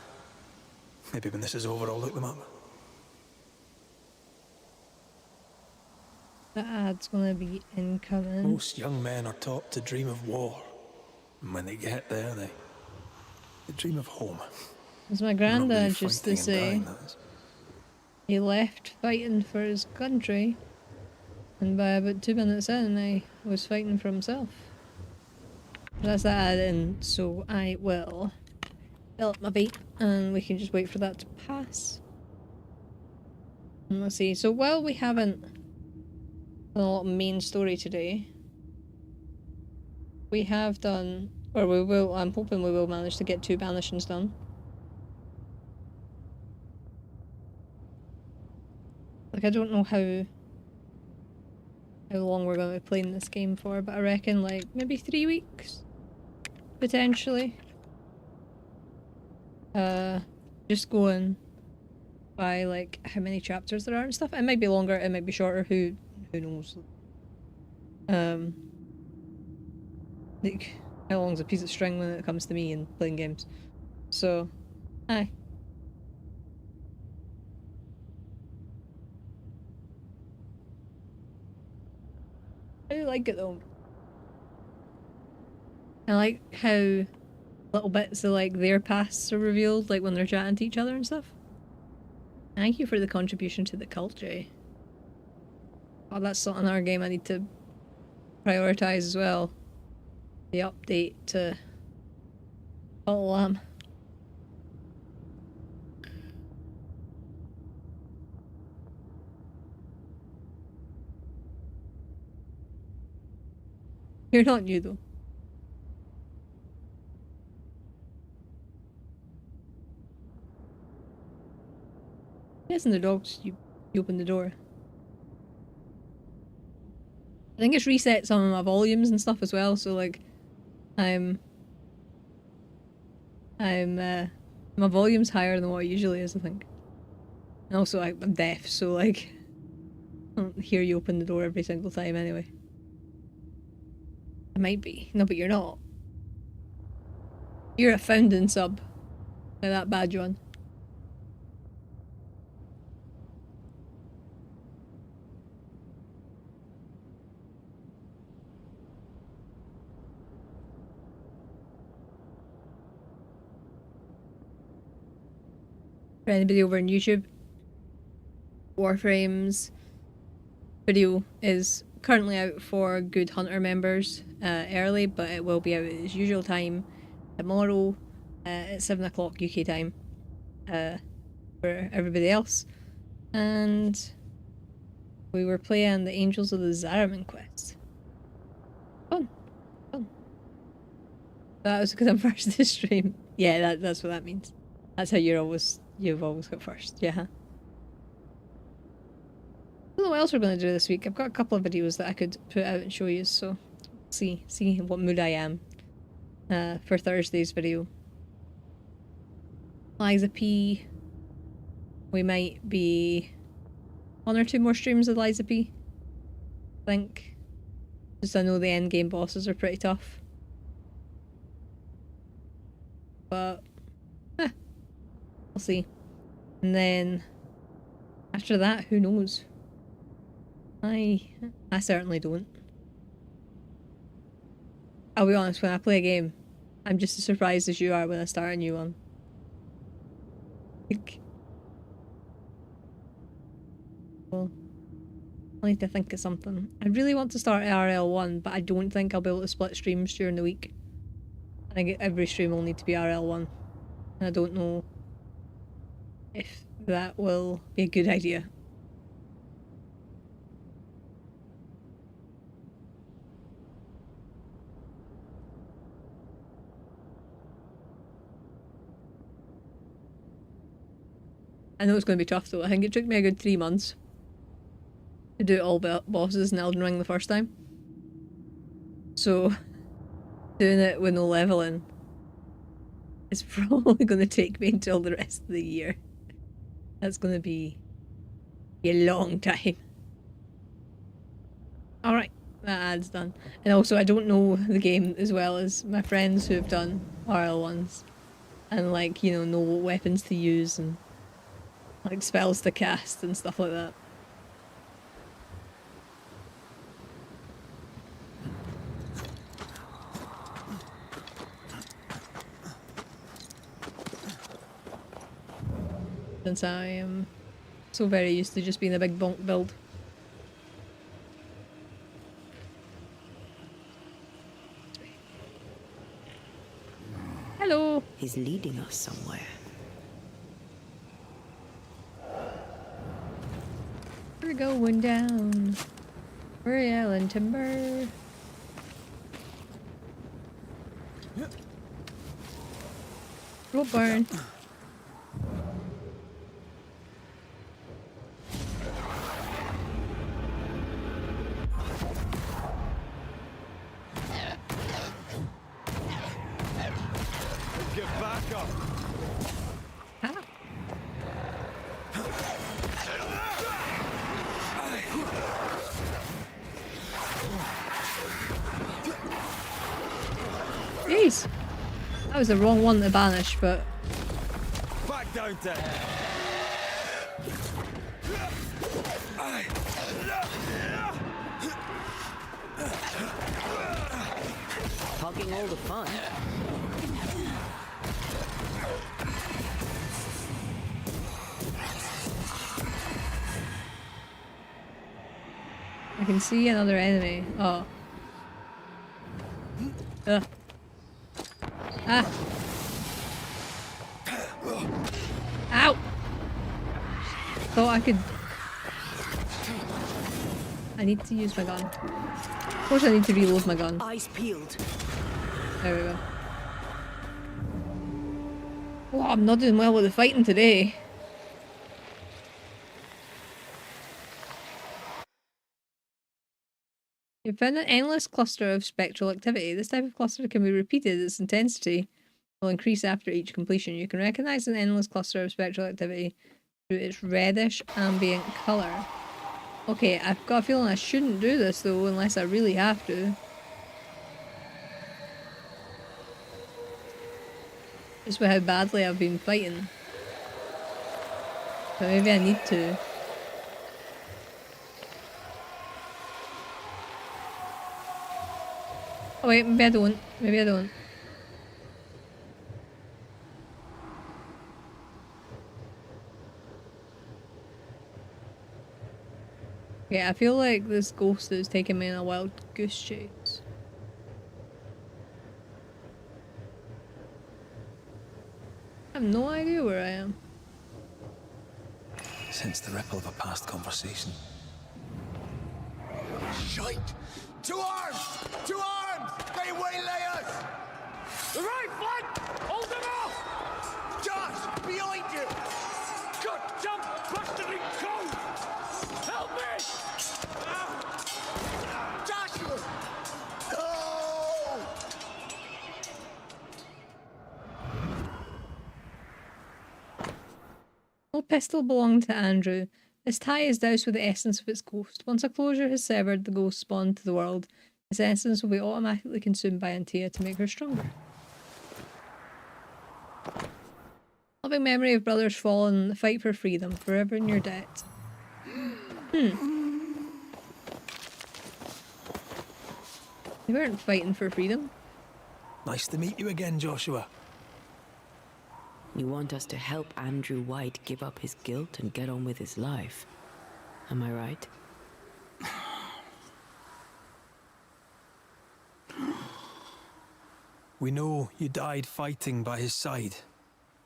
Maybe when this is over, I'll look them up. The ad's gonna be incoming. Most young men are taught to dream of war. And when they get there, they dream of home. As my granddad used to fighting and say, dying, that is. he left fighting for his country, and by about 2 minutes in, he was fighting for himself. That's that ad in, so I will fill up my vape, and we can just wait for that to pass. And let's see, so while we haven't done a lot of main story today, we have done, or we will, I'm hoping we will manage to get 2 Banishers done. Like, I don't know how long we're going to be playing this game for, but I reckon like maybe 3 weeks, potentially. Just going by like how many chapters there are and stuff. It might be longer, it might be shorter. Who knows? Like how long's a piece of string when it comes to me and playing games? So, aye. I do like it though. I like how little bits of like their pasts are revealed, like when they're chatting to each other and stuff. Thank you for the contribution to the culture. Oh, that's another game I need to prioritize as well. The update to Cult of Lamb. You're not new though. Yes, and the dogs, you open the door. I think it's reset some of my volumes and stuff as well, so like my volume's higher than what it usually is, I think. And also I'm deaf, so like I don't hear you open the door every single time anyway. I might be. No, but you're not. You're a founding sub. Like that badge on. For anybody over on YouTube, Warframe's video is currently out for Good Hunter members early, but it will be out at its usual time tomorrow at 7 o'clock UK time for everybody else. And we were playing the Angels of the Zariman quest. Fun. That was because I'm first to stream. Yeah, that's what that means. That's how you've always got first, yeah. I don't know what else we're going to do this week. I've got a couple of videos that I could put out and show you, so see what mood I am for Thursday's video. Liza P. We might be 1 or 2 more streams with Liza P. I think. Just I know the endgame bosses are pretty tough. But we'll see. And then after that, who knows? I certainly don't. I'll be honest, when I play a game, I'm just as surprised as you are when I start a new one. Like, well, I need to think of something. I really want to start RL1, but I don't think I'll be able to split streams during the week. I think every stream will need to be RL1. And I don't know if that will be a good idea. I know it's going to be tough though. I think it took me a good 3 months to do all the bosses in Elden Ring the first time. So, doing it with no leveling is probably going to take me until the rest of the year. That's going to be a long time. Alright, that ad's done. And also, I don't know the game as well as my friends who have done RL1s. And like, you know what weapons to use and like spells to cast and stuff like that. Since I am so very used to just being a big bonk build. Hello! He's leading us somewhere. We're going down. We're yelling timber. Rope burn. Get back up. Jeez! That was the wrong one to banish, but... Back down there. Talking all the fun. I can see another enemy. Oh. Ugh. Ah! Ow! Thought I could... I need to use my gun. Of course I need to reload my gun. Eyes peeled. There we go. Oh, I'm not doing well with the fighting today. You found an endless cluster of spectral activity. This type of cluster can be repeated. Its intensity will increase after each completion. You can recognize an endless cluster of spectral activity through its reddish ambient colour. Okay, I've got a feeling I shouldn't do this though, unless I really have to. Just with how badly I've been fighting. But maybe I need to. Oh wait, maybe I don't. Maybe I don't. Yeah, I feel like this ghost is taking me on a wild goose chase. I have no idea where I am. Sense the ripple of a past conversation. Shite! To arms! To arms! They waylay us! The right flank! Hold them off! Josh! Behind you! Good jump! Busted in cold! Help me! Joshua! Oh! No pistol belonged to Andrew. This tie is doused with the essence of its ghost. Once a closure has severed the ghost spawned to the world, its essence will be automatically consumed by Antea to make her stronger. Loving memory of brothers fallen, the fight for freedom, forever in your debt. They weren't fighting for freedom. Nice to meet you again, Joshua. You want us to help Andrew White give up his guilt and get on with his life. Am I right? We know you died fighting by his side.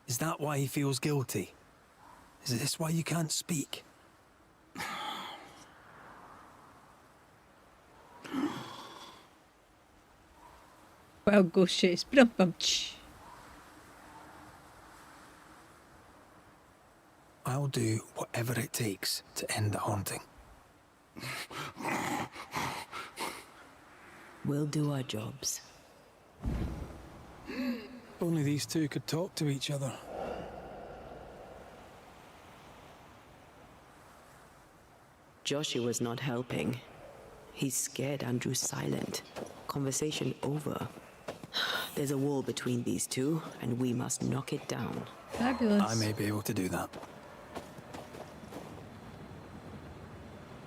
Is that why he feels guilty? Is this why you can't speak? Well, go shit. I'll do whatever it takes to end the haunting. We'll do our jobs. Only these two could talk to each other. Joshua's not helping. He's scared Andrew's silent. Conversation over. There's a wall between these two, and we must knock it down. Fabulous. I may be able to do that.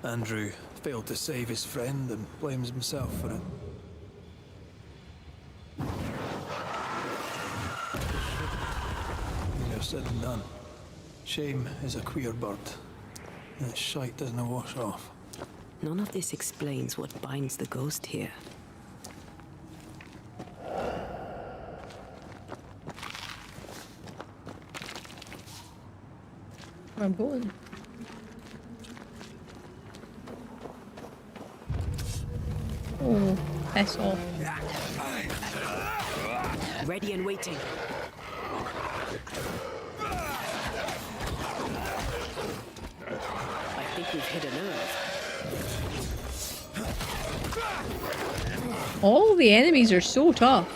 Andrew failed to save his friend and blames himself for it. Easier said than done. Shame is a queer bird. That shite doesn't wash off. None of this explains what binds the ghost here. Where I'm going. Oh, piss off. Ready and waiting. I think we've hit a nerve. All the enemies are so tough.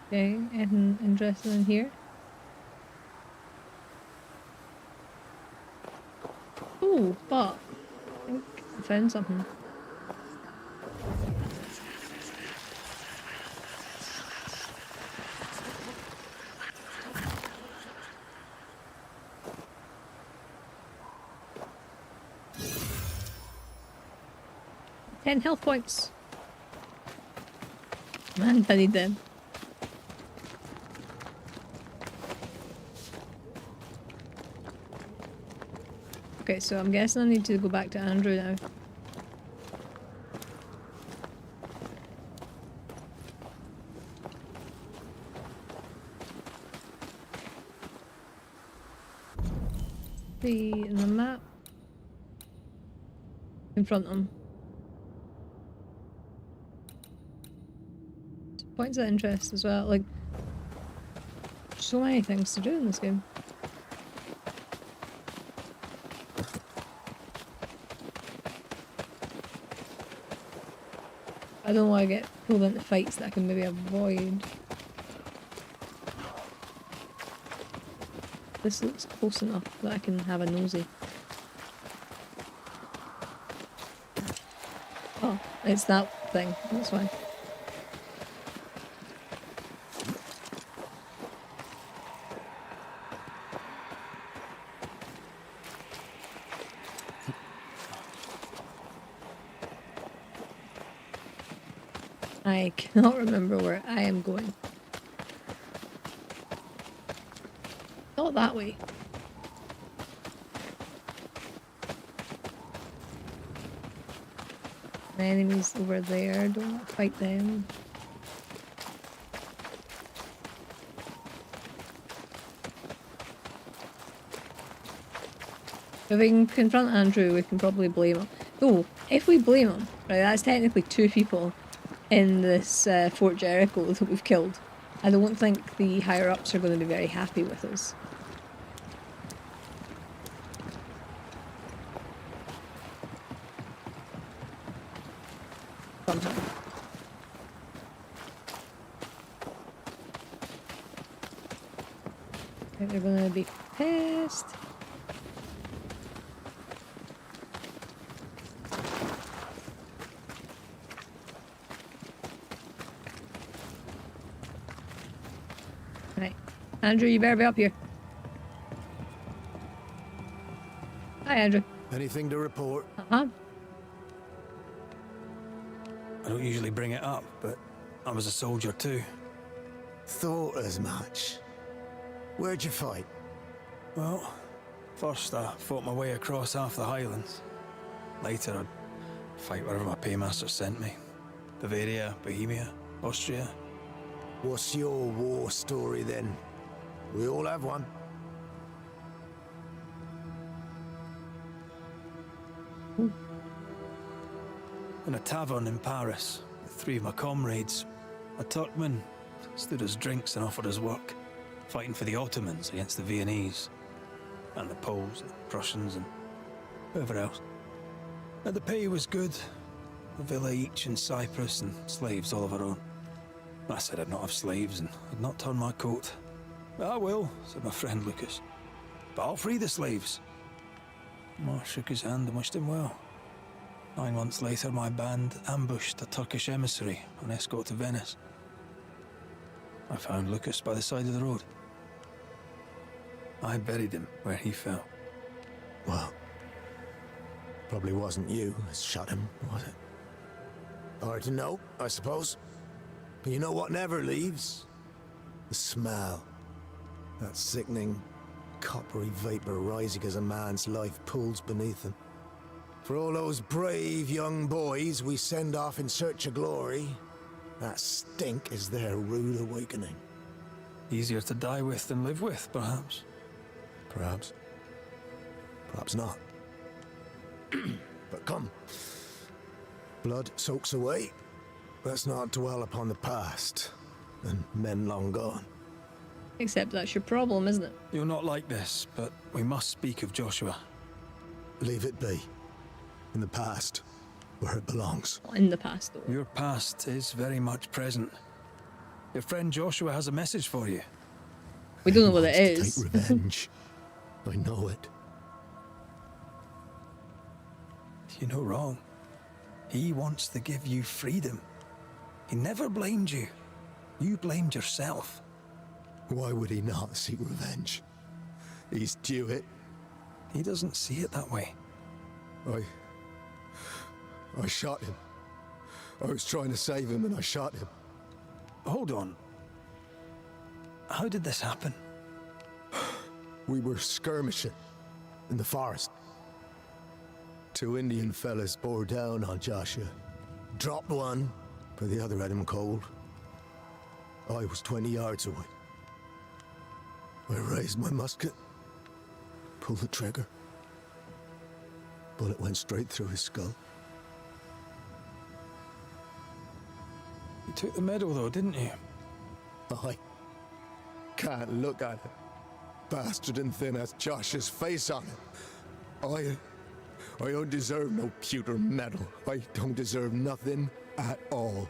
Okay, anything interesting in here? Ooh, but I think I found something. Ten health points. Man, I need them. Okay, so I'm guessing I need to go back to Andrew now. See in the map. Confront them. Points of interest as well. Like, so many things to do in this game. I don't want to get pulled into fights that I can maybe avoid. This looks close enough that I can have a nosy. Oh, it's that thing, that's why. I cannot remember where I am going. Not that way. The enemies over there, don't fight them. If we can confront Andrew, we can probably blame him. Oh, if we blame him, right, that's technically 2 people in this Fort Jericho that we've killed. I don't think the higher-ups are going to be very happy with us. Somehow. I think they're going to be pissed. Right. Andrew, you better be up here. Hi, Andrew. Anything to report? Uh-huh. I don't usually bring it up, but I was a soldier too. Thought as much. Where'd you fight? Well, first I fought my way across half the Highlands. Later I'd fight wherever my paymaster sent me. Bavaria, Bohemia, Austria. What's your war story then? We all have one. In a tavern in Paris, with 3 of my comrades, a Turkman stood us drinks and offered us work, fighting for the Ottomans against the Viennese, and the Poles, the Prussians, and whoever else. And the pay was good, a villa each in Cyprus and slaves all of our own. I said I'd not have slaves and I'd not turn my coat. "I will," said my friend Lucas, "but I'll free the slaves." Mark shook his hand and wished him well. 9 months later, my band ambushed a Turkish emissary on escort to Venice. I found Lucas by the side of the road. I buried him where he fell. Well, probably wasn't you that shot him, was it? Hard to know, I suppose. But you know what never leaves? The smell. That sickening, coppery vapor rising as a man's life pulls beneath him. For all those brave young boys we send off in search of glory, that stink is their rude awakening. Easier to die with than live with, perhaps. Perhaps. Perhaps not. But come. Blood soaks away. Let's not dwell upon the past and men long gone. Except that's your problem, isn't it? You're not like this, but we must speak of Joshua. Leave it be. In the past, where it belongs. In the past, though. Your past is very much present. Your friend Joshua has a message for you. We don't know what it He is. wants to take revenge. I know it. You're no wrong. He wants to give you freedom. He never blamed you. You blamed yourself. Why would he not seek revenge? He's due it. He doesn't see it that way. I shot him. I was trying to save him and I shot him. Hold on. How did this happen? We were skirmishing in the forest. 2 Indian fellas bore down on Joshua. Dropped one, but the other had him cold. I was 20 yards away. I raised my musket, pulled the trigger. Bullet went straight through his skull. You took the medal though, didn't you? I can't look at it. Bastard and thin as Josh's face on it. I don't deserve no pewter medal. I don't deserve nothing at all.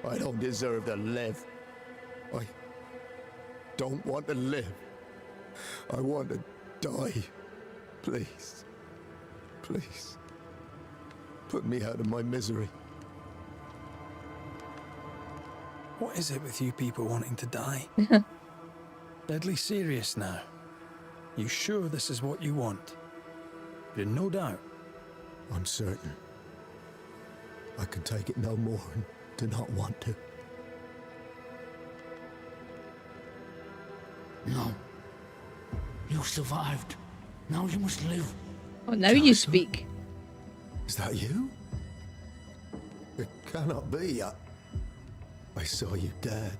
I don't deserve to live. I don't want to live. I want to die. Please. Please. Put me out of my misery. What is it with you people wanting to die? Deadly serious now. You sure this is what you want? You're in no doubt. I'm certain. I can take it no more and do not want to. No. You survived. Now you must live. Oh, now you speak. Is that you? It cannot be. I saw you dead.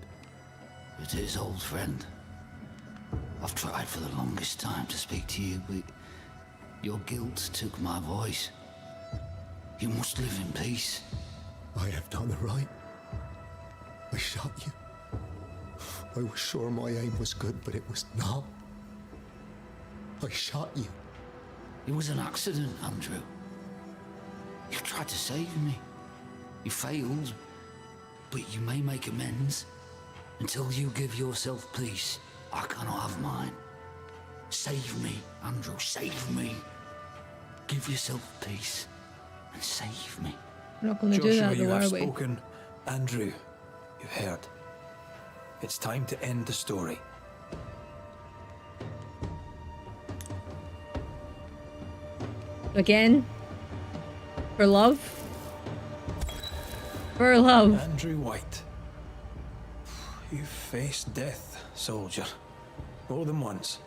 It is, old friend. I've tried for the longest time to speak to you, but your guilt took my voice. You must live in peace. I have done the right. I shot you. I was sure my aim was good, but it was not. I shot you. It was an accident, Andrew. You tried to save me. You failed, but you may make amends. Until you give yourself peace, I cannot have mine. Save me, Andrew, save me. Give yourself peace and save me. We're not going to do Joshua, that you though, have are we? spoken. Andrew, you've heard. It's time to end the story. Again? For love? For love. Andrew White. You've faced death, soldier. More than once.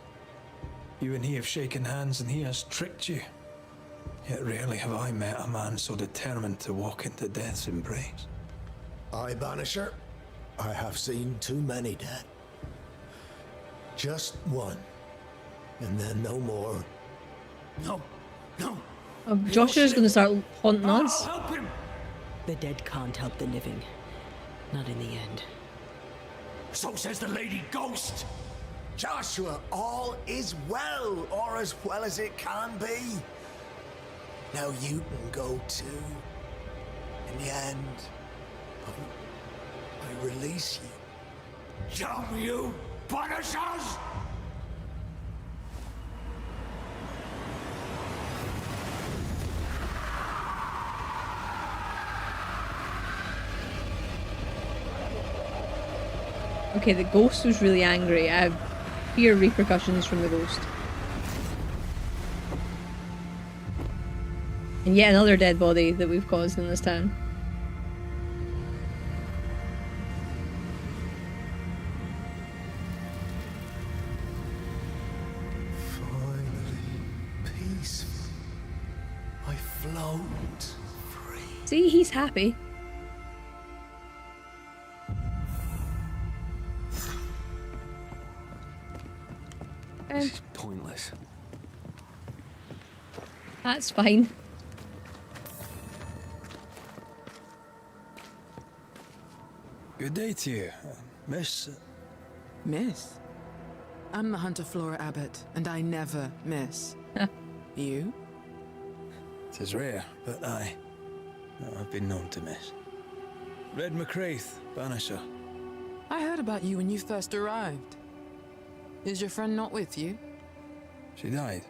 You and he have shaken hands and he has tricked you. Yet rarely have I met a man so determined to walk into death's embrace. Aye, Banisher. I have seen too many dead. Just one. And then no more. No, no. Joshua's going to start haunting us. Help him! The dead can't help the living. Not in the end. So says the Lady Ghost. Joshua, all is well, or as well as it can be. Now you can go too. In the end, I release you. Damn you, Banishers! Okay, the ghost was really angry. I fear repercussions from the ghost. And yet another dead body that we've caused in this town. Finally, peaceful. I float free. See, he's happy. This is pointless. That's fine. Good day to you, Miss. Miss? I'm the Hunter Flora Abbott, and I never miss. You? It is rare, but I've been known to miss. Red McCraith, Banisher. I heard about you when you first arrived. Is your friend not with you? She died.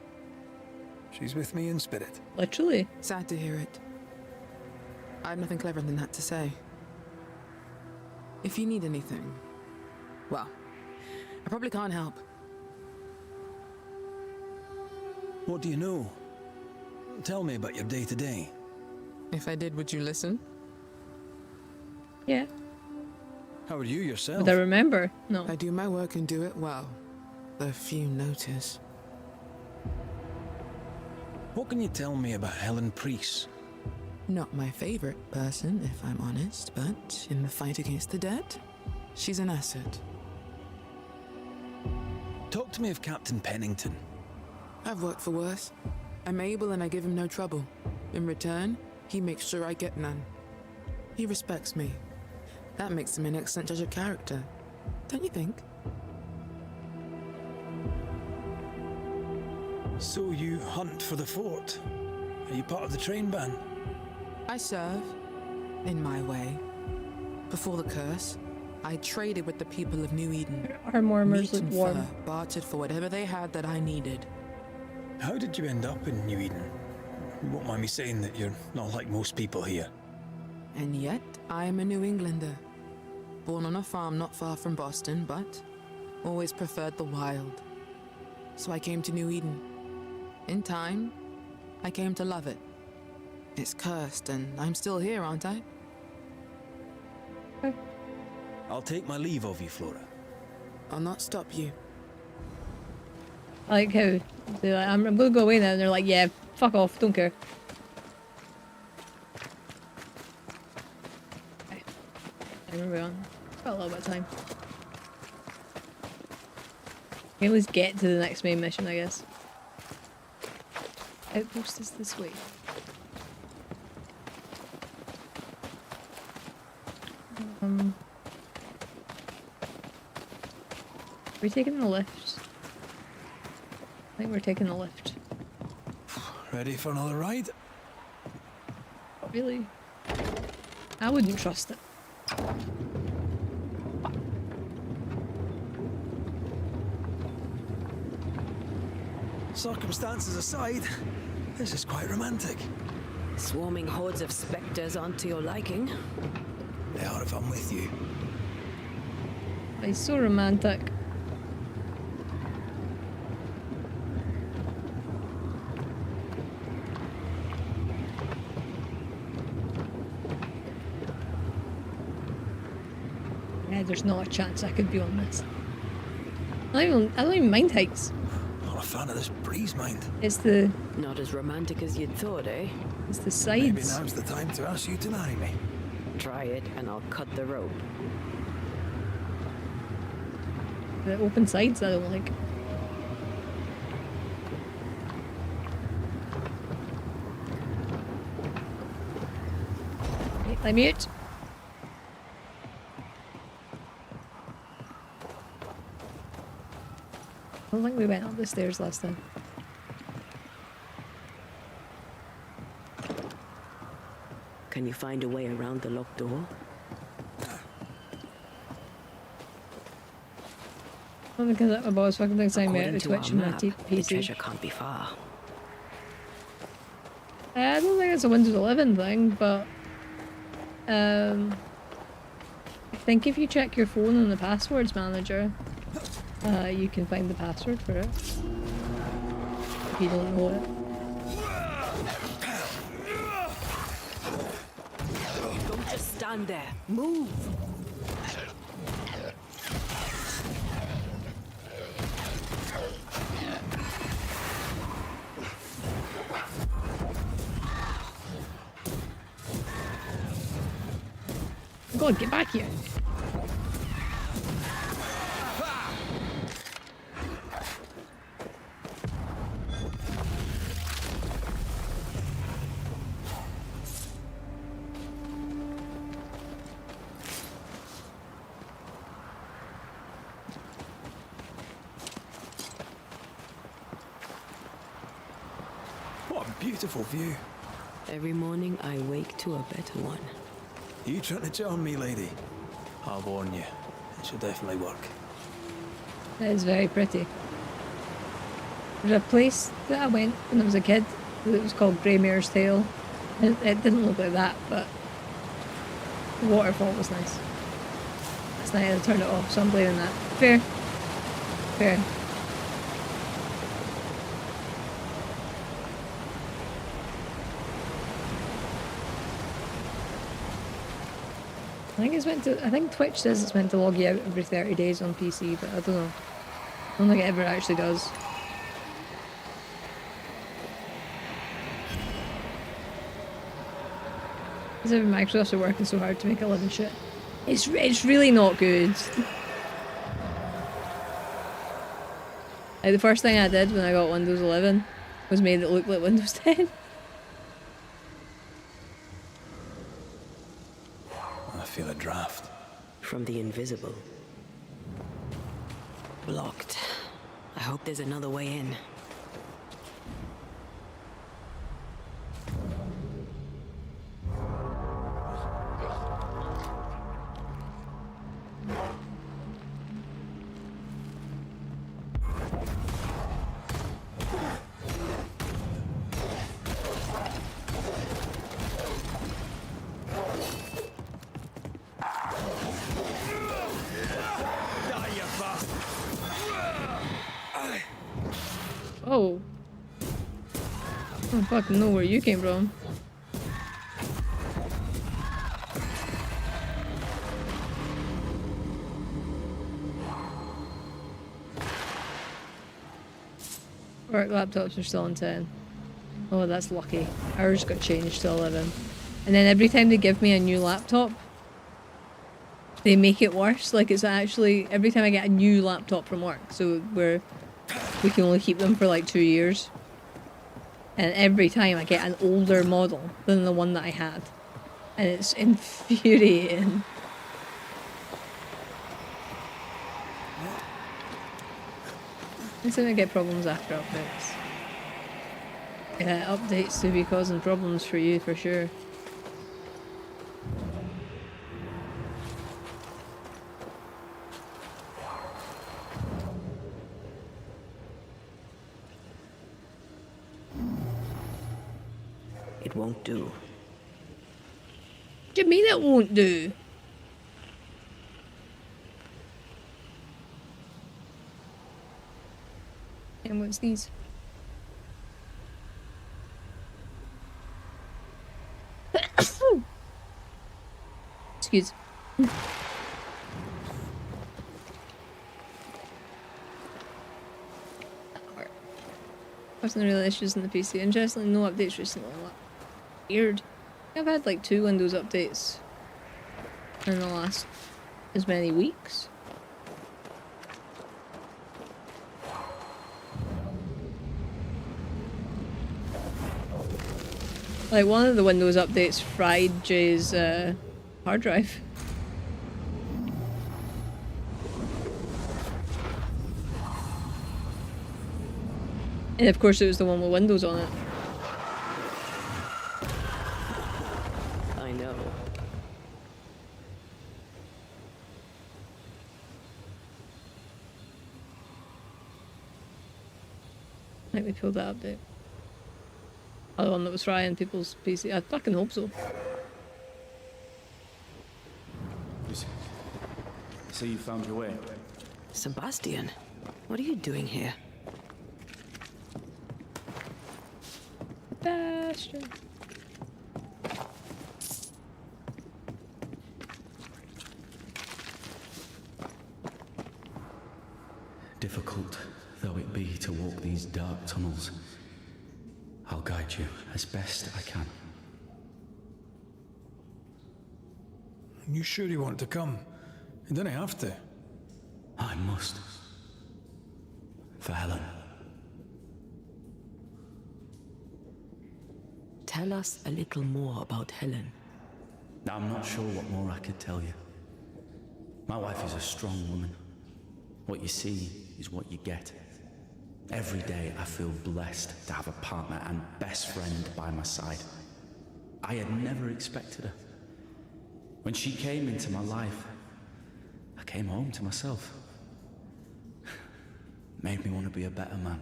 She's with me in spirit. Literally. Sad to hear it. I have nothing cleverer than that to say. If you need anything, well, I probably can't help. What do you know? Tell me about your day-to-day. If I did, would you listen? Yeah. How are you yourself? Would I remember? No. I do my work and do it well. The few notice. What can you tell me about Helen Priest? Not my favorite person, if I'm honest, but in the fight against the dead, she's an asset. Talk to me of Captain Pennington. I've worked for worse. I'm able and I give him no trouble. In return, he makes sure I get none. He respects me. That makes him an excellent judge of character, don't you think? So you hunt for the fort? Are you part of the train band? I serve, in my way. Before the curse, I traded with the people of New Eden. Our murmurs Meat look and warm. fur, bartered for whatever they had that I needed. How did you end up in New Eden? You won't mind me saying that you're not like most people here. And yet, I am a New Englander. Born on a farm not far from Boston, but always preferred the wild. So I came to New Eden. In time, I came to love it. It's cursed, and I'm still here, aren't I? I'll take my leave of you, Flora. I'll not stop you. I like how they're like, I'm gonna go away now, and they're like, yeah, fuck off, don't care. Okay. I remember on. Got a little bit of time. Can at least get to the next main mission, I guess. Outpost is this way. Are we taking the lift? I think we're taking the lift. Ready for another ride? Really? I wouldn't trust it. Circumstances aside, this is quite romantic. Swarming hordes of spectres aren't to your liking. They are if I'm with you. It's so romantic. Yeah, there's not a chance I could be on this. I don't even mind heights. Not a fan of this breeze, mind. It's the... Not as romantic as you'd thought, eh? It's the sides. Maybe now's the time to ask you to marry me. Try it and I'll cut the rope. The open sides I don't like. Okay, I mute. I don't think we went up the stairs last time. Can you find a way around the locked door? I'm looking at my boss fucking things saying me out According of to our Twitch and my map, the PC. treasure can't be far. I don't think it's a Windows 11 thing, but I think if you check your phone in the passwords manager, you can find the password for it. If you don't know it. Don't just stand there. Move! God, get back here! What a beautiful view. Every morning I wake to a better one. You trying to charm me, lady? I'll warn you. It should definitely work. That is very pretty. There's a place that I went when I was a kid that was called Greymare's Tail. It didn't look like that, but the waterfall was nice. Last night I turned it off, so I'm blaming that. Fair. Fair. I think Twitch says it's meant to log you out every 30 days on PC, but I don't know. I don't think it ever actually does. As if Microsoft are working so hard to make it live and shit. It's really not good. Like, the first thing I did when I got Windows 11 was made it look like Windows 10. I feel a draft. From the invisible. Blocked. I hope there's another way in. Oh. I don't fucking know where you came from. Work laptops are still on 10. Oh, that's lucky. Ours got changed to 11. And then every time they give me a new laptop, they make it worse. Like, it's actually every time I get a new laptop from work, so we can only keep them for like 2 years. And every time I get an older model than the one that I had. And it's infuriating. It's gonna get problems after updates. Yeah, updates to be causing problems for you for sure. It won't do. What do you mean it won't do? And what's these? Excuse. Wasn't really issues in the PC. Interestingly, no updates recently. Weird. I've had like 2 Windows updates in the last as many weeks. Like one of the Windows updates fried Jay's hard drive. And of course it was the one with Windows on it. I know. I think they pulled that update. Oh, the one that was frying people's PC. I fucking hope so. So you found your way? Sebastian, what are you doing here? Bastion. Difficult though it be to walk these dark tunnels, I'll guide you as best I can. You sure you want to come? You don't have to. I must. For Helen. Tell us a little more about Helen. I'm not sure what more I could tell you. My wife is a strong woman. What you see is what you get. Every day I feel blessed to have a partner and best friend by my side. I had never expected her. When she came into my life, I came home to myself. Made me want to be a better man.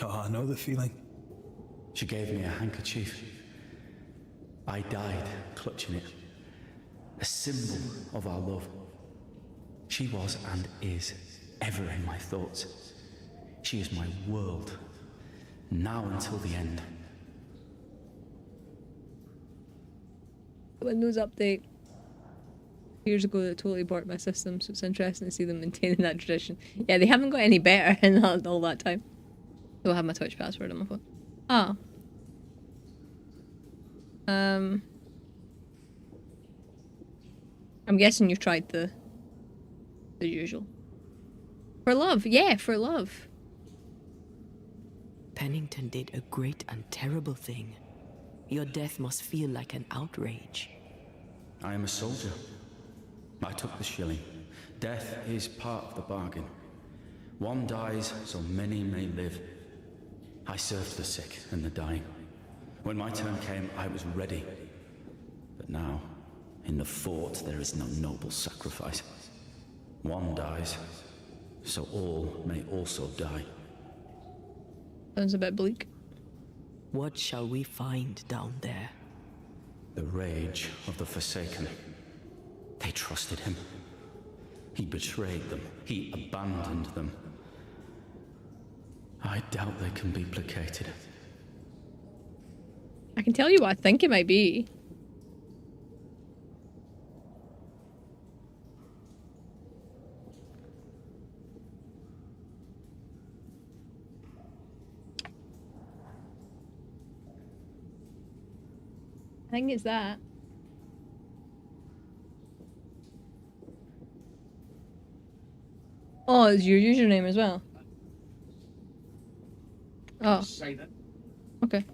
Oh, I know the feeling. She gave me a handkerchief. I died clutching it. A symbol of our love. She was and is ever in my thoughts. She is my world, now until the end. Windows update years ago that totally borked my system, so it's interesting to see them maintaining that tradition. Yeah, they haven't got any better in all that time. So I have my Twitch password on my phone. Ah. I'm guessing you've tried the usual. For love, yeah, for love. Pennington did a great and terrible thing. Your death must feel like an outrage. I am a soldier. I took the shilling. Death is part of the bargain. One dies so many may live. I served the sick and the dying. When my turn came, I was ready. But now, in the fort, there is no noble sacrifice. One dies, so all may also die. Sounds a bit bleak. What shall we find down there? The rage of the Forsaken. They trusted him. He betrayed them. He abandoned them. I doubt they can be placated. I can tell you what I think it might be. I think it's that. Oh, it's your username as well. Oh. Say that. Okay.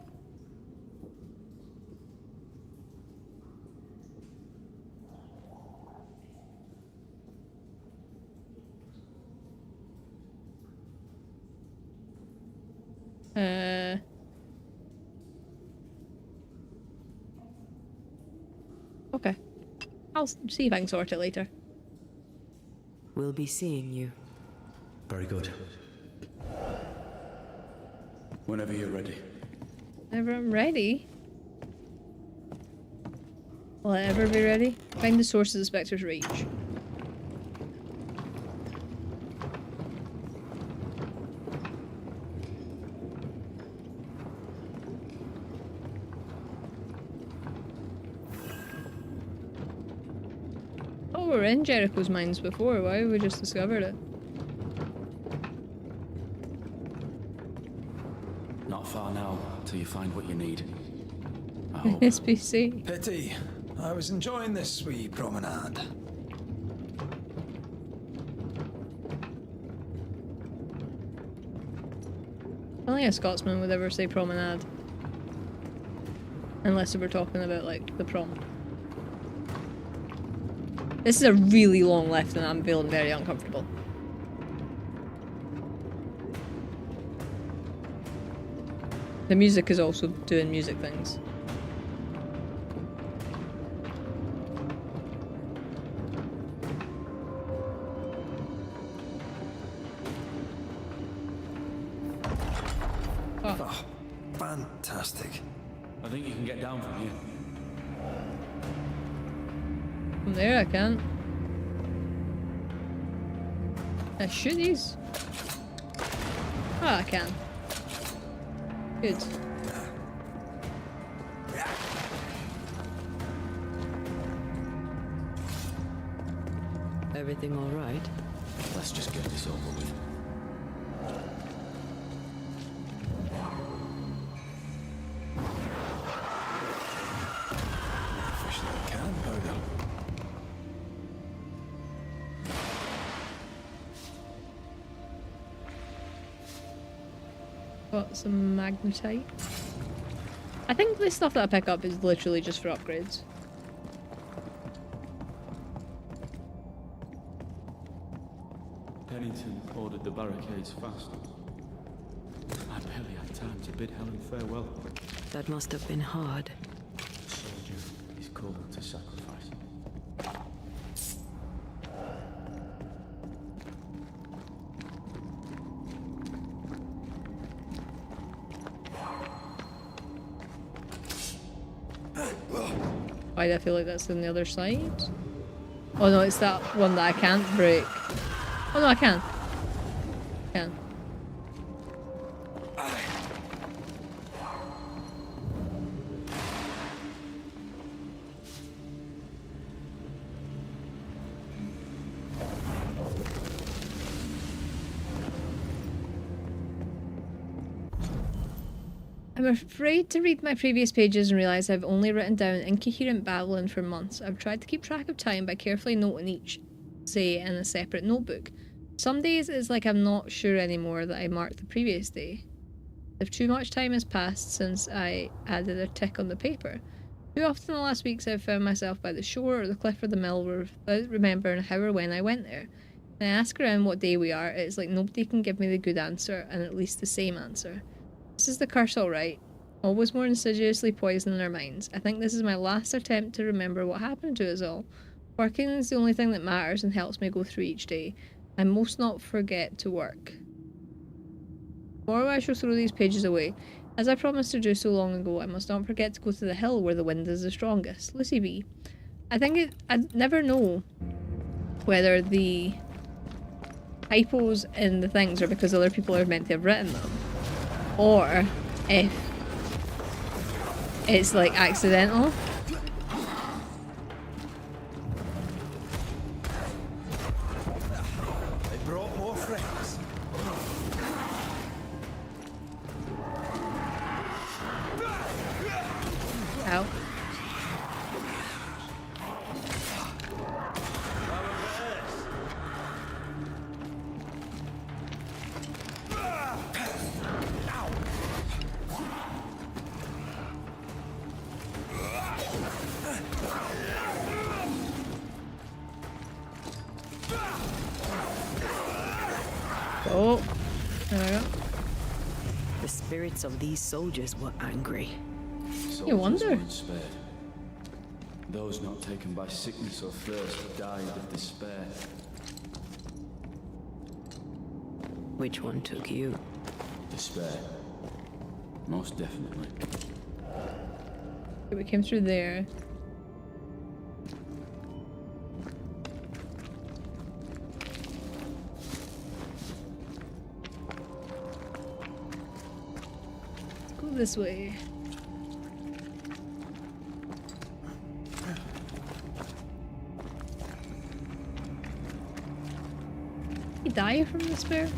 Okay. I'll see if I can sort it later. We'll be seeing you. Very good. Whenever you're ready. Whenever I'm ready. Will it ever be ready? Find the source of the Spectre's rage. Oh, we were in Jericho's mines before. Why have we just discovered it? Not far now, till you find what you need. SPC. Pity. I was enjoying this wee promenade. Only a Scotsman would ever say promenade. Unless we were talking about, like, the prom. This is a really long lift and I'm feeling very uncomfortable. The music is also doing music things. Oh, fantastic. I think you can get down from here. From there I can. I shoot these. Oh, I can. Good. Everything all right? Let's just get this over with. Fish that can powder. Got some magnetite. I think the stuff that I pick up is literally just for upgrades. Pennington ordered the barricades fast. I barely had time to bid Helen farewell. That must have been hard. A soldier is called to sacrifice. Why do I feel like that's on the other side? Oh no, it's that one that I can't break. Oh no, I can. Can. I'm afraid to read my previous pages and realise I've only written down incoherent babbling for months. I've tried to keep track of time by carefully noting each, say, in a separate notebook. Some days it's like I'm not sure anymore that I marked the previous day. If too much time has passed since I added a tick on the paper. Too often in the last weeks I've found myself by the shore or the cliff of the mill without remembering how or when I went there. When I ask around what day we are, it's like nobody can give me the good answer, and at least the same answer. This is the curse, alright. Always more insidiously poisoning our minds. I think this is my last attempt to remember what happened to us all. Working is the only thing that matters and helps me go through each day. I must not forget to work. Tomorrow I shall throw these pages away. As I promised to do so long ago, I must not forget to go to the hill where the wind is the strongest. Lucy B. I never know whether the typos in the things are because other people are meant to have written them, or if it's like accidental. They brought more friends. Ow. Oh, there we go. The spirits of these soldiers were angry. You wonder. Weren't spared. Those not taken by sickness or thirst died of despair. Which one took you? Despair. Most definitely. Okay, we came through there. This way. He die from despair?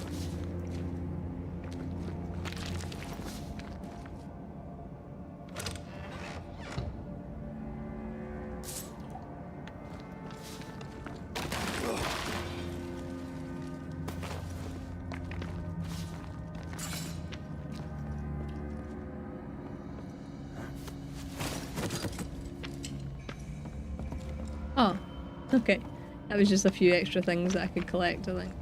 Oh, okay. That was just a few extra things that I could collect, I think.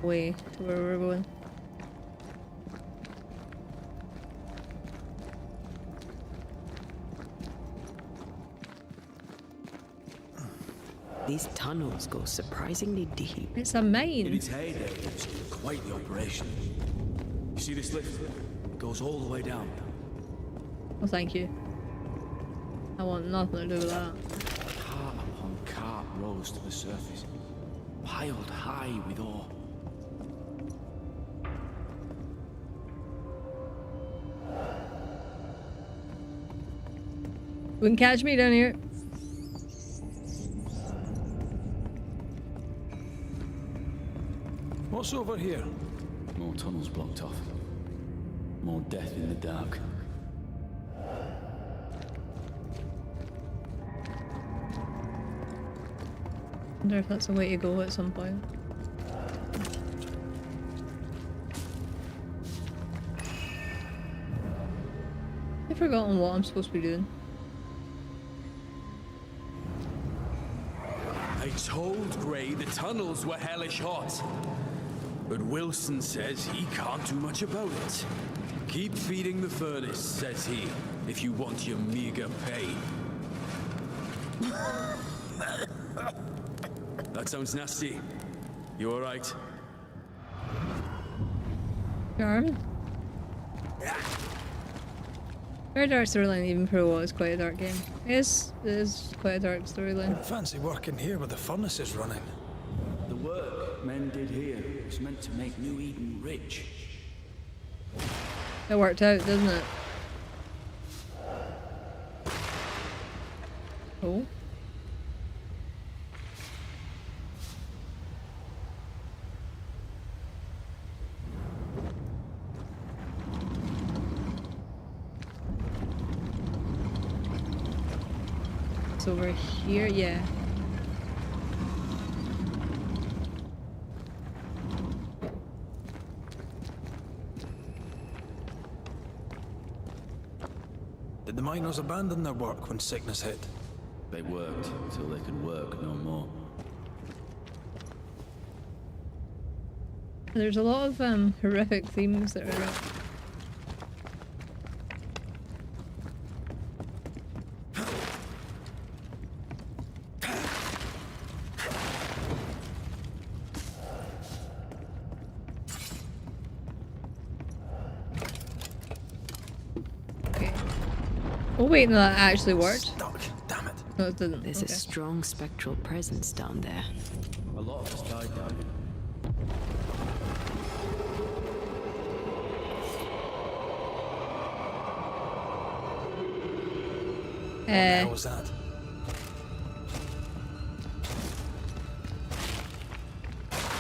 Way to where we're going. These tunnels go surprisingly deep. It's a mine. In its heyday, it was quite the operation. You see this lift? It goes all the way down. Oh, thank you. I want nothing to do with that. Cart upon cart rose to the surface, piled high with ore. Wouldn't catch me down here. What's over here? More tunnels blocked off. More death in the dark. Wonder if that's a way to go at some point. I've forgotten what I'm supposed to be doing. I told Gray the tunnels were hellish hot. But Wilson says he can't do much about it. Keep feeding the furnace, says he, if you want your meager pay. That sounds nasty. You alright? Charming. Very dark storyline, even for what is quite a dark game. It is quite a dark storyline. Fancy working here with the furnaces running. The work men did here was meant to make New Eden rich. It worked out, doesn't it? Oh. It's over here, yeah. Did the miners abandon their work when sickness hit? They worked until they could work no more. There's a lot of horrific themes that are oh wait, no, that actually worked. Stuck. Damn it. No, it didn't. There's a strong spectral presence down there. A lot of us died down here. What the hell was that?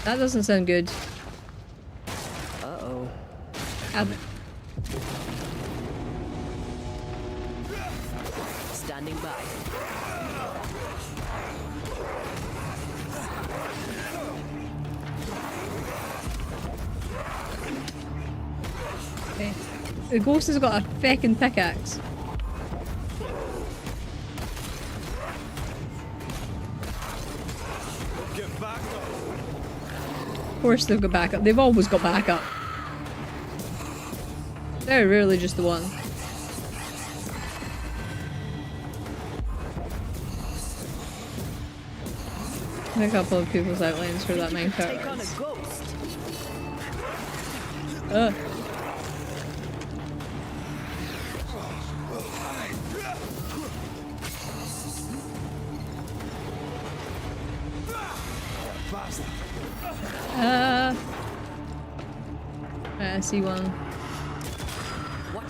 That doesn't sound good. Uh-oh. Standing by. Okay. The ghost has got a feckin' pickaxe. Get back up. Of course they've got backup. They've always got backup. Very rarely just the one. A couple of people's outlines for that mine tower. Take on a ghost. I see one.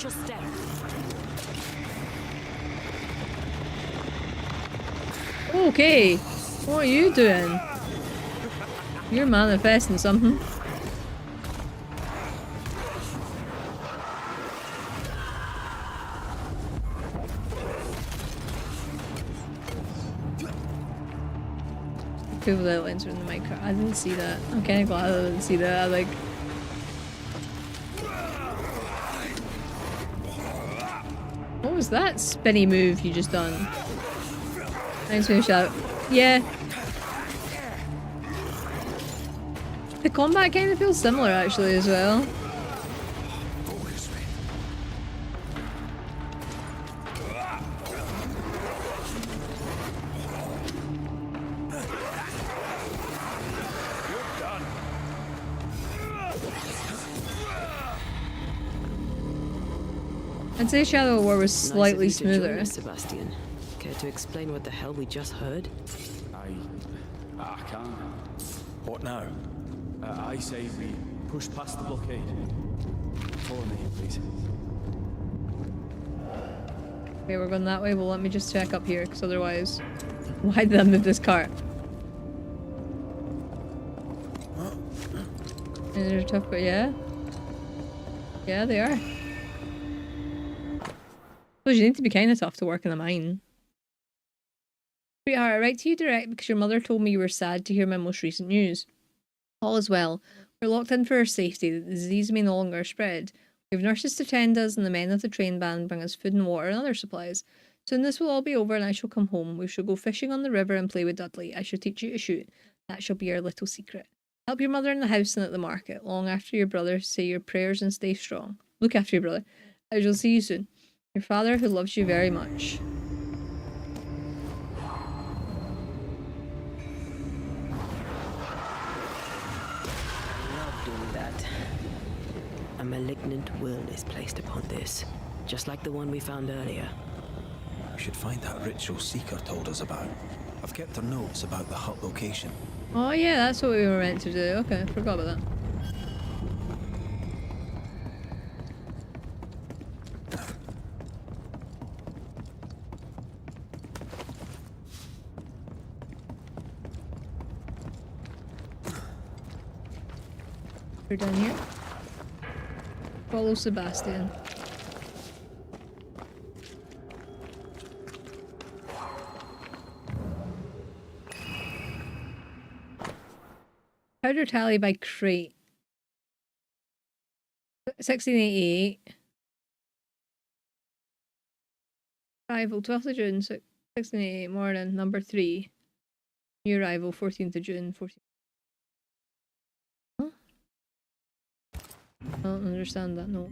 Watch your step. Okay, what are you doing? You're manifesting something. People that enter in the micro. I didn't see that. I'm kind of glad I didn't see that. I like. What was that spinny move you just done? Thanks for the shout. Yeah. The combat kind of feels similar actually as well. I'd say Shadow of War was slightly Nice of you to join smoother. us, Sebastian. Care to explain what the hell we just heard? I can't. What now? I say we push past the blockade. Follow me, please. Okay, we're going that way. Well, let me just check up here, because otherwise... Why did I move this cart? And they're tough, but yeah. Yeah, they are. Well, you need to be kind of tough to work in a mine. Sweetheart, I write to you direct because your mother told me you were sad to hear my most recent news. All is well. We're locked in for our safety that the disease may no longer spread. We have nurses to tend us and the men of the train band bring us food and water and other supplies. Soon this will all be over and I shall come home. We shall go fishing on the river and play with Dudley. I shall teach you to shoot. That shall be our little secret. Help your mother in the house and at the market. Long after your brother, say your prayers and stay strong. Look after your brother. I shall see you soon. Your father who loves you very much. Love doing that. A malignant will is placed upon this, just like the one we found earlier. We should find that ritual Seeker told us about. I've kept her notes about the hut location. Oh yeah, that's what we were meant to do. Okay, forgot about that. We're down here. Follow Sebastian. Powder tally by crate. 1688. Arrival 12th of June, 1688 morning, number 3. New arrival 14th of June, 14th. Huh? I don't understand that note.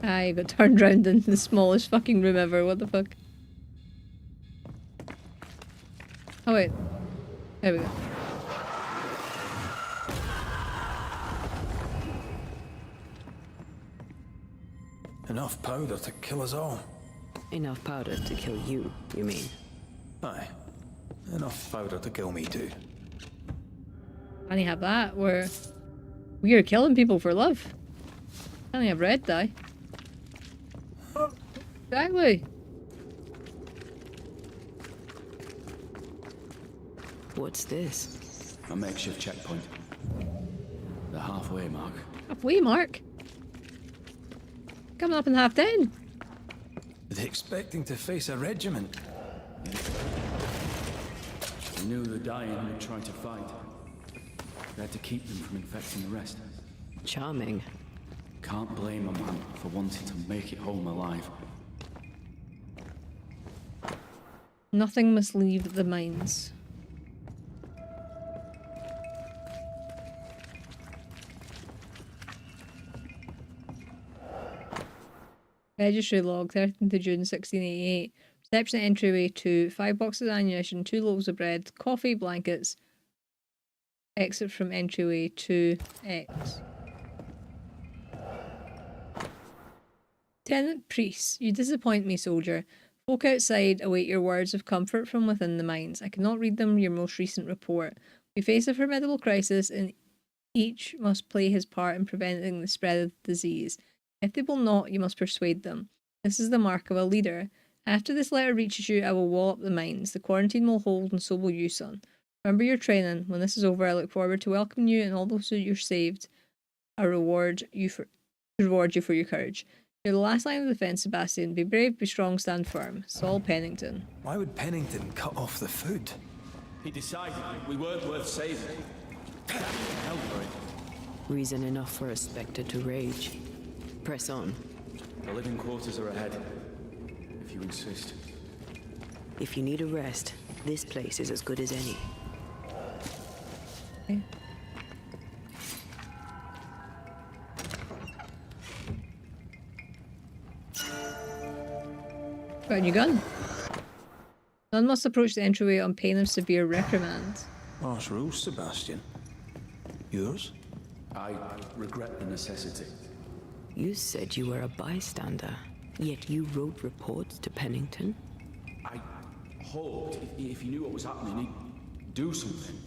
I got turned round in the smallest fucking room ever, what the fuck? Oh wait. There we go. Enough powder to kill us all. Enough powder to kill you, you mean? Aye. Enough powder to kill me too. Can't you have that, where we are killing people for love? Can't you have red dye? Exactly. What's this? A makeshift checkpoint. The halfway mark. Halfway mark? Coming up in half 10. Are they expecting to face a regiment? They knew the dying would try to fight. They had to keep them from infecting the rest. Charming. Can't blame a man for wanting to make it home alive. Nothing must leave the mines. Registry log, 13th of June 1688. Reception at entryway 2. 5 boxes of ammunition, 2 loaves of bread, coffee, blankets. Exit from entryway 2X. Tenant Priest, you disappoint me, soldier. Folk outside await your words of comfort from within the mines. I cannot read them your most recent report. We face a formidable crisis, and each must play his part in preventing the spread of the disease. If they will not, you must persuade them. This is the mark of a leader. After this letter reaches you, I will wall up the mines. The quarantine will hold, and so will you, son. Remember your training. When this is over, I look forward to welcoming you and all those who you're saved. I reward you for your courage. You're the last line of defense, Sebastian. Be brave, be strong, stand firm. Saul Pennington. Why would Pennington cut off the food? He decided we weren't worth saving. Hell for it. Reason enough for a Spectre to rage. Press on. The living quarters are ahead, if you insist. If you need a rest, this place is as good as any. Okay. Got a new gun. None must approach the entryway on pain of severe reprimand. Harsh rules, Sebastian. Yours? I regret the necessity. You said you were a bystander, yet you wrote reports to Pennington? I hoped if he knew what was happening, he'd do something.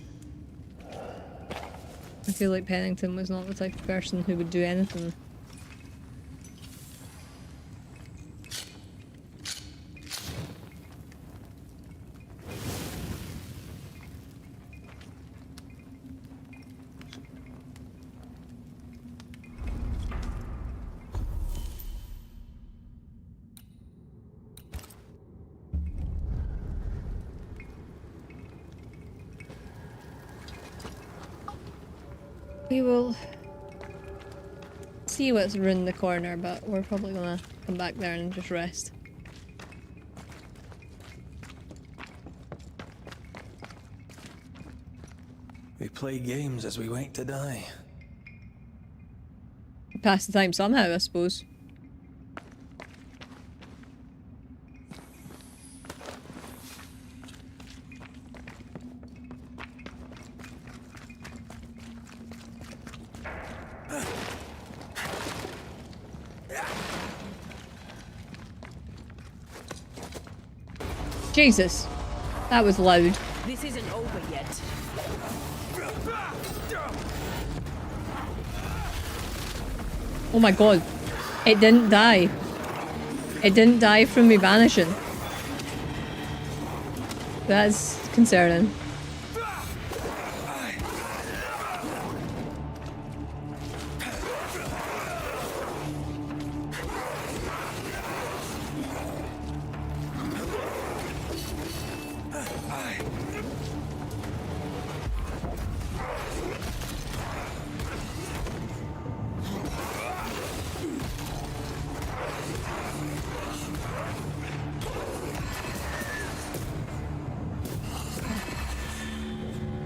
I feel like Pennington was not the type of person who would do anything. We will see what's around the corner, but we're probably gonna come back there and just rest. We play games as we wait to die. Pass the time somehow, I suppose. Jesus, that was loud. This isn't over yet. Oh my god, it didn't die. It didn't die from me vanishing. That's concerning.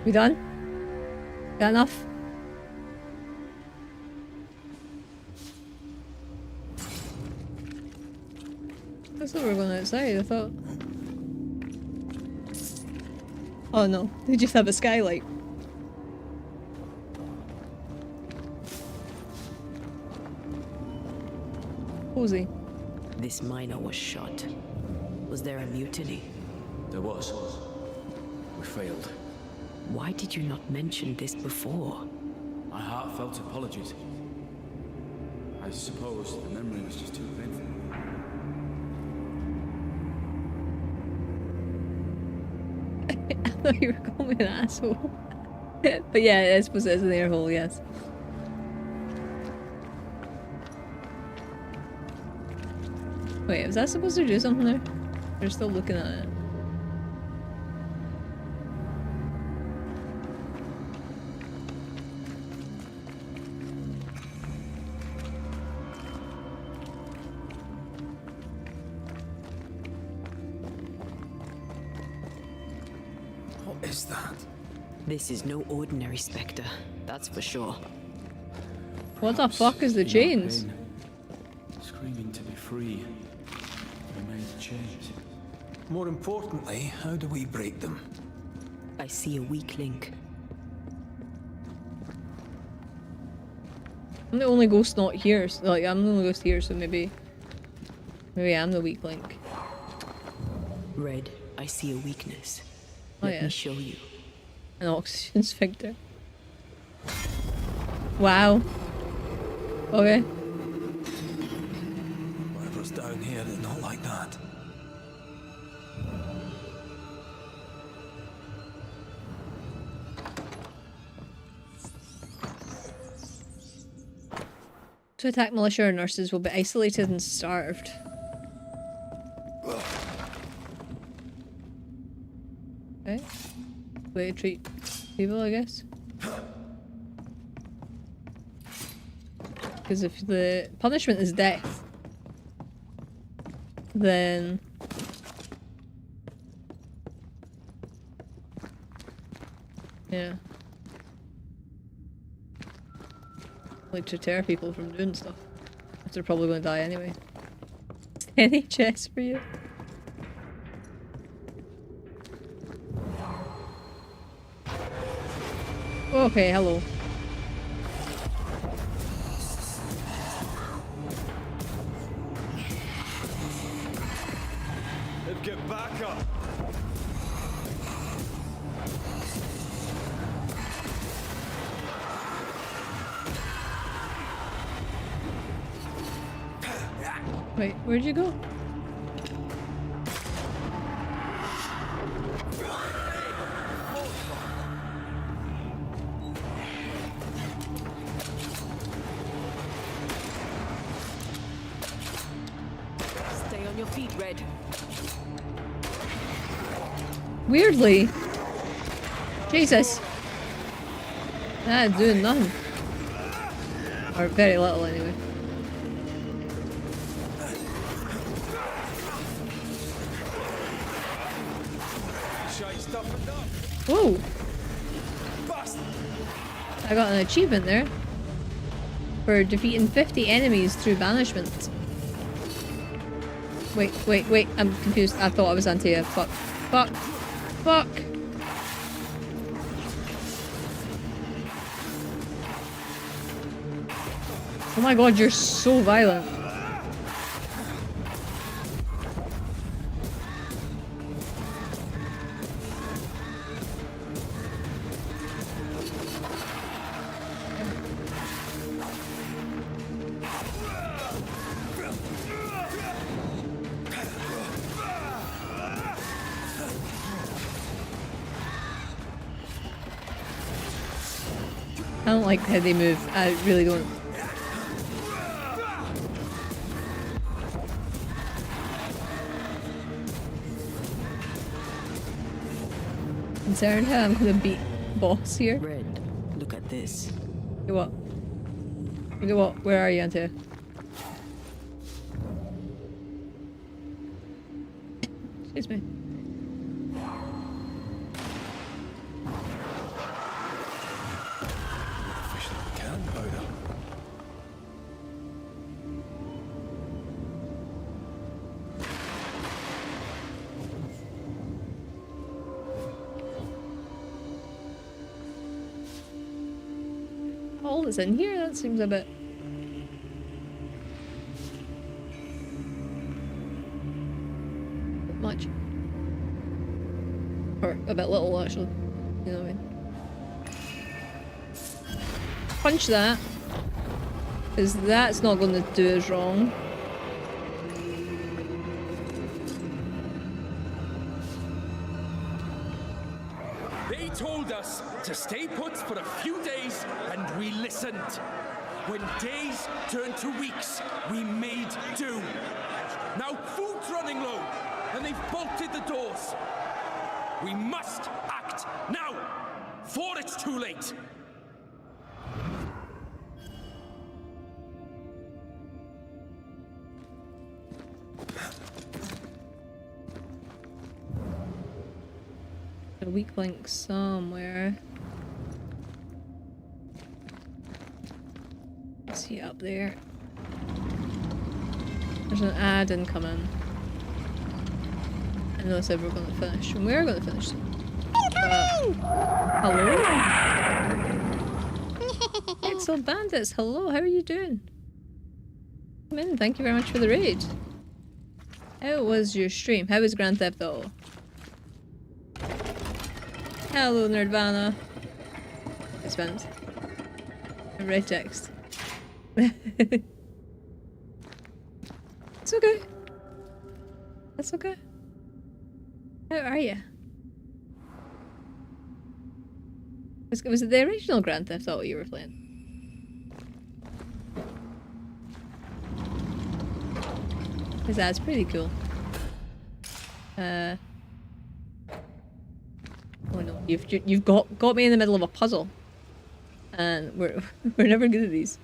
We done? Got enough? I thought we were going outside, I thought. Oh no, they just have a skylight. Cozy. This miner was shot. Was there a mutiny? There was. We failed. Why did you not mention this before? My heartfelt apologies. I suppose the memory was just too painful. I thought you were calling me an asshole. But yeah, I suppose it is an air hole, yes. Wait, was that supposed to do something there? They're still looking at it. What is that? This is no ordinary Spectre, that's for sure. What the fuck is the chains? Screaming to be free. We made chains. More importantly, how do we break them? I see a weak link. I'm the only ghost not here. So, like, I'm the only ghost here, so maybe I'm the weak link. Red, I see a weakness. Oh, Let yeah. me show you. An oxygen sphincter. Wow. Okay. Whatever's down here is not like that. To attack militia or nurses will be isolated and starved. Okay. Way to treat people, I guess. Because if the punishment is death, then yeah, like to deter people from doing stuff. If they're probably going to die anyway. NHS for you. Okay, hello. Get back up! Wait, where'd you go? Stay on your feet, Red. Weirdly. Jesus. Doing nothing. Or very little anyway. Whoa! I got an achievement there. For defeating 50 enemies through banishment. Wait, I'm confused. I thought I was Antea. Fuck. Fuck! Oh my god, you're so violent. I don't like how they move. I really don't. Concerned how I'm gonna beat boss here. Red, look at this. Look at what? Look at what? Where are you, Ante? Excuse me. All that's in here? That seems a bit... much. Or a bit little, actually. You know what I mean? Punch that. Because that's not going to do us wrong. They told us to stay put for a few days, and we listened. When days turned to weeks, we made do. Now food's running low, and they've bolted the doors. We must act now, before it's too late. A weak link somewhere. See up there. There's an ad incoming. I know I said we're going to finish, and we're going to finish. Hello? Excellent Bandits, hello, how are you doing? Come in, thank you very much for the raid. How was your stream? How was Grand Theft Auto? Hello, Nerdvana. It's fun. Red text. It's okay. That's okay. How are you? Was it the original Grand Theft Auto you were playing? Because that's pretty cool. Oh no, you've got me in the middle of a puzzle, and we're never good at these.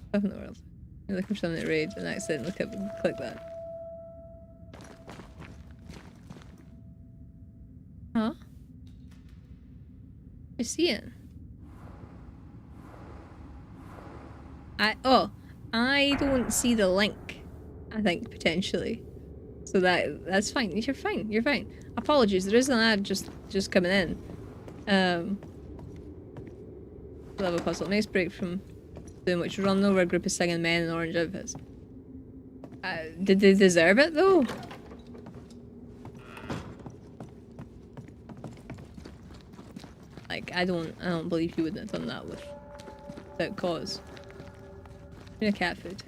Stuff in the world. You're looking for something to raid and accidentally click that. Huh? You see it? I don't see the link. I think potentially, so that's fine. You're fine. You're fine. Apologies. There is an ad just coming in. Love a puzzle. Nice break from doing what you run over a group of singing men in orange outfits. Did they deserve it though? Like I don't believe you wouldn't have done that without cause. Cat food.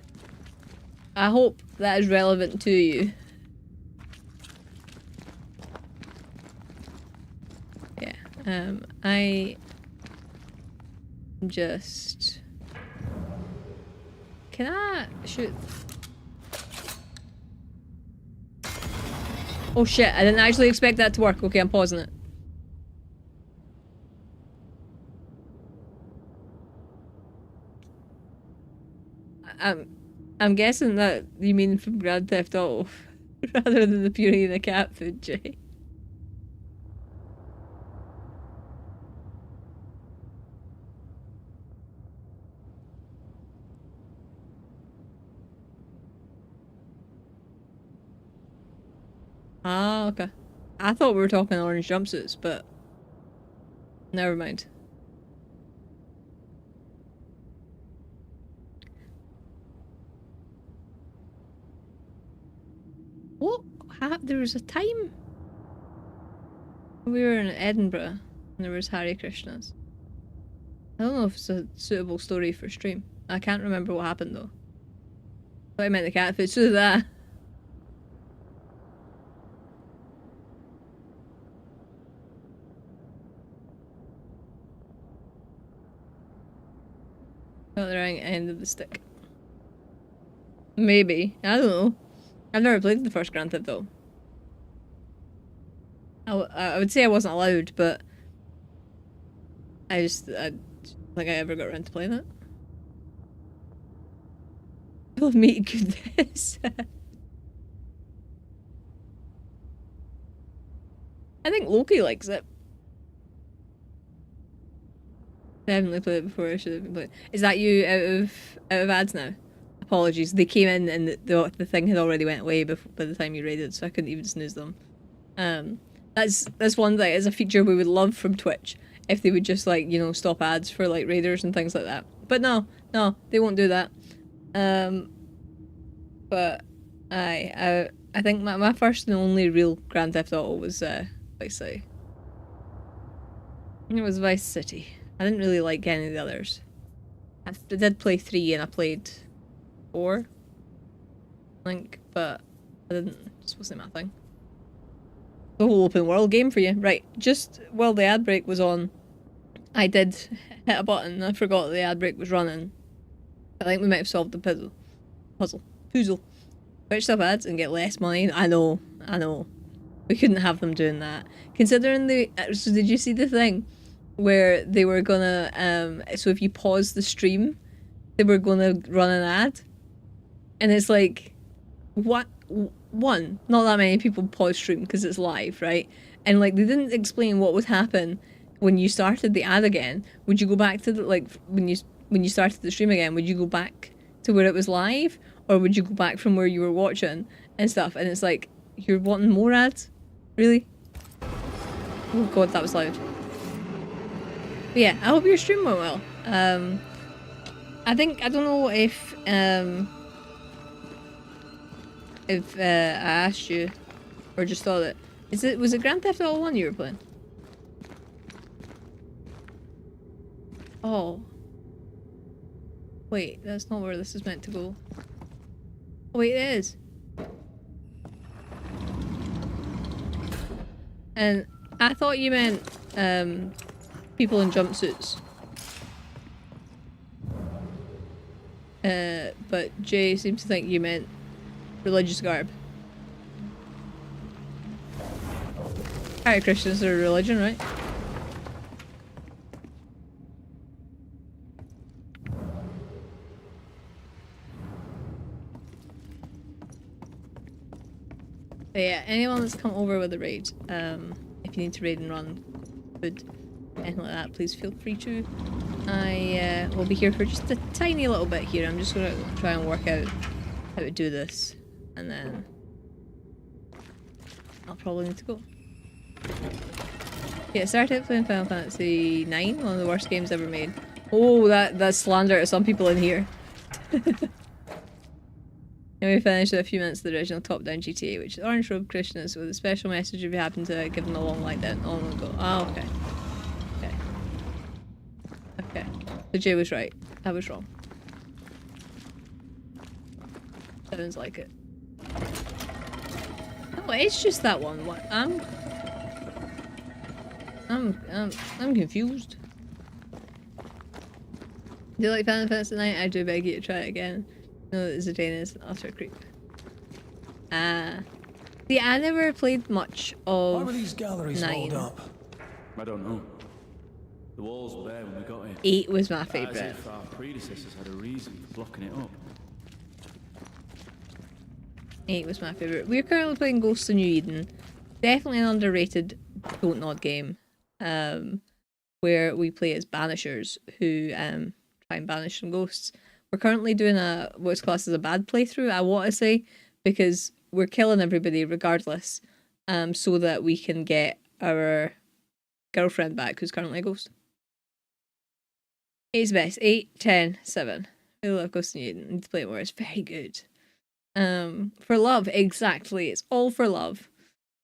I hope that is relevant to you. Yeah. I just. Can I shoot? Oh shit! I didn't actually expect that to work. Okay, I'm pausing it. I'm guessing that you mean from Grand Theft Auto rather than the Purina the cat food, Jay. Ah, okay. I thought we were talking orange jumpsuits, but never mind. What? There was a time we were in Edinburgh and there was Hare Krishnas. I don't know if it's a suitable story for stream. I can't remember what happened though. I thought I meant the cat food, so did that. Got the wrong end of the stick. Maybe. I don't know. I've never played the first Grand Theft Auto. I would say I wasn't allowed, but I don't think I ever got around to playing it. Oh, meat goodness. I think Loki likes it. Definitely played it before I should have been playing. Is that you out of ads now? Apologies. They came in and the thing had already went away by the time you raided, so I couldn't even snooze them. That's one thing. It's a feature we would love from Twitch if they would just like, you know, stop ads for like raiders and things like that. But no, they won't do that. But I think my first and only real Grand Theft Auto was Vice City. It was Vice City. I didn't really like any of the others. I did play 3 and I played 4, I think, but I didn't. It just wasn't my thing. The whole open world game for you, right? Just while the ad break was on, I did hit a button. And I forgot the ad break was running. I think we might have solved the puzzle. Switch up ads and get less money. I know. We couldn't have them doing that. Considering so did you see the thing where they were gonna so if you pause the stream, they were gonna run an ad, and it's like, what? One, not that many people pause stream because it's live, right? And like they didn't explain what would happen when you started the ad again. Would you go back to when you started the stream again? Would you go back to where it was live, or would you go back from where you were watching and stuff? And it's like, you're wanting more ads, really? Oh god, that was loud. But yeah, I hope your stream went well. I don't know if if I asked you, or just thought it. Was it Grand Theft Auto 1 you were playing? Oh. Wait, that's not where this is meant to go. Oh wait, it is. And I thought you meant people in jumpsuits. But Jay seems to think you meant religious garb. Alright, Christians are a religion, right? But yeah, anyone that's come over with a raid, if you need to raid and run food, anything like that, please feel free to. I will be here for just a tiny little bit here. I'm just gonna try and work out how to do this, and then I'll probably need to go. Yeah, started playing Final Fantasy IX, one of the worst games ever made. Oh, that's slander to some people in here. And we finished with a few minutes of the original top-down GTA, which is Orange Robe Christians with a special message if you happen to give them a long lie down. Oh my god. Oh, okay. Okay. Okay. So Jay was right. I was wrong. Sounds like it. Oh, it's just that one. What? I'm confused. Do you like Final Fantasy IX? I do beg you to try it again. No, Zidane is an utter creep. See, I never played much of Why were these galleries 9. walled up? I don't know. The walls were there when we got in. 8 was my As favourite. if our predecessors had a reason for blocking it up. 8 was my favourite. We're currently playing Ghosts of New Eden. Definitely an underrated Don't Nod game. Where we play as Banishers who try and banish some ghosts. We're currently doing what's classed as a bad playthrough, I want to say, because we're killing everybody regardless, so that we can get our girlfriend back who's currently a ghost. 8's best. 8, 10, 7. I love Ghost of New Eden. I need to play it more. It's very good. For love, exactly. It's all for love.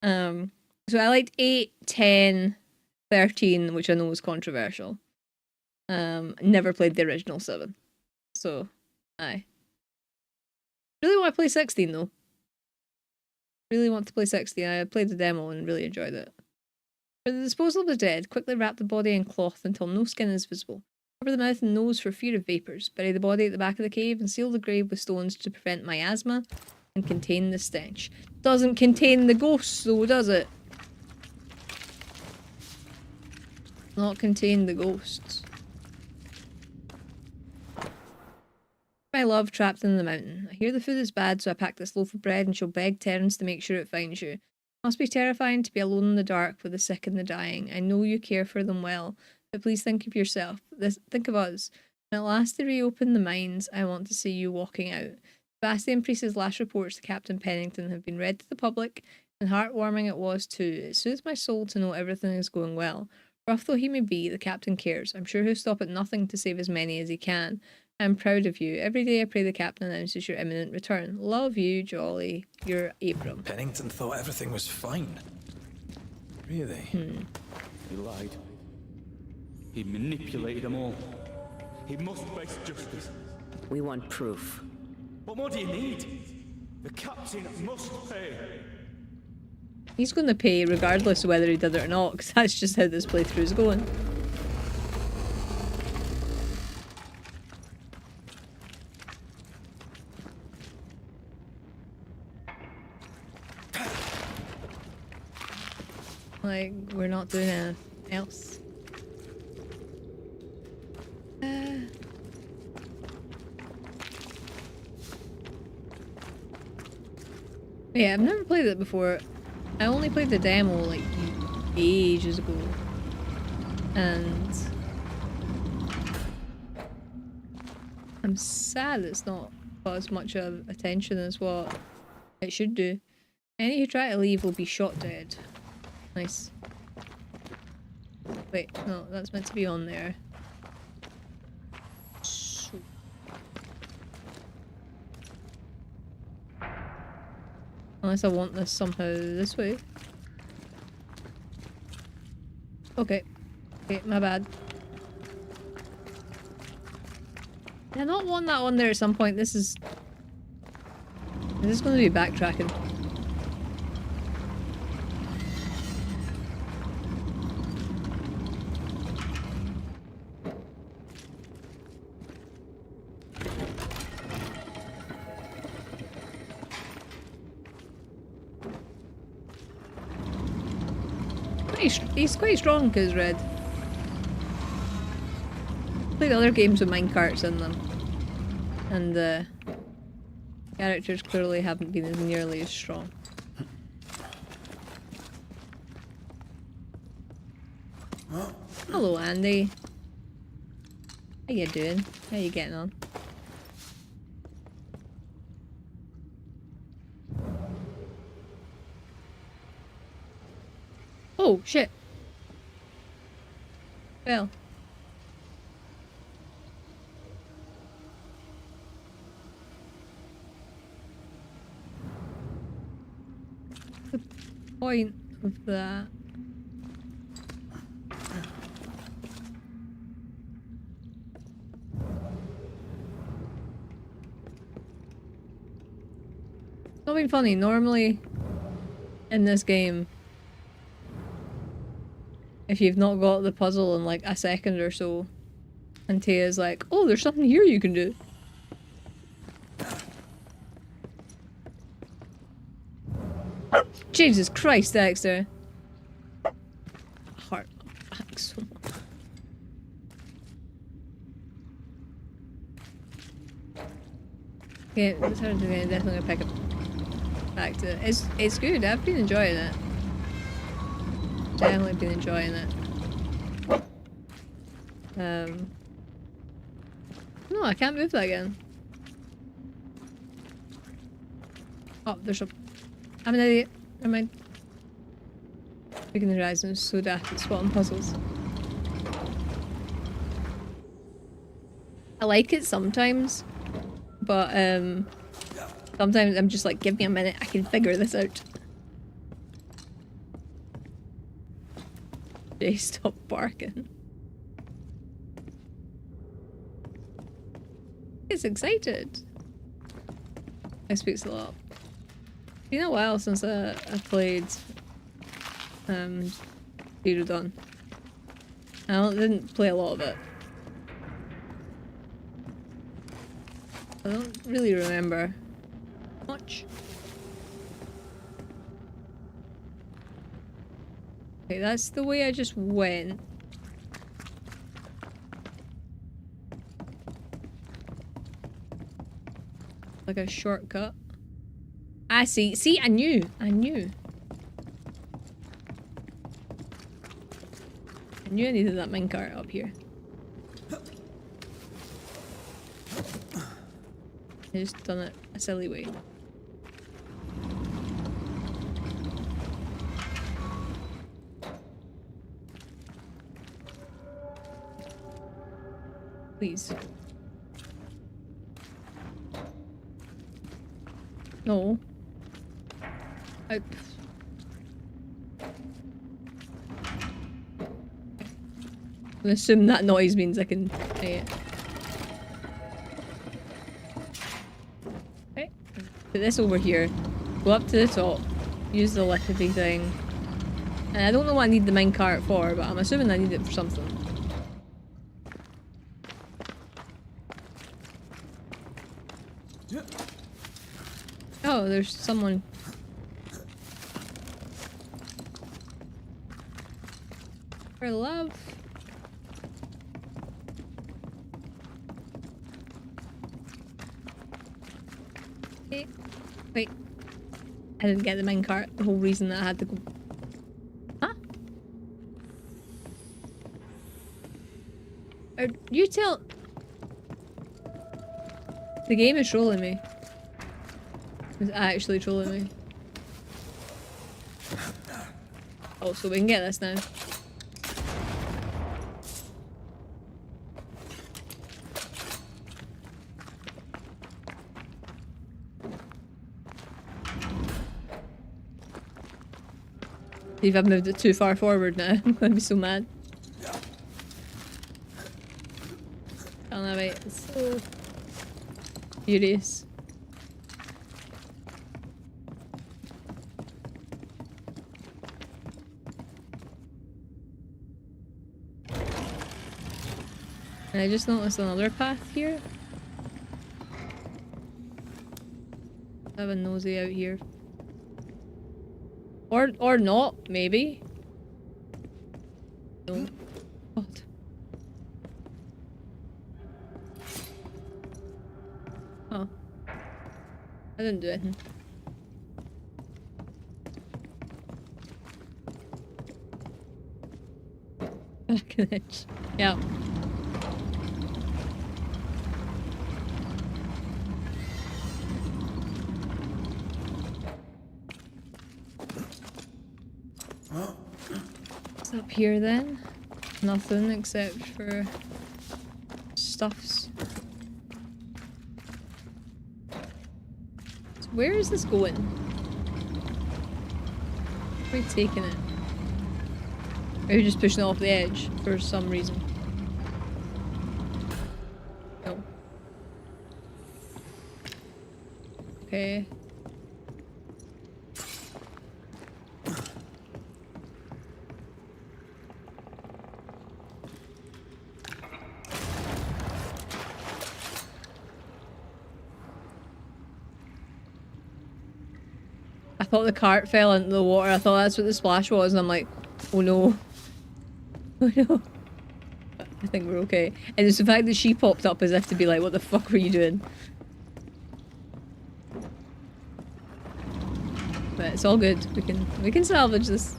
So I liked 8, 10, 13, which I know was controversial. Never played the original 7. So, aye. Really want to play 16 though. Really want to play 16. I played the demo and really enjoyed it. For the disposal of the dead, quickly wrap the body in cloth until no skin is visible. Cover the mouth and nose for fear of vapours. Bury the body at the back of the cave and seal the grave with stones to prevent miasma and contain the stench. Doesn't contain the ghosts though, does it? Not contain the ghosts. My love trapped in the mountain. I hear the food is bad, so I pack this loaf of bread and shall beg Terence to make sure it finds you. Must be terrifying to be alone in the dark with the sick and the dying. I know you care for them well, but please think of yourself. Think of us. When at last they reopen the mines, I want to see you walking out. Sebastian Priest's last reports to Captain Pennington have been read to the public, and heartwarming it was too. It soothes my soul to know everything is going well. Rough though he may be, the captain cares. I'm sure he'll stop at nothing to save as many as he can. I'm proud of you. Every day I pray the captain announces your imminent return. Love you, Jolly. Your Abram. Pennington thought everything was fine. Really? He lied. He manipulated them all. He must face justice. We want proof. What more do you need? The captain must pay. He's going to pay regardless of whether he did it or not, because that's just how this playthrough is going. Like, we're not doing anything else. Yeah, I've never played it before. I only played the demo like ages ago. And I'm sad it's not got as much of attention as what it should do. Any who try to leave will be shot dead. Nice. Wait, no, that's meant to be on there. So. Unless I want this somehow this way. Okay. Okay, my bad. Did I not want that one there at some point? This is going to be backtracking? He's quite strong because red. Played other games with minecarts in them, and the characters clearly haven't been as nearly as strong. Hello, Andy. How you doing? How you getting on? Oh, shit. Well. The point of that. It's not been funny. Normally, in this game, if you've not got the puzzle in like a second or so, and Taya's like, oh, there's something here you can do. Jesus Christ, Dexter. Heart back so much. Yeah, this hard to get. Definitely gonna pick it back to it. It's good. I've been enjoying it. Definitely been enjoying it. No, I can't move that again. Oh, there's a. I'm an idiot. Never mind. Speaking of Ryzen, is so daft at spotting puzzles. I like it sometimes, but sometimes I'm just like, give me a minute, I can figure this out. Jay, stop barking. He's excited. I speaks a lot. It's been a while since I played Zero Dawn. I didn't play a lot of it. I don't really remember much. Okay, that's the way I just went. Like a shortcut. I see. See, I knew. I knew I needed that minecart up here. I just done it a silly way. Please. No. I'm gonna assume that noise means I can pay it. Okay. Put this over here. Go up to the top. Use the lifty thing. And I don't know what I need the minecart for, but I'm assuming I need it for something. Oh, there's someone. For love. Okay. Wait. I didn't get the minecart. The whole reason that I had to go. Huh? You tell. The game is trolling me. It's actually trolling me. Oh, so we can get this now. If I've moved it too far forward now, I'm gonna be so mad. Can't have it. It's so furious. And I just noticed another path here. I have a nosy out here. Or not, maybe. No. God. Oh. I didn't do anything. Back an edge. Yeah. What's up here then? Nothing except for stuffs. So where is this going? Where are we taking it? Are you just pushing it off the edge for some reason? No. Okay. I thought the cart fell into the water. I thought that's what the splash was, and I'm like, oh no. Oh no. I think we're okay. And it's the fact that she popped up as if to be like, what the fuck were you doing? But it's all good. We can salvage this.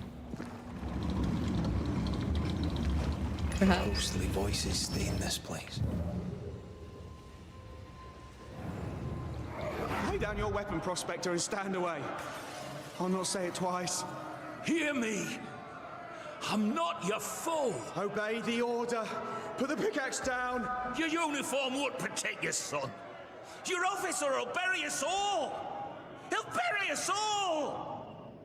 Perhaps. Ghostly voices stay in this place. Lay down your weapon, Prospector, and stand away. I'll not say it twice. Hear me! I'm not your foe! Obey the order. Put the pickaxe down. Your uniform won't protect your son. Your officer will bury us all! He'll bury us all!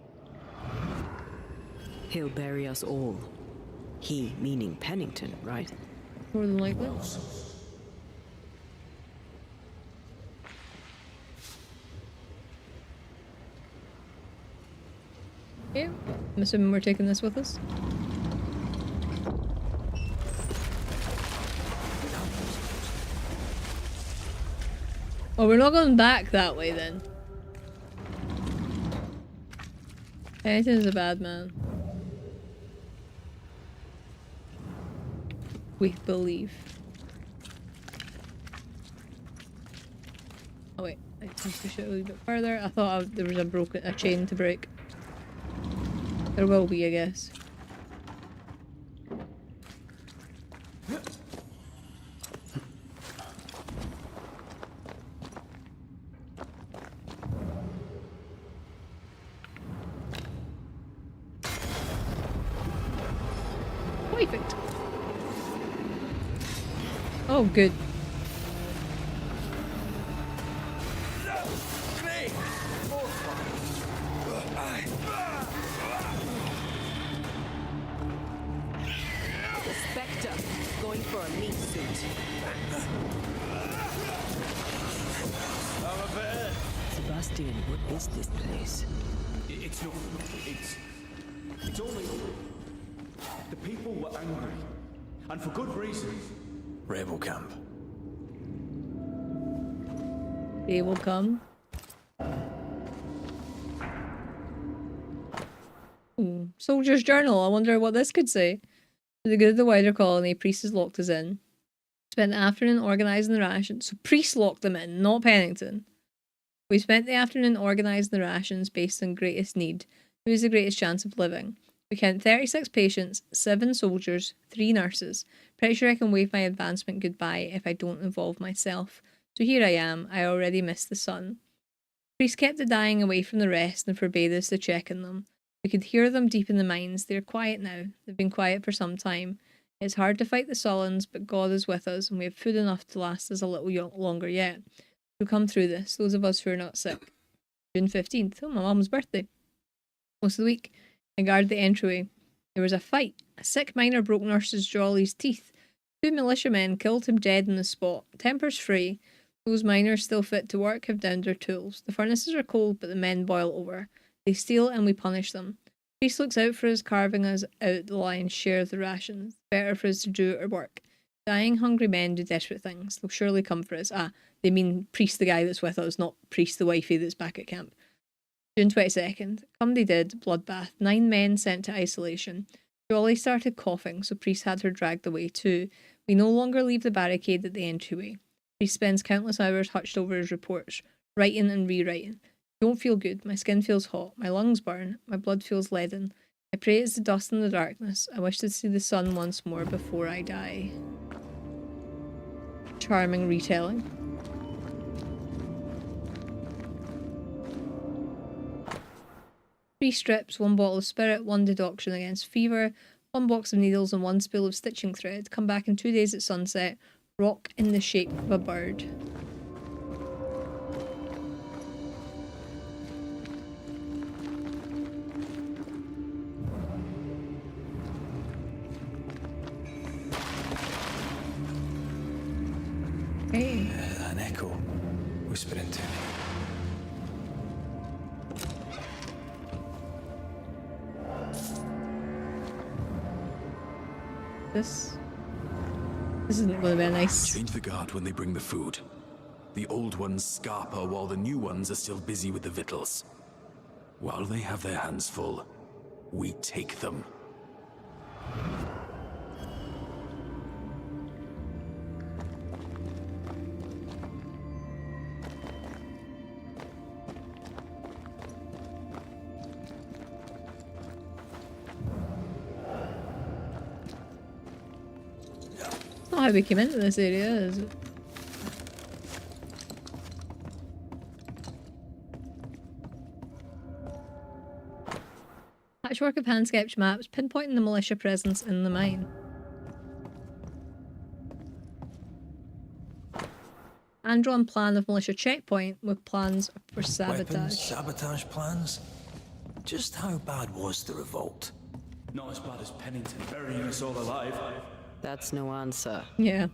He'll bury us all. He meaning Pennington, right? More than likely. Okay, I'm assuming we're taking this with us. Oh, we're not going back that way then. Pennington's a bad man. We believe. Oh wait, I can push it a little bit further. I thought there was a chain to break. There will be, I guess. Perfect. Oh, good. Spectre, going for a meat suit. Sebastian, what is this place? It's not. It's only. The people were angry, and for good reason. Rebel camp. They will come. Soldier's journal. I wonder what this could say. For the good of the wider colony, Priest has locked us in. Spent the afternoon organising the rations. So Priest locked them in, not Pennington. We spent the afternoon organising the rations based on greatest need. Who has the greatest chance of living? We count 36 patients, 7 soldiers, 3 nurses. Pretty sure I can wave my advancement goodbye if I don't involve myself. So here I am, I already missed the sun. Priest kept the dying away from the rest and forbade us to check on them. We could hear them deep in the mines. They're quiet now. They've been quiet for some time. It's hard to fight the Sullans, but God is with us, and we have food enough to last us a little longer yet. We'll come through this, those of us who are not sick. June 15th. Oh, my mum's birthday. Most of the week. I guard the entryway. There was a fight. A sick miner broke Nurse's Jolly's teeth. 2 militiamen killed him dead on the spot. Tempers free. Those miners still fit to work have downed their tools. The furnaces are cold, but the men boil over. They steal and we punish them. Priest looks out for us, carving us out the lion's share of the rations. Better for us to do our work. Dying, hungry men do desperate things. They'll surely come for us. Ah, they mean Priest, the guy that's with us, not Priest, the wifey that's back at camp. June 22nd. Come they did. Bloodbath. 9 men sent to isolation. Jolly started coughing, so Priest had her dragged away too. We no longer leave the barricade at the entryway. Priest spends countless hours hutched over his reports, writing and rewriting. Don't feel good. My skin feels hot. My lungs burn. My blood feels leaden. I pray it's the dust in the darkness. I wish to see the sun once more before I die. Charming retelling. 3 strips, 1 bottle of spirit, 1 deduction against fever, 1 box of needles and 1 spool of stitching thread. Come back in 2 days at sunset. Rock in the shape of a bird. Hey. An echo whispering to me. This isn't going to be a nice... Change the guard when they bring the food. The old ones scarper while the new ones are still busy with the victuals. While they have their hands full, we take them. Not how we came into this area, is it? Patchwork of hand sketch maps pinpointing the militia presence in the mine. Hand-drawn plan of militia checkpoint with plans for sabotage. Weapons, sabotage plans? Just how bad was the revolt? Not as bad as Pennington burying us all alive. That's no answer. Yeah.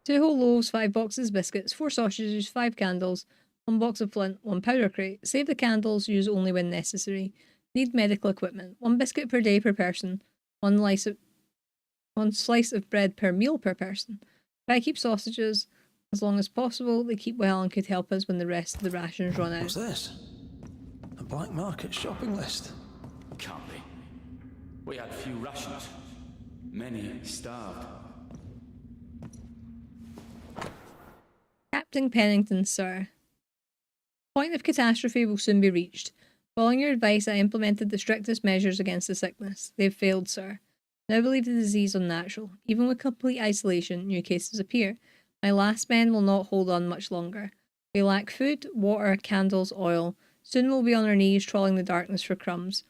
2 whole loaves, 5 boxes of biscuits, 4 sausages, 5 candles, 1 box of flint, 1 powder crate. Save the candles, use only when necessary. Need medical equipment. 1 biscuit per day per person. 1 slice of bread per meal per person. Try to keep sausages as long as possible. They keep well and could help us when the rest of the rations run out. What's this? A black market shopping list? Can't be. We had few rations. Many starved. Captain Pennington, sir. Point of catastrophe will soon be reached. Following your advice, I implemented the strictest measures against the sickness. They have failed, sir. Now believe the disease unnatural. Even with complete isolation, new cases appear. My last men will not hold on much longer. We lack food, water, candles, oil. Soon we'll be on our knees trawling the darkness for crumbs.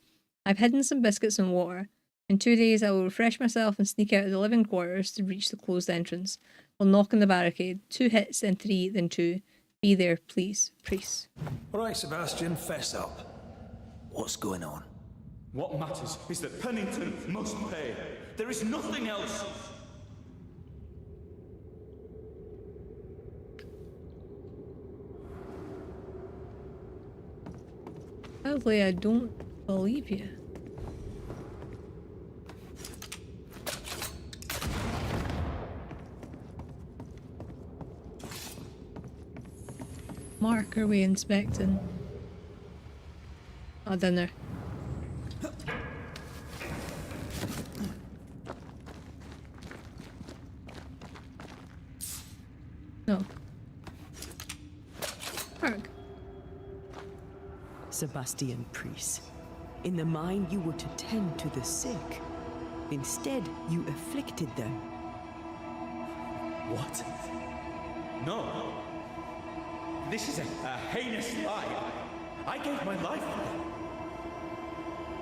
I've hidden some biscuits and water. In 2 days I will refresh myself and sneak out of the living quarters to reach the closed entrance. I'll knock on the barricade. 2 hits, then 3, then 2. Be there, please. Priest. Alright, Sebastian, fess up. What's going on? What matters is that Pennington must pay. There is nothing else. Sadly, I don't believe you. Mark, are we inspecting? Oh, down there. No. Mark. Sebastian Priest. In the mine, you were to tend to the sick. Instead, you afflicted them. What? No. This is a heinous lie. I gave my life for them.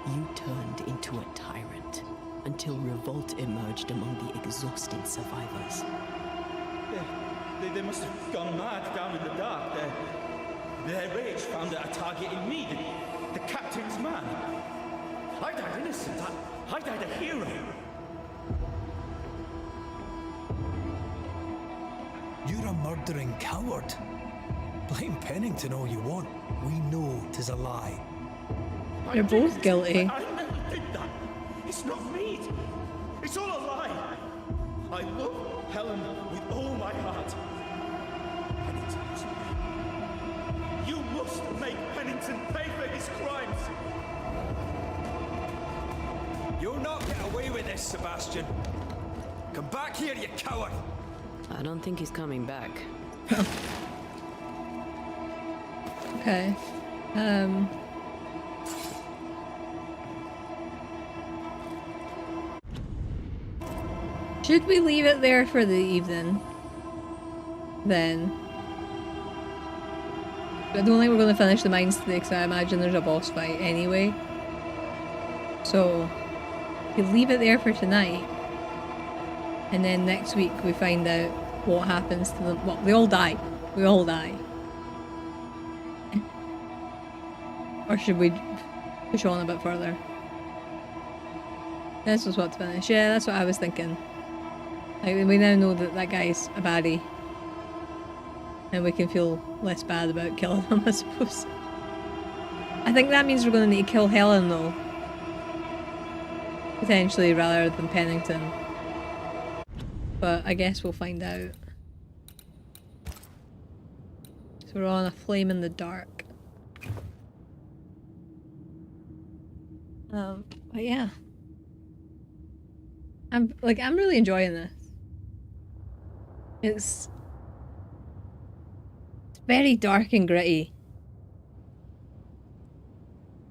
You turned into a tyrant until revolt emerged among the exhausted survivors. They must have gone mad down in the dark. Their rage found a target in me, the captain's man. I died innocent. I died a hero. You're a murdering coward. Blame Pennington all you want. We know 'tis a lie. They're both guilty. I never did that. It's not me. It's all a lie. I love Helen with all my heart. Pennington, you must make Pennington pay for his crimes. You'll not get away with this, Sebastian. Come back here, you coward. I don't think he's coming back. Okay. Should we leave it there for the evening? Then. I don't think we're going to finish the mines today because I imagine there's a boss fight anyway. So, we leave it there for tonight. And then next week we find out what happens to them. Well, they all die. We all die. Or should we push on a bit further? This was what to finish. Yeah, that's what I was thinking. Like, we now know that that guy's a baddie. And we can feel less bad about killing him, I suppose. I think that means we're going to need to kill Helen, though. Potentially, rather than Pennington. But I guess we'll find out. So we're on a flame in the dark. But yeah. I'm really enjoying this. It's very dark and gritty.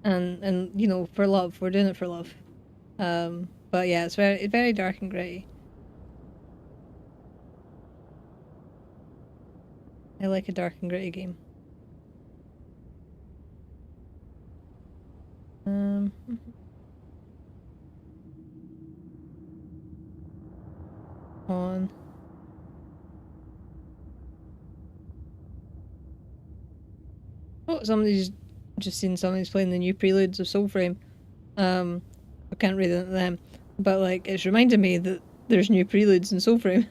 And you know, for love. We're doing it for love. But yeah, it's very dark and gritty. I like a dark and gritty game. On. Oh, somebody's just seen somebody's playing the new preludes of Soulframe. I can't read it to them, but like it's reminded me that there's new preludes in Soulframe.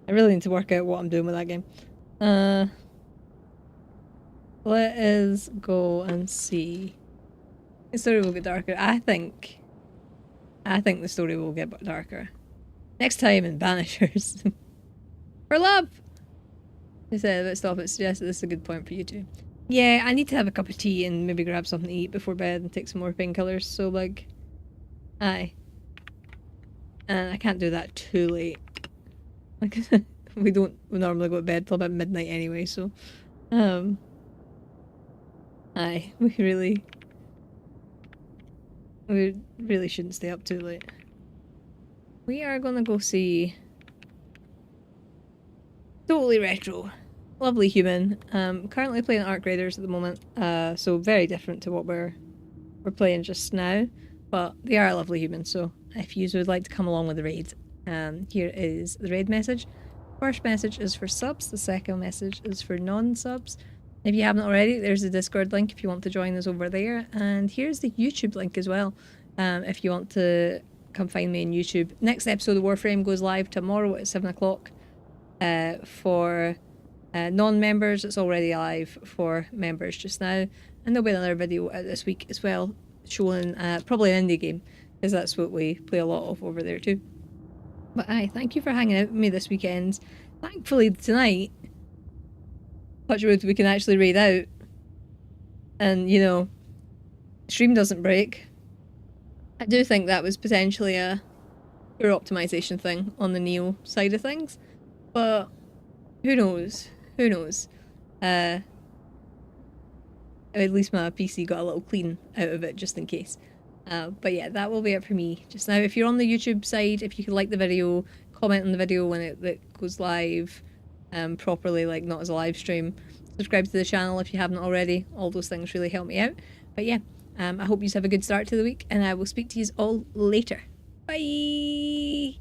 I really need to work out what I'm doing with that game. Let us go and see. The story will get darker. I think the story will get darker. Next time in Banishers. For love! They said about stop it suggested this is a good point for you too. Yeah, I need to have a cup of tea and maybe grab something to eat before bed and take some more painkillers, so like... Aye. And I can't do that too late. Like, we normally go to bed till about midnight anyway, so... Aye, we really shouldn't stay up too late. We are gonna go see... Totally retro. Lovely human. Currently playing Arc Raiders at the moment, so very different to what we're playing just now. But they are a lovely human, so if you would like to come along with the raid, here is the raid message. First message is for subs, the second message is for non-subs. If you haven't already, there's the Discord link if you want to join us over there, and here's the YouTube link as well, if you want to come find me on YouTube. Next episode of Warframe goes live tomorrow at 7 o'clock. For non-members, it's already live for members just now, and there'll be another video out this week as well, showing probably an indie game, because that's what we play a lot of over there too. But aye, thank you for hanging out with me this weekend. Thankfully tonight, touch wood, we can actually raid out, and you know, stream doesn't break. I do think that was potentially a poor optimization thing on the Neo side of things, but who knows? Who knows? At least my PC got a little clean out of it just in case. But yeah, that will be it for me just now. If you're on the YouTube side, if you could like the video, comment on the video when it goes live properly, like not as a live stream. Subscribe to the channel if you haven't already. All those things really help me out. But yeah, I hope you have a good start to the week, and I will speak to you all later. Bye!